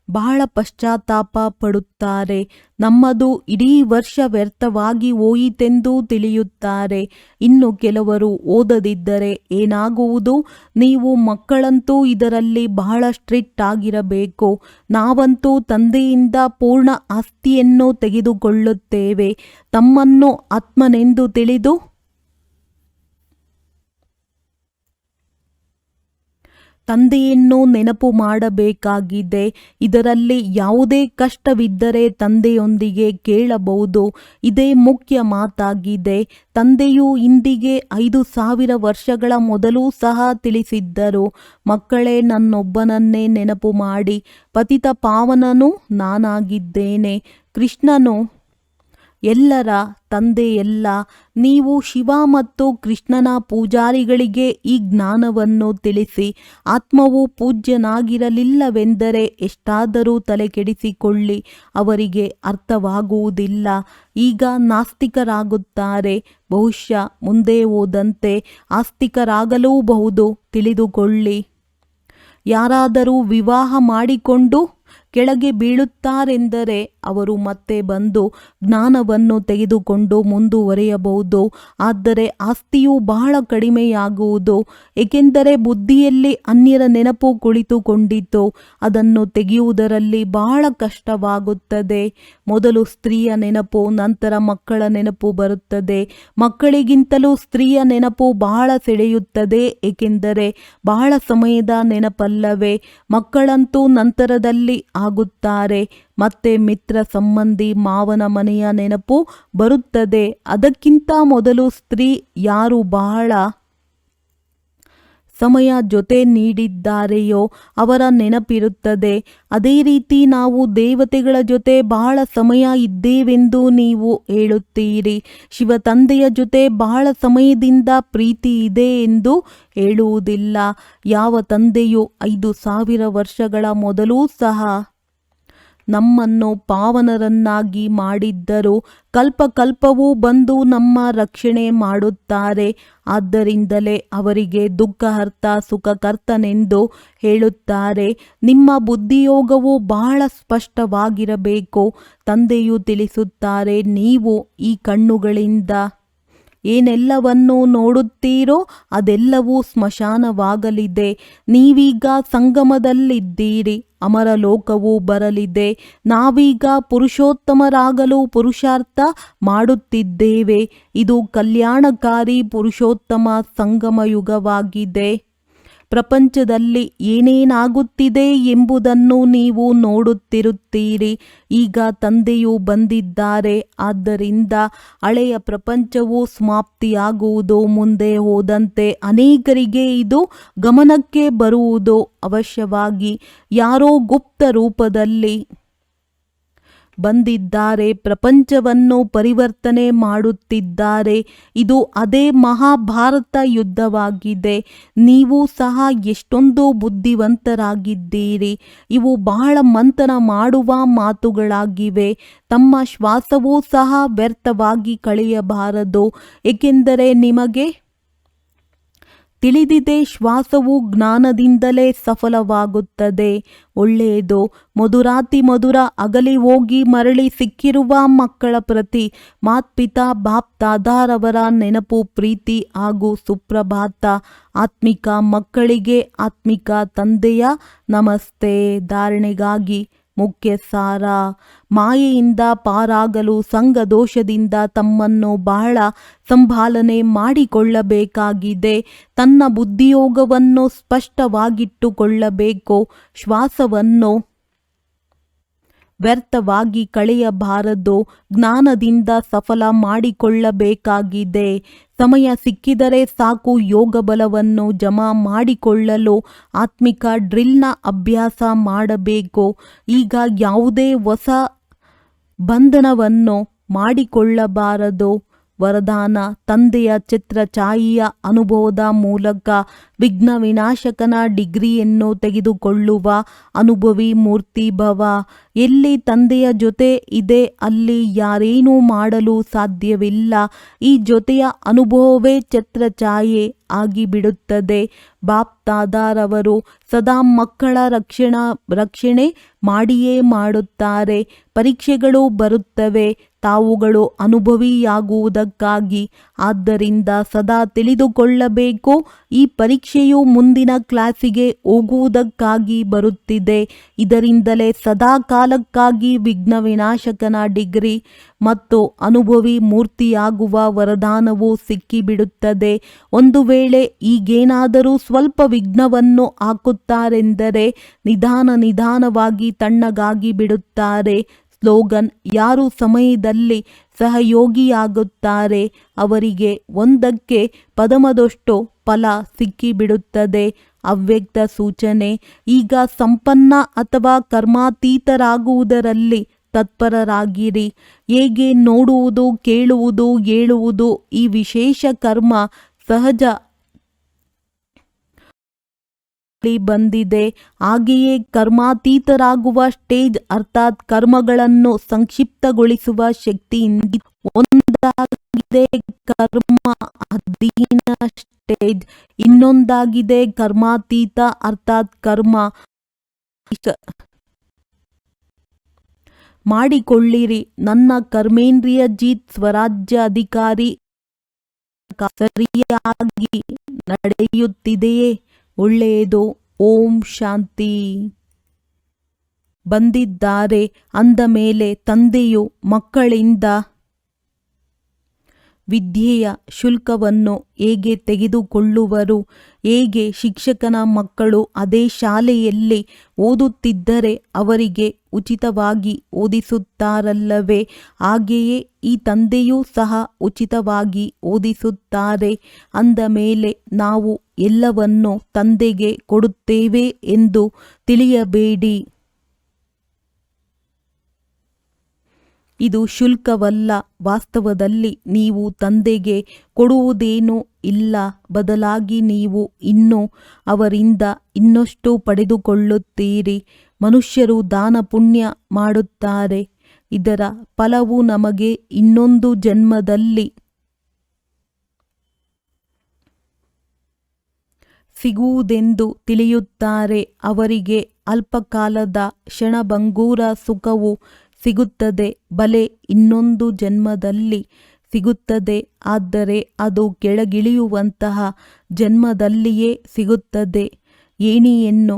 ಬಹಳ ಪಶ್ಚಾತ್ತಾಪ ಪಡುತ್ತಾರೆ. ನಮ್ಮದು ಇಡೀ ವರ್ಷ ವ್ಯರ್ಥವಾಗಿ ಹೋಯಿತೆಂದು ತಿಳಿಯುತ್ತಾರೆ. ಇನ್ನು ಕೆಲವರು ಓದದಿದ್ದರೆ ಏನಾಗುವುದು? ನೀವು ಮಕ್ಕಳಂತೂ ಇದರಲ್ಲಿ ಬಹಳ ಸ್ಟ್ರಿಕ್ಟ್ ಆಗಿರಬೇಕು. ನಾವಂತೂ ತಂದೆಯಿಂದ ಪೂರ್ಣ ಆಸ್ತಿಯನ್ನು ತೆಗೆದುಕೊಳ್ಳುತ್ತೇವೆ. ತಮ್ಮನ್ನು ಆತ್ಮನೆಂದು ತಿಳಿದು ತಂದೆಯನ್ನು ನೆನಪು ಮಾಡಬೇಕಾಗಿದೆ. ಇದರಲ್ಲಿ ಯಾವುದೇ ಕಷ್ಟವಿದ್ದರೆ ತಂದೆಯೊಂದಿಗೆ ಕೇಳಬಹುದು. ಇದೇ ಮುಖ್ಯ ಮಾತಾಗಿದೆ. ತಂದೆಯು ಇಂದಿಗೆ 5,000 ವರ್ಷಗಳ ಮೊದಲು ಸಹ ತಿಳಿಸಿದ್ದರು, ಮಕ್ಕಳೇ, ನನ್ನೊಬ್ಬನನ್ನೇ ನೆನಪು ಮಾಡಿ, ಪತಿತ ಪಾವನನು ನಾನಾಗಿದ್ದೇನೆ. ಕೃಷ್ಣನು ಎಲ್ಲರ ತಂದೆಯಲ್ಲ. ನೀವು ಶಿವ ಮತ್ತು ಕೃಷ್ಣನ ಪೂಜಾರಿಗಳಿಗೆ ಈ ಜ್ಞಾನವನ್ನು ತಿಳಿಸಿ. ಆತ್ಮವು ಪೂಜ್ಯನಾಗಿರಲಿಲ್ಲವೆಂದರೆ ಎಷ್ಟಾದರೂ ತಲೆಕೆಡಿಸಿಕೊಳ್ಳಿ, ಅವರಿಗೆ ಅರ್ಥವಾಗುವುದಿಲ್ಲ. ಈಗ ನಾಸ್ತಿಕರಾಗುತ್ತಾರೆ. ಬಹುಶಃ ಮುಂದೆ ಹೋದಂತೆ ಆಸ್ತಿಕರಾಗಲೂಬಹುದು. ತಿಳಿದುಕೊಳ್ಳಿ, ಯಾರಾದರೂ ವಿವಾಹ ಮಾಡಿಕೊಂಡು ಕೆಳಗೆ ಬೀಳುತ್ತಾರೆಂದರೆ ಅವರು ಮತ್ತೆ ಬಂದು ಜ್ಞಾನವನ್ನು ತೆಗೆದುಕೊಂಡು ಮುಂದುವರಿಯಬಹುದು. ಆದರೆ ಆಸ್ತಿಯು ಬಹಳ ಕಡಿಮೆಯಾಗುವುದು, ಏಕೆಂದರೆ ಬುದ್ಧಿಯಲ್ಲಿ ಅನ್ಯರ ನೆನಪು ಕುಳಿತುಕೊಂಡಿತು. ಅದನ್ನು ತೆಗೆಯುವುದರಲ್ಲಿ ಬಹಳ ಕಷ್ಟವಾಗುತ್ತದೆ. ಮೊದಲು ಸ್ತ್ರೀಯ ನೆನಪು, ನಂತರ ಮಕ್ಕಳ ನೆನಪು ಬರುತ್ತದೆ. ಮಕ್ಕಳಿಗಿಂತಲೂ ಸ್ತ್ರೀಯ ನೆನಪು ಬಹಳ ಸೆಳೆಯುತ್ತದೆ, ಏಕೆಂದರೆ ಬಹಳ ಸಮಯದ ನೆನಪಲ್ಲವೇ. ಮಕ್ಕಳಂತೂ ನಂತರದಲ್ಲಿ ಆಗುತ್ತಾರೆ. ಮತ್ತೆ ಮಿತ್ರ, ಸಂಬಂಧಿ, ಮಾವನ ಮನೆಯ ನೆನಪು ಬರುತ್ತದೆ. ಅದಕ್ಕಿಂತ ಮೊದಲು ಸ್ತ್ರೀ ಯಾರು ಬಹಳ ಸಮಯ ಜೊತೆ ನೀಡಿದ್ದಾರೆಯೋ ಅವರ ನೆನಪಿರುತ್ತದೆ. ಅದೇ ರೀತಿ ನಾವು ದೇವತೆಗಳ ಜೊತೆ ಬಹಳ ಸಮಯ ಇದ್ದೇವೆಂದು ನೀವು ಹೇಳುತ್ತೀರಿ. ಶಿವ ತಂದೆಯ ಜೊತೆ ಬಹಳ ಸಮಯದಿಂದ ಪ್ರೀತಿ ಇದೆ ಎಂದು ಹೇಳುವುದಿಲ್ಲ. ಯಾವ ತಂದೆಯು 5,000 ವರ್ಷಗಳ ಮೊದಲೂ ಸಹ ನಮ್ಮನ್ನು ಪಾವನರನ್ನಾಗಿ ಮಾಡಿದ್ದರು, ಕಲ್ಪಕಲ್ಪವೂ ಬಂದು ನಮ್ಮ ರಕ್ಷಣೆ ಮಾಡುತ್ತಾರೆ. ಆದ್ದರಿಂದಲೇ ಅವರಿಗೆ ದುಃಖಹರ್ತ, ಸುಖಕರ್ತನೆಂದು ಹೇಳುತ್ತಾರೆ. ನಿಮ್ಮ ಬುದ್ಧಿಯೋಗವು ಬಹಳ ಸ್ಪಷ್ಟವಾಗಿರಬೇಕು. ತಂದೆಯು ತಿಳಿಸುತ್ತಾರೆ, ನೀವು ಈ ಕಣ್ಣುಗಳಿಂದ ಏನೆಲ್ಲವನ್ನು ನೋಡುತ್ತೀರೋ ಅದೆಲ್ಲವೂ ಸ್ಮಶಾನವಾಗಲಿದೆ. ನೀವೀಗ ಸಂಗಮದಲ್ಲಿದ್ದೀರಿ, ಅಮರ ಲೋಕವು ಬರಲಿದೆ. ನಾವೀಗ ಪುರುಷೋತ್ತಮರಾಗಲು ಪುರುಷಾರ್ಥ ಮಾಡುತ್ತಿದ್ದೇವೆ. ಇದು ಕಲ್ಯಾಣಕಾರಿ ಪುರುಷೋತ್ತಮ ಸಂಗಮ ಯುಗವಾಗಿದೆ. ಪ್ರಪಂಚದಲ್ಲಿ ಏನೇನಾಗುತ್ತಿದೆ ಎಂಬುದನ್ನು ನೀವು ನೋಡುತ್ತಿರುತ್ತೀರಿ. ಈಗ ತಂದೆಯು ಬಂದಿದ್ದಾರೆ. ಆದ್ದರಿಂದ ಹಳೆಯ ಪ್ರಪಂಚವು ಸಮಾಪ್ತಿಯಾಗುವುದು. ಮುಂದೆ ಹೋದಂತೆ ಅನೇಕರಿಗೆ ಇದು ಗಮನಕ್ಕೆ ಬರುವುದು ಅವಶ್ಯವಾಗಿ. ಯಾರೋ ಗುಪ್ತ ರೂಪದಲ್ಲಿ ಬಂದಿದ್ದಾರೆ, ಪ್ರಪಂಚವನ್ನು ಪರಿವರ್ತನೆ ಮಾಡುತ್ತಿದ್ದಾರೆ. ಇದು ಅದೇ ಮಹಾಭಾರತ ಯುದ್ಧವಾಗಿದೆ. ನೀವು ಸಹ ಎಷ್ಟೊಂದು ಬುದ್ಧಿವಂತರಾಗಿದ್ದೀರಿ. ಇವು ಬಹಳ ಮಂಥನ ಮಾಡುವ ಮಾತುಗಳಾಗಿವೆ. ತಮ್ಮ ಶ್ವಾಸವೂ ಸಹ ವ್ಯರ್ಥವಾಗಿ ಕಳೆಯಬಾರದು, ಏಕೆಂದರೆ ನಿಮಗೆ ತಿಳಿದಿದೆ ಶ್ವಾಸವು ಜ್ಞಾನದಿಂದಲೇ ಸಫಲವಾಗುತ್ತದೆ. ಒಳ್ಳೆಯದು. ಮಧುರಾತಿ ಮಧುರ ಅಗಲಿ ಹೋಗಿ ಮರಳಿ ಸಿಕ್ಕಿರುವ ಮಕ್ಕಳ ಪ್ರತಿ ಮಾತ್ಪಿತಾ ಬಾಪ್ ದಾದಾರವರ ನೆನಪು, ಪ್ರೀತಿ ಹಾಗೂ ಸುಪ್ರಭಾತ. ಆತ್ಮಿಕ ಮಕ್ಕಳಿಗೆ ಆತ್ಮಿಕ ತಂದೆಯ ನಮಸ್ತೆ. ಧಾರಣೆಗಾಗಿ ಮುಖ್ಯ ಸಾರ: ಮಾಯೆಯಿಂದ ಪಾರಾಗಲು ಸಂಘ ದೋಷದಿಂದ ತಮ್ಮನ್ನು ಬಹಳ ಸಂಭಾಲನೆ ಮಾಡಿಕೊಳ್ಳಬೇಕಾಗಿದೆ. ತನ್ನ ಬುದ್ಧಿಯೋಗವನ್ನು ಸ್ಪಷ್ಟವಾಗಿಟ್ಟುಕೊಳ್ಳಬೇಕು. ಶ್ವಾಸವನ್ನು ವ್ಯರ್ಥವಾಗಿ ಕಳೆಯಬಾರದು. ಜ್ಞಾನದಿಂದ ಸಫಲ ಮಾಡಿಕೊಳ್ಳಬೇಕಾಗಿದೆ. ಸಮಯ ಸಿಕ್ಕಿದರೆ ಸಾಕು ಯೋಗ ಬಲವನ್ನು ಜಮಾ ಮಾಡಿಕೊಳ್ಳಲು ಆತ್ಮಿಕ ಡ್ರಿಲ್ನ ಅಭ್ಯಾಸ ಮಾಡಬೇಕು. ಈಗ ಯಾವುದೇ ಹೊಸ ಬಂಧನವನ್ನು ಮಾಡಿಕೊಳ್ಳಬಾರದು. ವರದಾನ: ತಂದೆಯ ಛತ್ರಛಾಯೆಯ ಅನುಭವದ ಮೂಲಕ ವಿಘ್ನ ವಿನಾಶಕನ ಡಿಗ್ರಿಯನ್ನು ತೆಗೆದುಕೊಳ್ಳುವ ಅನುಭವಿ ಮೂರ್ತಿ ಭವ. ಎಲ್ಲಿ ತಂದೆಯ ಜೊತೆ ಇದೆ ಅಲ್ಲಿ ಯಾರೇನೂ ಮಾಡಲು ಸಾಧ್ಯವಿಲ್ಲ. ಈ ಜೊತೆಯ ಅನುಭವವೇ ಛತ್ರಛಾಯೆ ಆಗಿಬಿಡುತ್ತದೆ. ಬಾಪ್ ದಾದಾರವರು ಸದಾ ಮಕ್ಕಳ ರಕ್ಷಣೆ ಮಾಡಿಯೇ ಮಾಡುತ್ತಾರೆ. ಪರೀಕ್ಷೆಗಳು ಬರುತ್ತವೆ, ತಾವುಗಳು ಅನುಭವಿಯಾಗುವುದಕ್ಕಾಗಿ. ಆದ್ದರಿಂದ ಸದಾ ತಿಳಿದುಕೊಳ್ಳಬೇಕು, ಈ ಪರೀಕ್ಷೆಯು ಮುಂದಿನ ಕ್ಲಾಸಿಗೆ ಹೋಗುವುದಕ್ಕಾಗಿ ಬರುತ್ತಿದೆ. ಇದರಿಂದಲೇ ಸದಾ ಕಾಲಕ್ಕಾಗಿ ವಿಘ್ನ ವಿನಾಶಕನ ಡಿಗ್ರಿ ಮತ್ತು ಅನುಭವಿ ಮೂರ್ತಿಯಾಗುವ ವರದಾನವು ಸಿಕ್ಕಿಬಿಡುತ್ತದೆ. ಒಂದು ವೇಳೆ ಈಗೇನಾದರೂ ಸ್ವಲ್ಪ ವಿಘ್ನವನ್ನು ಹಾಕುತ್ತಾರೆಂದರೆ ನಿಧಾನವಾಗಿ ತಣ್ಣಗಾಗಿ ಬಿಡುತ್ತಾರೆ. ಸ್ಲೋಗನ್: ಯಾರು ಸಮಯದಲ್ಲಿ ಸಹಯೋಗಿಯಾಗುತ್ತಾರೆ ಅವರಿಗೆ ಒಂದಕ್ಕೆ ಪದಮದಷ್ಟು ಫಲ ಸಿಕ್ಕಿಬಿಡುತ್ತದೆ. ಅವ್ಯಕ್ತ ಸೂಚನೆ: ಈಗ ಸಂಪನ್ನ ಅಥವಾ ಕರ್ಮಾತೀತರಾಗುವುದರಲ್ಲಿ ತತ್ಪರರಾಗಿರಿ. ಹೇಗೆ ನೋಡುವುದು, ಕೇಳುವುದು, ಹೇಳುವುದು ಈ ವಿಶೇಷ ಕರ್ಮ ಸಹಜ ಬಂದಿದೆ. ಹಾಗೆಯೇ ಕರ್ಮಾತೀತರಾಗುವ ಸ್ಟೇಜ್ ಅರ್ಥಾತ್ ಕರ್ಮಗಳನ್ನು ಸಂಕ್ಷಿಪ್ತಗೊಳಿಸುವ ಶಕ್ತಿಯಿಂದ ಒಂದಾಗಿದೆ ಕರ್ಮ ಅಧೀನ ಸ್ಟೇಜ್, ಇನ್ನೊಂದಾಗಿದೆ ಕರ್ಮಾತೀತ ಅರ್ಥಾತ್ ಕರ್ಮ ಮಾಡಿಕೊಳ್ಳಿರಿ. ನನ್ನ ಕರ್ಮೇಂದ್ರಿಯಜಿತ್ ಸ್ವರಾಜ್ಯ ಅಧಿಕಾರಿ ಸರಿಯಾಗಿ ನಡೆಯುತ್ತಿದೆಯೇ? ಒಳ್ಳೆಯದು. ಓಂ ಶಾಂತಿ. ಬಂದಿದ್ದಾರೆ ಅಂದ ಮೇಲೆ ತಂದೆಯು ಮಕ್ಕಳಿಂದ ವಿದ್ಯೆಯ ಶುಲ್ಕವನ್ನು ಹೇಗೆ ತೆಗೆದುಕೊಳ್ಳುವರು? ಹೇಗೆ ಶಿಕ್ಷಕನ ಮಕ್ಕಳು ಅದೇ ಶಾಲೆಯಲ್ಲಿ ಓದುತ್ತಿದ್ದರೆ ಅವರಿಗೆ ಉಚಿತವಾಗಿ ಓದಿಸುತ್ತಾರಲ್ಲವೇ? ಹಾಗೆಯೇ ಈ ತಂದೆಯೂ ಸಹ ಉಚಿತವಾಗಿ ಓದಿಸುತ್ತಾರೆ. ಅಂದ ಮೇಲೆ ನಾವು ಎಲ್ಲವನ್ನೂ ತಂದೆಗೆ ಕೊಡುತ್ತೇವೆ ಎಂದು ತಿಳಿಯಬೇಡಿ. ಇದು ಶುಲ್ಕವಲ್ಲ. ವಾಸ್ತವದಲ್ಲಿ ನೀವು ತಂದೆಗೆ ಕೊಡುವುದೇನೂ ಇಲ್ಲ. ಬದಲಾಗಿ ನೀವು ಇನ್ನೂ ಅವರಿಂದ ಇನ್ನಷ್ಟು ಪಡೆದುಕೊಳ್ಳುತ್ತೀರಿ. ಮನುಷ್ಯರು ದಾನ ಪುಣ್ಯ ಮಾಡುತ್ತಾರೆ. ಇದರ ಫಲವು ನಮಗೆ ಇನ್ನೊಂದು ಜನ್ಮದಲ್ಲಿ ಸಿಗುವುದೆಂದು ತಿಳಿಯುತ್ತಾರೆ. ಅವರಿಗೆ ಅಲ್ಪಕಾಲದ ಕ್ಷಣಭಂಗೂರ ಸುಖವು ಸಿಗುತ್ತದೆ. ಬಲೆ ಇನ್ನೊಂದು ಜನ್ಮದಲ್ಲಿ ಸಿಗುತ್ತದೆ. ಆದರೆ ಅದು ಕೆಳಗಿಳಿಯುವಂತಹ ಜನ್ಮದಲ್ಲಿಯೇ ಸಿಗುತ್ತದೆ. ಏಣಿಯನ್ನು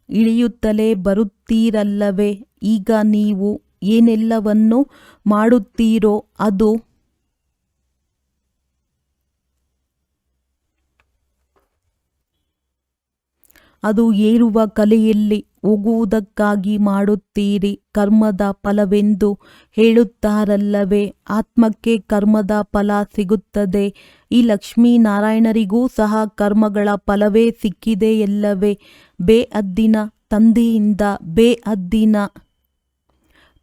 ಇಳಿಯುತ್ತಲೇ ಬರುತ್ತೀರಲ್ಲವೇ? ಈಗ ನೀವು ಏನೆಲ್ಲವನ್ನು ಮಾಡುತ್ತೀರೋ ಅದು ಏರುವ ಕಲೆಯಲ್ಲಿ ಹೋಗುವುದಕ್ಕಾಗಿ ಮಾಡುತ್ತೀರಿ. ಕರ್ಮದ ಫಲವೆಂದು ಹೇಳುತ್ತಾರಲ್ಲವೇ? ಆತ್ಮಕ್ಕೆ ಕರ್ಮದ ಫಲ ಸಿಗುತ್ತದೆ. ಈ ಲಕ್ಷ್ಮೀನಾರಾಯಣರಿಗೂ ಸಹ ಕರ್ಮಗಳ ಫಲವೇ ಸಿಕ್ಕಿದೆಯಲ್ಲವೇ? ಬೇಹದ್ದಿನ ತಂದೆಯಿಂದ ಬೇಹದ್ದಿನ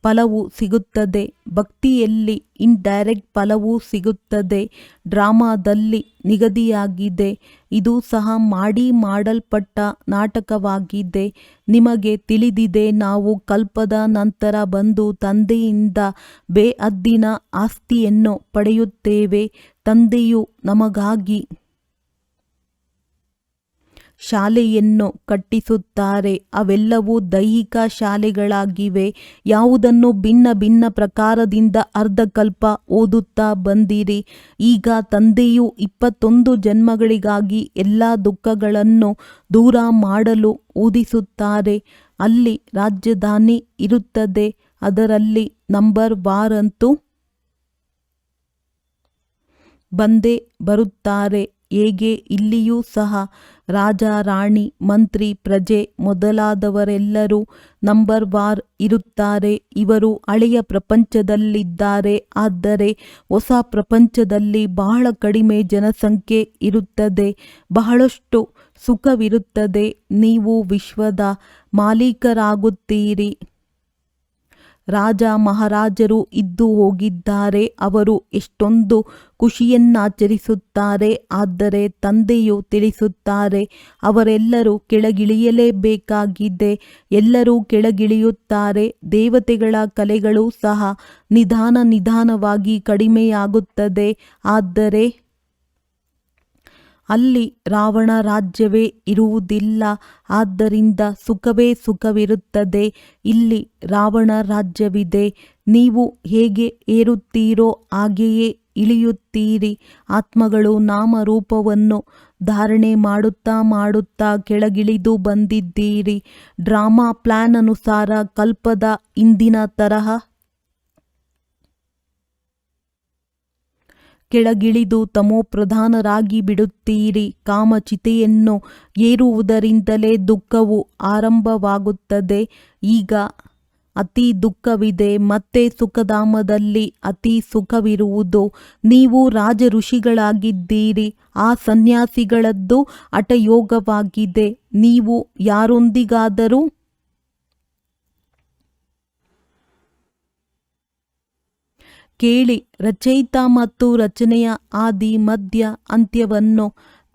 ಫಲವು ಸಿಗುತ್ತದೆ. ಭಕ್ತಿಯಲ್ಲಿ ಇಂಡೈರೆಕ್ಟ್ ಫಲವೂ ಸಿಗುತ್ತದೆ. ಡ್ರಾಮಾದಲ್ಲಿ ನಿಗದಿಯಾಗಿದೆ. ಇದು ಸಹ ಮಾಡಲ್ಪಟ್ಟ ನಾಟಕವಾಗಿದೆ. ನಿಮಗೆ ತಿಳಿದಿದೆ, ನಾವು ಕಲ್ಪದ ನಂತರ ಬಂದು ತಂದೆಯಿಂದ ಬೇಹದ್ದಿನ ಆಸ್ತಿಯನ್ನು ಪಡೆಯುತ್ತೇವೆ. ತಂದೆಯು ನಮಗಾಗಿ ಶಾಲೆಯನ್ನು ಕಟ್ಟಿಸುತ್ತಾರೆ. ಅವೆಲ್ಲವೂ ದೈಹಿಕ ಶಾಲೆಗಳಾಗಿವೆ. ಯಾವುದನ್ನು ಭಿನ್ನ ಭಿನ್ನ ಪ್ರಕಾರದಿಂದ ಅರ್ಧಕಲ್ಪ ಓದುತ್ತಾ ಬಂದಿರಿ. ಈಗ ತಂದೆಯು 21 ಜನ್ಮಗಳಿಗಾಗಿ ಎಲ್ಲ ದುಃಖಗಳನ್ನು ದೂರ ಮಾಡಲು ಓದಿಸುತ್ತಾರೆ. ಅಲ್ಲಿ ರಾಜಧಾನಿ ಇರುತ್ತದೆ. ಅದರಲ್ಲಿ ನಂಬರ್ ವಾರಂತೂ ಬಂದೇ ಬರುತ್ತಾರೆ. ಹೇಗೆ ಇಲ್ಲಿಯೂ ಸಹ ರಾಜ, ರಾಣಿ, ಮಂತ್ರಿ, ಪ್ರಜೆ ಮೊದಲಾದವರೆಲ್ಲರೂ ನಂಬರ್ ವಾರ್ ಇರುತ್ತಾರೆ. ಇವರು ಹಳೆಯ ಪ್ರಪಂಚದಲ್ಲಿದ್ದಾರೆ. ಆದರೆ ಹೊಸ ಪ್ರಪಂಚದಲ್ಲಿ ಬಹಳ ಕಡಿಮೆ ಜನಸಂಖ್ಯೆ ಇರುತ್ತದೆ. ಬಹಳಷ್ಟು ಸುಖವಿರುತ್ತದೆ. ನೀವು ವಿಶ್ವದ ಮಾಲೀಕರಾಗುತ್ತೀರಿ. ರಾಜ ಮಹಾರಾಜರು ಇದ್ದು ಹೋಗಿದ್ದಾರೆ. ಅವರು ಎಷ್ಟೊಂದು ಖುಷಿಯನ್ನಾಚರಿಸುತ್ತಾರೆ. ಆದರೆ ತಂದೆಯು ತಿಳಿಸುತ್ತಾರೆ, ಅವರೆಲ್ಲರೂ ಕೆಳಗಿಳಿಯಲೇಬೇಕಾಗಿದೆ. ಎಲ್ಲರೂ ಕೆಳಗಿಳಿಯುತ್ತಾರೆ. ದೇವತೆಗಳ ಕಲೆಗಳು ಸಹ ನಿಧಾನವಾಗಿ ಕಡಿಮೆಯಾಗುತ್ತದೆ. ಆದರೆ ಅಲ್ಲಿ ರಾವಣ ರಾಜ್ಯವೇ ಇರುವುದಿಲ್ಲ. ಆದ್ದರಿಂದ ಸುಖವೇ ಸುಖವಿರುತ್ತದೆ. ಇಲ್ಲಿ ರಾವಣ ರಾಜ್ಯವಿದೆ. ನೀವು ಹೇಗೆ ಏರುತ್ತೀರೋ ಹಾಗೆಯೇ ಇಳಿಯುತ್ತೀರಿ. ಆತ್ಮಗಳು ನಾಮರೂಪವನ್ನು ಧಾರಣೆ ಮಾಡುತ್ತಾ ಕೆಳಗಿಳಿದು ಬಂದಿದ್ದೀರಿ. ಡ್ರಾಮಾ ಪ್ಲಾನ್ ಅನುಸಾರ ಕಲ್ಪದ ಹಿಂದಿನ ತರಹ ಕೆಳಗಿಳಿದು ತಮೋಪ್ರಧಾನರಾಗಿ ಬಿಡುತ್ತೀರಿ. ಕಾಮಚಿತೆಯನ್ನು ಏರುವುದರಿಂದಲೇ ದುಃಖವು ಆರಂಭವಾಗುತ್ತದೆ. ಈಗ ಅತಿ ದುಃಖವಿದೆ. ಮತ್ತೆ ಸುಖಧಾಮದಲ್ಲಿ ಅತಿ ಸುಖವಿರುವುದು. ನೀವು ರಾಜ ಋಷಿಗಳಾಗಿದ್ದೀರಿ. ಆ ಸನ್ಯಾಸಿಗಳದ್ದು ಹಠಯೋಗವಾಗಿದೆ. ನೀವು ಯಾರೊಂದಿಗಾದರೂ ಕೇಳಿ. ರಚಯಿತ ಮತ್ತು ರಚನೆಯ ಆದಿ ಮಧ್ಯ ಅಂತ್ಯವನ್ನು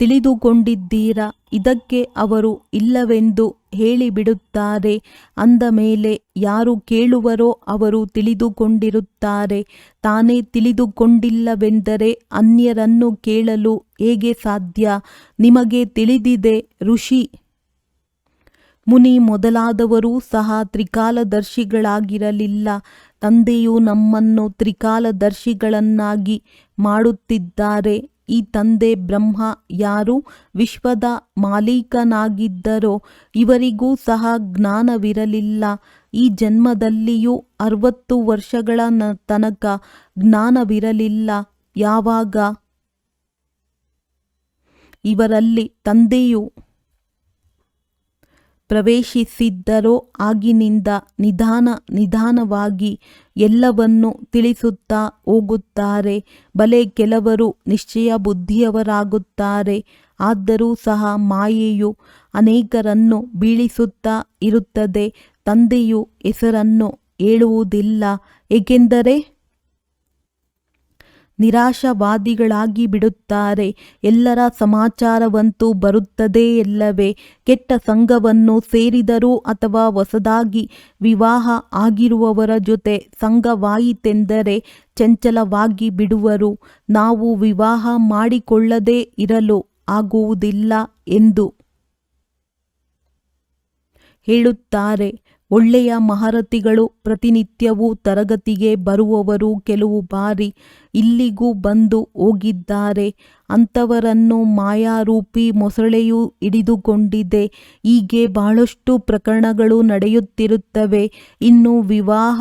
ತಿಳಿದುಕೊಂಡಿದ್ದೀರಾ? ಇದಕ್ಕೆ ಅವರು ಇಲ್ಲವೆಂದು ಹೇಳಿಬಿಡುತ್ತಾರೆ. ಅಂದ ಮೇಲೆ ಯಾರು ಕೇಳುವರೋ ಅವರು ತಿಳಿದುಕೊಂಡಿರುತ್ತಾರೆ. ತಾನೇ ತಿಳಿದುಕೊಂಡಿಲ್ಲವೆಂದರೆ ಅನ್ಯರನ್ನು ಕೇಳಲು ಹೇಗೆ ಸಾಧ್ಯ? ನಿಮಗೆ ತಿಳಿದಿದೆ, ಋಷಿ ಮುನಿ ಮೊದಲಾದವರೂ ಸಹ ತ್ರಿಕಾಲದರ್ಶಿಗಳಾಗಿರಲಿಲ್ಲ. ತಂದೆಯು ನಮ್ಮನ್ನು ತ್ರಿಕಾಲದರ್ಶಿಗಳನ್ನಾಗಿ ಮಾಡುತ್ತಿದ್ದಾರೆ. ಈ ತಂದೆ ಬ್ರಹ್ಮ ಯಾರು ವಿಶ್ವದ ಮಾಲೀಕನಾಗಿದ್ದರೋ ಇವರಿಗೂ ಸಹ ಜ್ಞಾನವಿರಲಿಲ್ಲ. ಈ ಜನ್ಮದಲ್ಲಿಯೂ 60 ವರ್ಷಗಳ ತನಕ ಜ್ಞಾನವಿರಲಿಲ್ಲ. ಯಾವಾಗ ಇವರಲ್ಲಿ ತಂದೆಯು ಪ್ರವೇಶಿಸಿದ್ದರೋ ಆಗಿನಿಂದ ನಿಧಾನವಾಗಿ ಎಲ್ಲವನ್ನೂ ತಿಳಿಸುತ್ತಾ ಹೋಗುತ್ತಾರೆ. ಬಲೆ ಕೆಲವರು ನಿಶ್ಚಯ ಬುದ್ಧಿಯವರಾಗುತ್ತಾರೆ. ಆದರೂ ಸಹ ಮಾಯೆಯು ಅನೇಕರನ್ನು ಬೀಳಿಸುತ್ತಾ ಇರುತ್ತದೆ. ತಂದೆಯು ಹೆಸರನ್ನು ಹೇಳುವುದಿಲ್ಲ, ಏಕೆಂದರೆ ನಿರಾಶಾವಾದಿಗಳಾಗಿ ಬಿಡುತ್ತಾರೆ. ಎಲ್ಲರ ಸಮಾಚಾರವಂತೂ ಬರುತ್ತದೆ ಎಲ್ಲವೇ. ಕೆಟ್ಟ ಸಂಘವನ್ನು ಸೇರಿದರೂ ಅಥವಾ ಹೊಸದಾಗಿ ವಿವಾಹ ಆಗಿರುವವರ ಜೊತೆ ಸಂಘವಾಯಿತೆಂದರೆ ಚಂಚಲವಾಗಿ ಬಿಡುವರು. ನಾವು ವಿವಾಹ ಮಾಡಿಕೊಳ್ಳದೇ ಇರಲು ಆಗುವುದಿಲ್ಲ ಎಂದು ಹೇಳುತ್ತಾರೆ. ಒಳ್ಳೆಯ ಮಹರತಿಗಳು ಪ್ರತಿನಿತ್ಯವೂ ತರಗತಿಗೆ ಬರುವವರು ಕೆಲವು ಬಾರಿ ಇಲ್ಲಿಗೂ ಬಂದು ಹೋಗಿದ್ದಾರೆ. ಅಂಥವರನ್ನು ಮಾಯಾರೂಪಿ ಮೊಸಳೆಯು ಹಿಡಿದುಕೊಂಡಿದೆ. ಹೀಗೆ ಬಹಳಷ್ಟು ಪ್ರಕರಣಗಳು ನಡೆಯುತ್ತಿರುತ್ತವೆ. ಇನ್ನೂ ವಿವಾಹ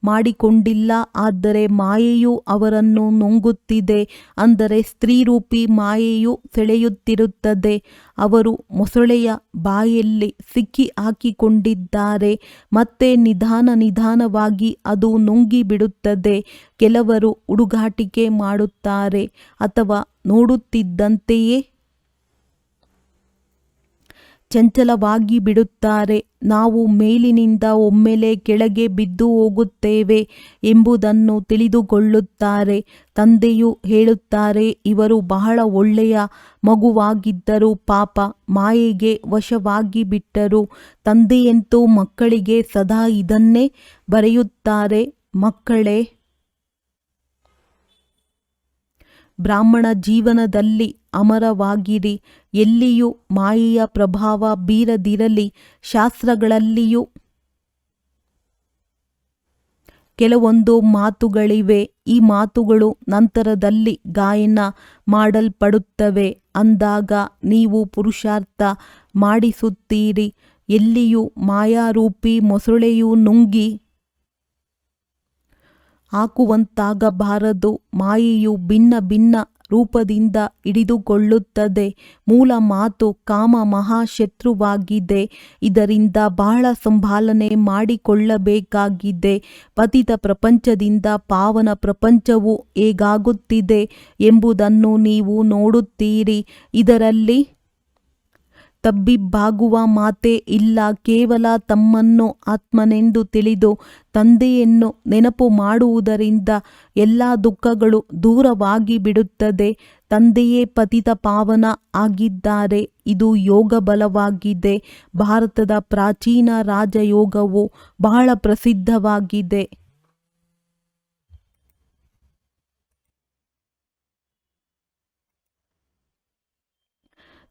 ಮಾಡಿಕೊಂಡಿಲ್ಲ, ಆದರೆ ಮಾಯೆಯು ಅವರನ್ನು ನುಂಗುತ್ತಿದೆ. ಅಂದರೆ ಸ್ತ್ರೀರೂಪಿ ಮಾಯೆಯು ಸೆಳೆಯುತ್ತಿರುತ್ತದೆ. ಅವರು ಮೊಸಳೆಯ ಬಾಯಲ್ಲಿ ಸಿಕ್ಕಿ ಹಾಕಿಕೊಂಡಿದ್ದಾರೆ. ಮತ್ತೆ ನಿಧಾನವಾಗಿ ಅದು ನುಂಗಿಬಿಡುತ್ತದೆ. ಕೆಲವರು ಹುಡುಗಾಟಿಕೆ ಮಾಡುತ್ತಾರೆ ಅಥವಾ ನೋಡುತ್ತಿದ್ದಂತೆಯೇ ಚಂಚಲವಾಗಿ ಬಿಡುತ್ತಾರೆ. ನಾವು ಮೇಲಿನಿಂದ ಒಮ್ಮೆಲೆ ಕೆಳಗೆ ಬಿದ್ದು ಹೋಗುತ್ತೇವೆ ಎಂಬುದನ್ನು ತಿಳಿದುಕೊಳ್ಳುತ್ತಾರೆ. ತಂದೆಯು ಹೇಳುತ್ತಾರೆ, ಇವರು ಬಹಳ ಒಳ್ಳೆಯ ಮಗುವಾಗಿದ್ದರು, ಪಾಪ ಮಾಯೆಗೆ ವಶವಾಗಿ ಬಿಟ್ಟರು. ತಂದೆಯಂತೂ ಮಕ್ಕಳಿಗೆ ಸದಾ ಇದನ್ನೇ ಬರೆಯುತ್ತಾರೆ, ಮಕ್ಕಳೇ, ಬ್ರಾಹ್ಮಣ ಜೀವನದಲ್ಲಿ ಅಮರವಾಗಿರಿ. ಎಲ್ಲಿಯೂ ಮಾಯೆಯ ಪ್ರಭಾವ ಬೀರದಿರಲಿ. ಶಾಸ್ತ್ರಗಳಲ್ಲಿಯೂ ಕೆಲವೊಂದು ಮಾತುಗಳಿವೆ. ಈ ಮಾತುಗಳು ನಂತರದಲ್ಲಿ ಗಾಯನ ಮಾಡಲ್ಪಡುತ್ತವೆ. ಅಂದಾಗ ನೀವು ಪುರುಷಾರ್ಥ ಮಾಡಿಸುತ್ತೀರಿ. ಎಲ್ಲಿಯೂ ಮಾಯಾರೂಪಿ ಮೊಸಳೆಯು ನುಂಗಿ ಹಾಕುವಂತಾಗಬಾರದು. ಮಾಯೆಯು ಭಿನ್ನ ರೂಪದಿಂದ ಹಿಡಿದುಕೊಳ್ಳುತ್ತದೆ. ಮೂಲ ಮಾತು ಕಾಮ ಮಹಾಶತ್ರುವಾಗಿದೆ. ಇದರಿಂದ ಬಹಳ ಸಂಭಾಲನೆ ಮಾಡಿಕೊಳ್ಳಬೇಕಾಗಿದೆ. ಪತಿತ ಪ್ರಪಂಚದಿಂದ ಪಾವನ ಪ್ರಪಂಚವು ಹೇಗಾಗುತ್ತಿದೆ ಎಂಬುದನ್ನು ನೀವು ನೋಡುತ್ತೀರಿ. ಇದರಲ್ಲಿ ತಬ್ಬಿಬ್ಬಾಗುವ ಮಾತೇ ಇಲ್ಲ. ಕೇವಲ ತಮ್ಮನ್ನು ಆತ್ಮನೆಂದು ತಿಳಿದು ತಂದೆಯನ್ನು ನೆನಪು ಮಾಡುವುದರಿಂದ ಎಲ್ಲ ದುಃಖಗಳು ದೂರವಾಗಿ ಬಿಡುತ್ತದೆ. ತಂದೆಯೇ ಪತಿತ ಪಾವನ ಆಗಿದ್ದಾರೆ. ಇದು ಯೋಗ ಬಲವಾಗಿದೆ. ಭಾರತದ ಪ್ರಾಚೀನ ರಾಜಯೋಗವು ಬಹಳ ಪ್ರಸಿದ್ಧವಾಗಿದೆ.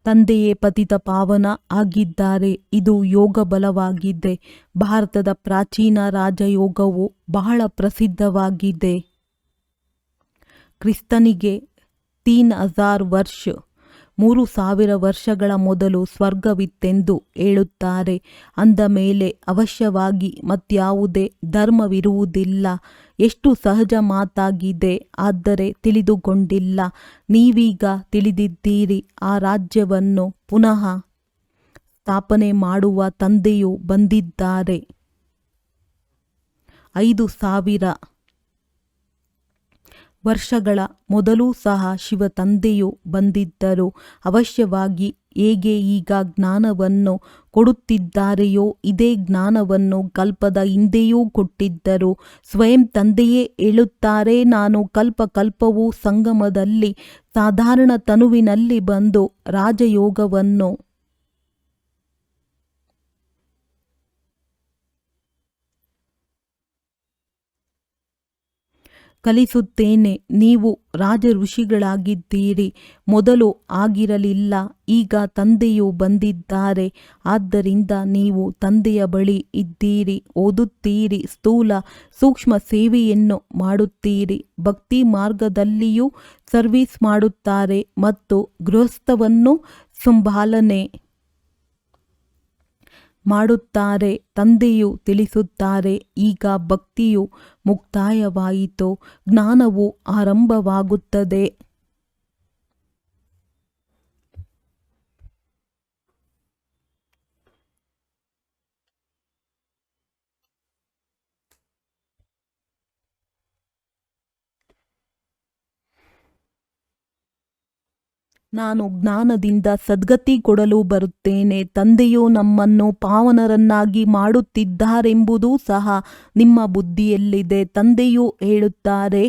ತಂದೆಯೇ ಪತಿತ ಪಾವನ ಆಗಿದ್ದಾರೆ. ಇದು ಯೋಗ ಬಲವಾಗಿದೆ. ಭಾರತದ ಪ್ರಾಚೀನ ರಾಜಯೋಗವು ಬಹಳ ಪ್ರಸಿದ್ಧವಾಗಿದೆ. ಕ್ರಿಸ್ತನಿಗೆ 3000 ವರ್ಷ 3000 ವರ್ಷಗಳ ಮೊದಲು ಸ್ವರ್ಗವಿತ್ತೆಂದು ಹೇಳುತ್ತಾರೆ. ಅಂದ ಮೇಲೆ ಅವಶ್ಯವಾಗಿ ಮತ್ಯಾವುದೇ ಧರ್ಮವಿರುವುದಿಲ್ಲ. ಎಷ್ಟು ಸಹಜ ಮಾತಾಗಿದೆ. ಆದರೆ ತಿಳಿದುಕೊಂಡಿಲ್ಲ. ನೀವೀಗ ತಿಳಿದಿದ್ದೀರಿ. ಆ ರಾಜ್ಯವನ್ನು ಪುನಃ ಸ್ಥಾಪನೆ ಮಾಡುವ ತಂದೆಯು ಬಂದಿದ್ದಾರೆ. 5000 ವರ್ಷಗಳ ಮೊದಲೂ ಸಹ ಶಿವ ತಂದೆಯು ಬಂದಿದ್ದರು. ಅವಶ್ಯವಾಗಿ ಹೇಗೆ ಈಗ ಜ್ಞಾನವನ್ನು ಕೊಡುತ್ತಿದ್ದಾರೆಯೋ ಇದೇ ಜ್ಞಾನವನ್ನು ಕಲ್ಪದ ಹಿಂದೆಯೂ ಕೊಟ್ಟಿದ್ದರು. ಸ್ವಯಂ ತಂದೆಯೇ ಹೇಳುತ್ತಾರೆ, ನಾನು ಕಲ್ಪವೂ ಸಂಗಮದಲ್ಲಿ ಸಾಧಾರಣ ತನುವಿನಲ್ಲಿ ಬಂದು ರಾಜಯೋಗವನ್ನು ಕಲಿಸುತ್ತೇನೆ. ನೀವು ರಾಜ ಋಷಿಗಳಾಗಿದ್ದೀರಿ, ಮೊದಲು ಆಗಿರಲಿಲ್ಲ, ಈಗ ತಂದೆಯು ಬಂದಿದ್ದಾರೆ. ಆದ್ದರಿಂದ ನೀವು ತಂದೆಯ ಬಳಿ ಇದ್ದೀರಿ, ಓದುತ್ತೀರಿ, ಸ್ಥೂಲ ಸೂಕ್ಷ್ಮ ಸೇವೆಯನ್ನು ಮಾಡುತ್ತೀರಿ. ಭಕ್ತಿ ಮಾರ್ಗದಲ್ಲಿಯೂ ಸರ್ವಿಸ್ ಮಾಡುತ್ತಾರೆ ಮತ್ತು ಗೃಹಸ್ಥವನ್ನು ಸಂಭಾಲನೆ ಮಾಡುತ್ತಾರೆ. ತಂದೆಯು ತಿಳಿಸುತ್ತಾರೆ, ಈಗ ಭಕ್ತಿಯು ಮುಕ್ತಾಯವಾಯಿತು, ಜ್ಞಾನವು ಆರಂಭವಾಗುತ್ತದೆ. ನಾನು ಜ್ಞಾನದಿಂದ ಸದ್ಗತಿ ಕೊಡಲು ಬರುತ್ತೇನೆ. ತಂದೆಯು ನಮ್ಮನ್ನು ಪಾವನರನ್ನಾಗಿ ಮಾಡುತ್ತಿದ್ದಾರೆಂಬುದೂ ಸಹ ನಿಮ್ಮ ಬುದ್ಧಿಯಲ್ಲಿದೆ. ತಂದೆಯು ಹೇಳುತ್ತಾರೆ,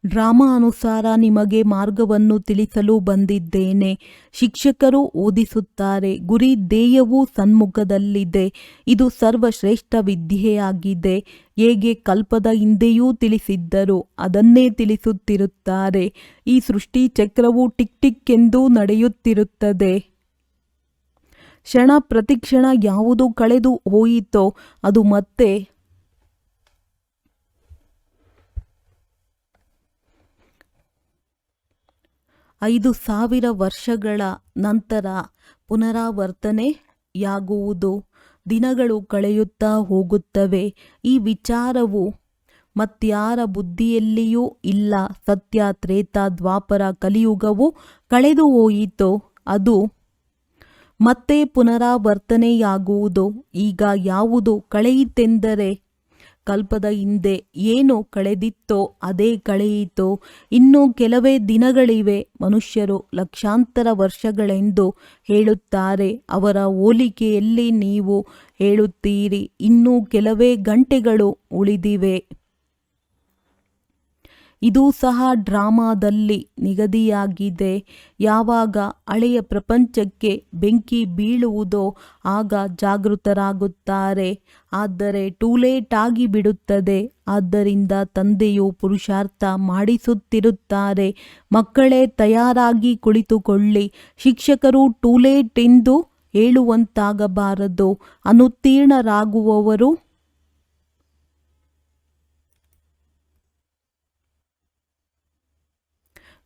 ಡ್ರಾಮಾ ಅನುಸಾರ ನಿಮಗೆ ಮಾರ್ಗವನ್ನು ತಿಳಿಸಲು ಬಂದಿದ್ದೇನೆ. ಶಿಕ್ಷಕರು ಓದಿಸುತ್ತಾರೆ, ಗುರಿ ಧ್ಯೇಯವೂ ಸನ್ಮುಖದಲ್ಲಿದೆ. ಇದು ಸರ್ವಶ್ರೇಷ್ಠ ವಿದ್ಯೆಯಾಗಿದೆ. ಹೇಗೆ ಕಲ್ಪದ ಹಿಂದೆಯೂ ತಿಳಿಸಿದ್ದರು ಅದನ್ನೇ ತಿಳಿಸುತ್ತಿರುತ್ತಾರೆ. ಈ ಸೃಷ್ಟಿ ಚಕ್ರವು ಟಿಕ್ ಟಿಕ್ ಎಂದು ನಡೆಯುತ್ತಿರುತ್ತದೆ. ಕ್ಷಣ ಪ್ರತಿಕ್ಷಣ ಯಾವುದು ಕಳೆದು ಹೋಯಿತೋ ಅದು ಮತ್ತೆ 5,000 ವರ್ಷಗಳ ನಂತರ ಪುನರಾವರ್ತನೆಯಾಗುವುದು. ದಿನಗಳು ಕಳೆಯುತ್ತಾ ಹೋಗುತ್ತವೆ. ಈ ವಿಚಾರವು ಮತ್ಯಾರ ಬುದ್ಧಿಯಲ್ಲಿಯೂ ಇಲ್ಲ. ಸತ್ಯ, ತ್ರೇತ, ದ್ವಾಪರ, ಕಲಿಯುಗವು ಕಳೆದು ಹೋಯಿತು, ಅದು ಮತ್ತೆ ಪುನರಾವರ್ತನೆಯಾಗುವುದು. ಈಗ ಯಾವುದು ಕಳೆಯಿತೆಂದರೆ ಕಲ್ಪದ ಹಿಂದೆ ಏನು ಕಳೆದಿತ್ತೋ ಅದೇ ಕಳೆಯಿತು. ಇನ್ನು ಕೆಲವೇ ದಿನಗಳಿವೆ. ಮನುಷ್ಯರು ಲಕ್ಷಾಂತರ ವರ್ಷಗಳೆಂದು ಹೇಳುತ್ತಾರೆ. ಅವರ ಹೋಲಿಕೆಯಲ್ಲಿ ನೀವು ಹೇಳುತ್ತೀರಿ, ಇನ್ನೂ ಕೆಲವೇ ಗಂಟೆಗಳು ಉಳಿದಿವೆ. ಇದು ಸಹ ಡ್ರಾಮಾದಲ್ಲಿ ನಿಗದಿಯಾಗಿದೆ. ಯಾವಾಗ ಹಳೆಯ ಪ್ರಪಂಚಕ್ಕೆ ಬೆಂಕಿ ಬೀಳುವುದೋ ಆಗ ಜಾಗೃತರಾಗುತ್ತಾರೆ. ಆದರೆ ಟೂ ಲೇಟ್ ಆಗಿಬಿಡುತ್ತದೆ. ಆದ್ದರಿಂದ ತಂದೆಯು ಪುರುಷಾರ್ಥ ಮಾಡಿಸುತ್ತಿರುತ್ತಾರೆ. ಮಕ್ಕಳೇ ತಯಾರಾಗಿ ಕುಳಿತುಕೊಳ್ಳಿ. ಶಿಕ್ಷಕರು ಟೂ ಲೇಟ್ ಎಂದು ಹೇಳುವಂತಾಗಬಾರದು. ಅನುತ್ತೀರ್ಣರಾಗುವವರು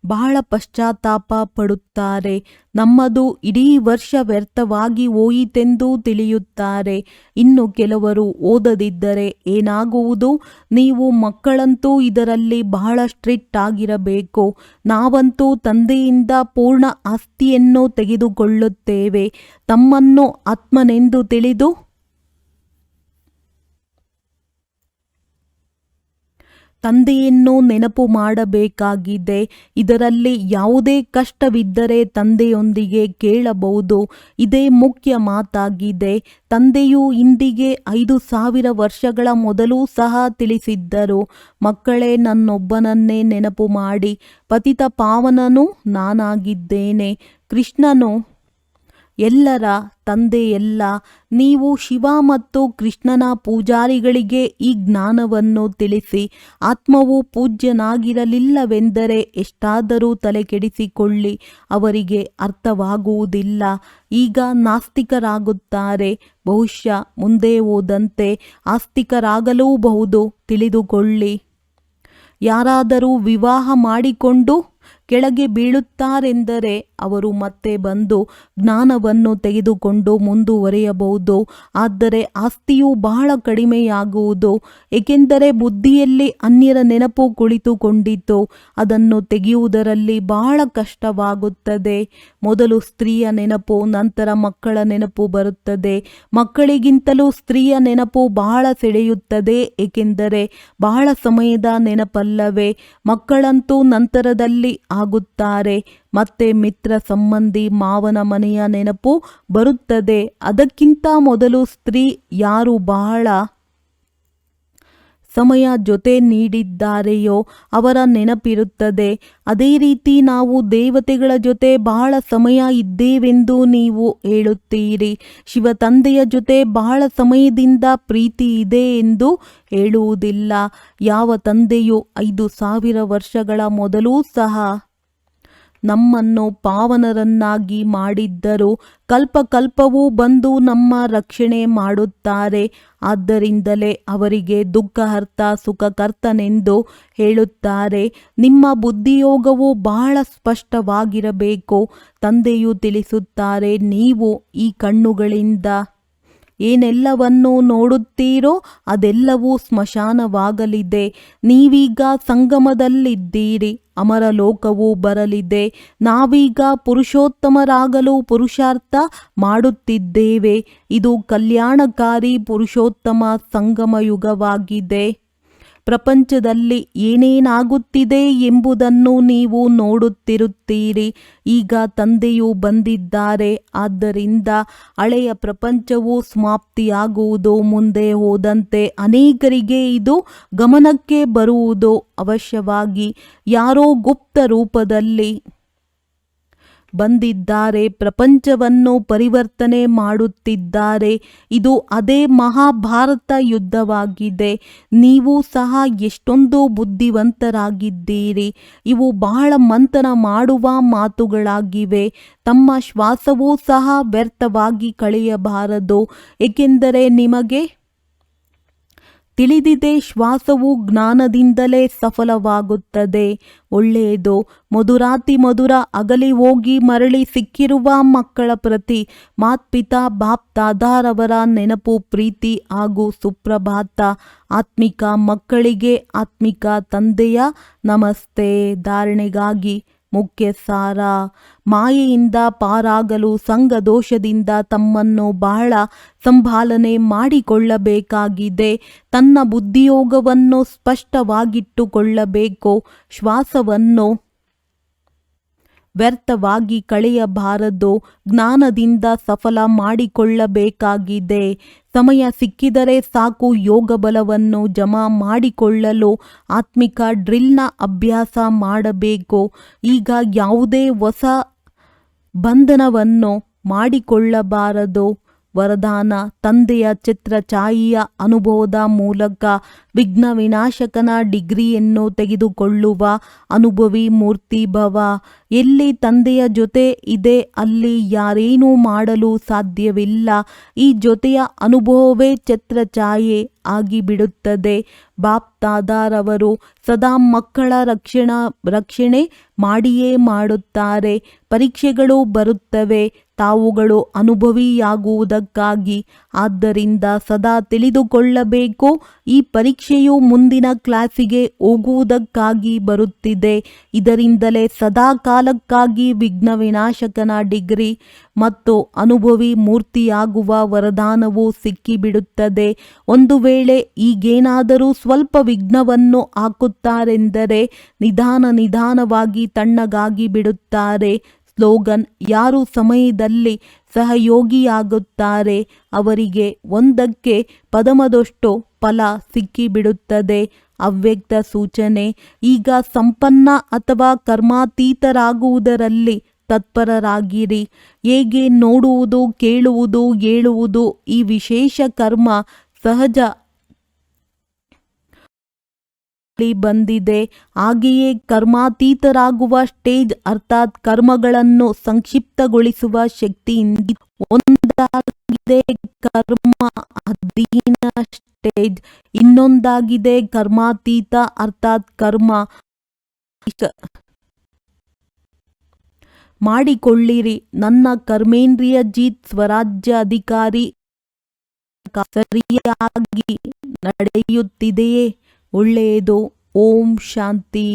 ಬಹಳ ಪಶ್ಚಾತ್ತಾಪ ಪಡುತ್ತಾರೆ. ನಮ್ಮದು ಇಡೀ ವರ್ಷ ವ್ಯರ್ಥವಾಗಿ ಹೋಯಿತೆಂದು ತಿಳಿಯುತ್ತಾರೆ. ಇನ್ನು ಕೆಲವರು ಓದದಿದ್ದರೆ ಏನಾಗುವುದು? ನೀವು ಮಕ್ಕಳಂತೂ ಇದರಲ್ಲಿ ಬಹಳ ಸ್ಟ್ರಿಕ್ಟ್ ಆಗಿರಬೇಕು. ನಾವಂತೂ ತಂದೆಯಿಂದ ಪೂರ್ಣ ಆಸ್ತಿಯನ್ನು ತೆಗೆದುಕೊಳ್ಳುತ್ತೇವೆ. ತಮ್ಮನ್ನು ಆತ್ಮನೆಂದು ತಿಳಿದು ತಂದೆಯನ್ನು ನೆನಪು ಮಾಡಬೇಕಾಗಿದೆ. ಇದರಲ್ಲಿ ಯಾವುದೇ ಕಷ್ಟವಿದ್ದರೆ ತಂದೆಯೊಂದಿಗೆ ಕೇಳಬಹುದು. ಇದೇ ಮುಖ್ಯ ಮಾತಾಗಿದೆ. ತಂದೆಯು ಇಂದಿಗೆ 5,000 ವರ್ಷಗಳ ಮೊದಲು ಸಹ ತಿಳಿಸಿದ್ದರು, ಮಕ್ಕಳೇ, ನನ್ನೊಬ್ಬನನ್ನೇ ನೆನಪು ಮಾಡಿ. ಪತಿತ ಪಾವನನು ನಾನಾಗಿದ್ದೇನೆ. ಕೃಷ್ಣನು ಎಲ್ಲರ ತಂದೆಯಲ್ಲ. ನೀವು ಶಿವ ಮತ್ತು ಕೃಷ್ಣನ ಪೂಜಾರಿಗಳಿಗೆ ಈ ಜ್ಞಾನವನ್ನು ತಿಳಿಸಿ. ಆತ್ಮವು ಪೂಜ್ಯನಾಗಿರಲಿಲ್ಲವೆಂದರೆ ಎಷ್ಟಾದರೂ ತಲೆಕೆಡಿಸಿಕೊಳ್ಳಿ, ಅವರಿಗೆ ಅರ್ಥವಾಗುವುದಿಲ್ಲ. ಈಗ ನಾಸ್ತಿಕರಾಗುತ್ತಾರೆ. ಬಹುಶಃ ಮುಂದೆ ಹೋದಂತೆ ಆಸ್ತಿಕರಾಗಲೂಬಹುದು. ತಿಳಿದುಕೊಳ್ಳಿ. ಯಾರಾದರೂ ವಿವಾಹ ಮಾಡಿಕೊಂಡು ಕೆಳಗೆ ಬೀಳುತ್ತಾರೆಂದರೆ ಅವರು ಮತ್ತೆ ಬಂದು ಜ್ಞಾನವನ್ನು ತೆಗೆದುಕೊಂಡು ಮುಂದುವರಿಯಬಹುದು. ಆದರೆ ಆಸ್ತಿಯು ಬಹಳ ಕಡಿಮೆಯಾಗುವುದು, ಏಕೆಂದರೆ ಬುದ್ಧಿಯಲ್ಲಿ ಅನ್ಯರ ನೆನಪು ಕುಳಿತುಕೊಂಡಿತು. ಅದನ್ನು ತೆಗೆಯುವುದರಲ್ಲಿ ಬಹಳ ಕಷ್ಟವಾಗುತ್ತದೆ. ಮೊದಲು ಸ್ತ್ರೀಯ ನೆನಪು, ನಂತರ ಮಕ್ಕಳ ನೆನಪು ಬರುತ್ತದೆ. ಮಕ್ಕಳಿಗಿಂತಲೂ ಸ್ತ್ರೀಯ ನೆನಪು ಬಹಳ ಸೆಳೆಯುತ್ತದೆ, ಏಕೆಂದರೆ ಬಹಳ ಸಮಯದ ನೆನಪಲ್ಲವೇ. ಮಕ್ಕಳಂತೂ ನಂತರದಲ್ಲಿ ಆಗುತ್ತಾರೆ. ಮತ್ತೆ ಮಿತ್ರ, ಸಂಬಂಧಿ, ಮಾವನ ಮನೆಯ ನೆನಪು ಬರುತ್ತದೆ. ಅದಕ್ಕಿಂತ ಮೊದಲು ಸ್ತ್ರೀ ಯಾರು ಬಹಳ ಸಮಯ ಜೊತೆ ನೀಡಿದ್ದಾರೆಯೋ ಅವರ ನೆನಪಿರುತ್ತದೆ. ಅದೇ ರೀತಿ ನಾವು ದೇವತೆಗಳ ಜೊತೆ ಬಹಳ ಸಮಯ ಇದ್ದೇವೆಂದು ನೀವು ಹೇಳುತ್ತೀರಿ. ಶಿವ ತಂದೆಯ ಜೊತೆ ಬಹಳ ಸಮಯದಿಂದ ಪ್ರೀತಿ ಇದೆ ಎಂದು ಹೇಳುವುದಿಲ್ಲ. ಯಾವ ತಂದೆಯು 5,000 ವರ್ಷಗಳ ಮೊದಲೂ ಸಹ ನಮ್ಮನ್ನು ಪಾವನರನ್ನಾಗಿ ಮಾಡಿದ್ದರು, ಕಲ್ಪಕಲ್ಪವೂ ಬಂದು ನಮ್ಮ ರಕ್ಷಣೆ ಮಾಡುತ್ತಾರೆ. ಆದ್ದರಿಂದಲೇ ಅವರಿಗೆ ದುಃಖಹರ್ತ ಸುಖಕರ್ತನೆಂದು ಹೇಳುತ್ತಾರೆ. ನಿಮ್ಮ ಬುದ್ಧಿಯೋಗವು ಬಹಳ ಸ್ಪಷ್ಟವಾಗಿರಬೇಕು. ತಂದೆಯು ತಿಳಿಸುತ್ತಾರೆ, ನೀವು ಈ ಕಣ್ಣುಗಳಿಂದ ಏನೆಲ್ಲವನ್ನು ನೋಡುತ್ತೀರೋ ಅದೆಲ್ಲವೂ ಸ್ಮಶಾನವಾಗಲಿದೆ. ನೀವೀಗ ಸಂಗಮದಲ್ಲಿದ್ದೀರಿ, ಅಮರ ಲೋಕವು ಬರಲಿದೆ. ನಾವೀಗ ಪುರುಷೋತ್ತಮರಾಗಲು ಪುರುಷಾರ್ಥ ಮಾಡುತ್ತಿದ್ದೇವೆ. ಇದು ಕಲ್ಯಾಣಕಾರಿ ಪುರುಷೋತ್ತಮ ಸಂಗಮಯುಗವಾಗಿದೆ. ಪ್ರಪಂಚದಲ್ಲಿ ಏನೇನಾಗುತ್ತಿದೆ ಎಂಬುದನ್ನು ನೀವು ನೋಡುತ್ತಿರುತ್ತೀರಿ. ಈಗ ತಂದೆಯು ಬಂದಿದ್ದಾರೆ. ಆದ್ದರಿಂದ ಹಳೆಯ ಪ್ರಪಂಚವು ಸಮಾಪ್ತಿಯಾಗುವುದು. ಮುಂದೆ ಹೋದಂತೆ ಅನೇಕರಿಗೆ ಇದು ಗಮನಕ್ಕೆ ಬರುವುದು ಅವಶ್ಯವಾಗಿ. ಯಾರೋ ಗುಪ್ತ ರೂಪದಲ್ಲಿ ಬಂದಿದ್ದಾರೆ, ಪ್ರಪಂಚವನ್ನು ಪರಿವರ್ತನೆ ಮಾಡುತ್ತಿದ್ದಾರೆ. ಇದು ಅದೇ ಮಹಾಭಾರತ ಯುದ್ಧವಾಗಿದೆ. ನೀವು ಸಹ ಎಷ್ಟೊಂದು ಬುದ್ಧಿವಂತರಾಗಿದ್ದೀರಿ. ಇವು ಬಹಳ ಮಂಥನ ಮಾಡುವ ಮಾತುಗಳಾಗಿವೆ. ತಮ್ಮ ಶ್ವಾಸವೂ ಸಹ ವ್ಯರ್ಥವಾಗಿ ಕಳೆಯಬಾರದು, ಏಕೆಂದರೆ ನಿಮಗೆ ತಿಳಿದಿದೆ ಶ್ವಾಸವು ಜ್ಞಾನದಿಂದಲೇ ಸಫಲವಾಗುತ್ತದೆ. ಒಳ್ಳೆಯದು. ಮಧುರಾತಿ ಮಧುರ ಅಗಲಿ ಹೋಗಿ ಮರಳಿ ಸಿಕ್ಕಿರುವ ಮಕ್ಕಳ ಪ್ರತಿ ಮಾತ್ಪಿತಾ ಬಾಪ್ ದಾದಾರವರ ನೆನಪು, ಪ್ರೀತಿ ಹಾಗೂ ಸುಪ್ರಭಾತ. ಆತ್ಮಿಕ ಮಕ್ಕಳಿಗೆ ಆತ್ಮಿಕ ತಂದೆಯ ನಮಸ್ತೆ. ಧಾರಣೆಗಾಗಿ ಮುಖ್ಯ ಸಾರ: ಮಾಯೆಯಿಂದ ಪಾರಾಗಲು ಸಂಘದೋಷದಿಂದ ತಮ್ಮನ್ನು ಬಹಳ ಸಂಭಾಲನೆ ಮಾಡಿಕೊಳ್ಳಬೇಕಾಗಿದೆ. ತನ್ನ ಬುದ್ಧಿಯೋಗವನ್ನು ಸ್ಪಷ್ಟವಾಗಿಟ್ಟುಕೊಳ್ಳಬೇಕು. ಶ್ವಾಸವನ್ನು ವ್ಯರ್ಥವಾಗಿ ಕಳೆಯಬಾರದು. ಜ್ಞಾನದಿಂದ ಸಫಲ ಮಾಡಿಕೊಳ್ಳಬೇಕಾಗಿದೆ. ಸಮಯ ಸಿಕ್ಕಿದರೆ ಸಾಕು ಯೋಗ ಬಲವನ್ನು ಜಮಾ ಮಾಡಿಕೊಳ್ಳಲು ಆತ್ಮಿಕ ಡ್ರಿಲ್ನ ಅಭ್ಯಾಸ ಮಾಡಬೇಕು. ಈಗ ಯಾವುದೇ ಹೊಸ ಬಂಧನವನ್ನು ಮಾಡಿಕೊಳ್ಳಬಾರದು. ವರದಾನ: ತಂದೆಯ ಛತ್ರಛಾಯೆಯ ಅನುಭವದ ಮೂಲಕ ವಿಘ್ನ ವಿನಾಶಕನ ಡಿಗ್ರಿಯನ್ನು ತೆಗೆದುಕೊಳ್ಳುವ ಅನುಭವಿ ಮೂರ್ತಿ ಭವ. ಎಲ್ಲಿ ತಂದೆಯ ಜೊತೆ ಇದೆ ಅಲ್ಲಿ ಯಾರೇನೂ ಮಾಡಲು ಸಾಧ್ಯವಿಲ್ಲ. ಈ ಜೊತೆಯ ಅನುಭವವೇ ಛತ್ರಛಾಯೆ ಆಗಿಬಿಡುತ್ತದೆ. ಬಾಪ್ ದಾದಾರವರು ಸದಾ ಮಕ್ಕಳ ರಕ್ಷಣೆ ಮಾಡಿಯೇ ಮಾಡುತ್ತಾರೆ. ಪರೀಕ್ಷೆಗಳು ಬರುತ್ತವೆ, ತಾವುಗಳು ಅನುಭವಿಯಾಗುವುದಕ್ಕಾಗಿ. ಆದ್ದರಿಂದ ಸದಾ ತಿಳಿದುಕೊಳ್ಳಬೇಕು, ಈ ಪರೀಕ್ಷೆಯು ಮುಂದಿನ ಕ್ಲಾಸಿಗೆ ಹೋಗುವುದಕ್ಕಾಗಿ ಬರುತ್ತಿದೆ. ಇದರಿಂದಲೇ ಸದಾ ಕಾಲಕ್ಕಾಗಿ ವಿಘ್ನ ವಿನಾಶಕನ ಡಿಗ್ರಿ ಮತ್ತು ಅನುಭವಿ ಮೂರ್ತಿಯಾಗುವ ವರದಾನವು ಸಿಕ್ಕಿಬಿಡುತ್ತದೆ. ಒಂದು ವೇಳೆ ಈಗೇನಾದರೂ ಸ್ವಲ್ಪ ವಿಘ್ನವನ್ನು ಹಾಕುತ್ತಾರೆಂದರೆ ನಿಧಾನವಾಗಿ ತಣ್ಣಗಾಗಿ ಬಿಡುತ್ತಾರೆ. ಸ್ಲೋಗನ್: ಯಾರು ಸಮಯದಲ್ಲಿ ಸಹಯೋಗಿಯಾಗುತ್ತಾರೆ ಅವರಿಗೆ ಒಂದಕ್ಕೆ ಪದಮದಷ್ಟು ಫಲ ಸಿಕ್ಕಿಬಿಡುತ್ತದೆ. ಅವ್ಯಕ್ತ ಸೂಚನೆ: ಈಗ ಸಂಪನ್ನ ಅಥವಾ ಕರ್ಮಾತೀತರಾಗುವುದರಲ್ಲಿ ತತ್ಪರರಾಗಿರಿ. ಹೇಗೆ ನೋಡುವುದು, ಕೇಳುವುದು, ಹೇಳುವುದು ಈ ವಿಶೇಷ ಕರ್ಮ ಸಹಜ ಬಂದಿದೆ. ಹಾಗೆಯೇ ಕರ್ಮಾತೀತರಾಗುವ ಸ್ಟೇಜ್ ಅರ್ಥಾತ್ ಕರ್ಮಗಳನ್ನು ಸಂಕ್ಷಿಪ್ತಗೊಳಿಸುವ ಶಕ್ತಿಯಿಂದ ಒಂದಾಗಿದೆ ಕರ್ಮ ಅಧೀನ ಸ್ಟೇಜ್, ಇನ್ನೊಂದಾಗಿದೆ ಕರ್ಮಾತೀತ ಅರ್ಥಾತ್ ಕರ್ಮ ಮಾಡಿಕೊಳ್ಳಿರಿ. ನನ್ನ ಕರ್ಮೇಂದ್ರಿಯ ಜೀತ್ ಸ್ವರಾಜ್ಯಾಧಿಕಾರಿ ಸರಿಯಾಗಿ ನಡೆಯುತ್ತಿದೆಯೇ? ಒಳ್ಳೆಯದು. ಓಂ ಶಾಂತಿ.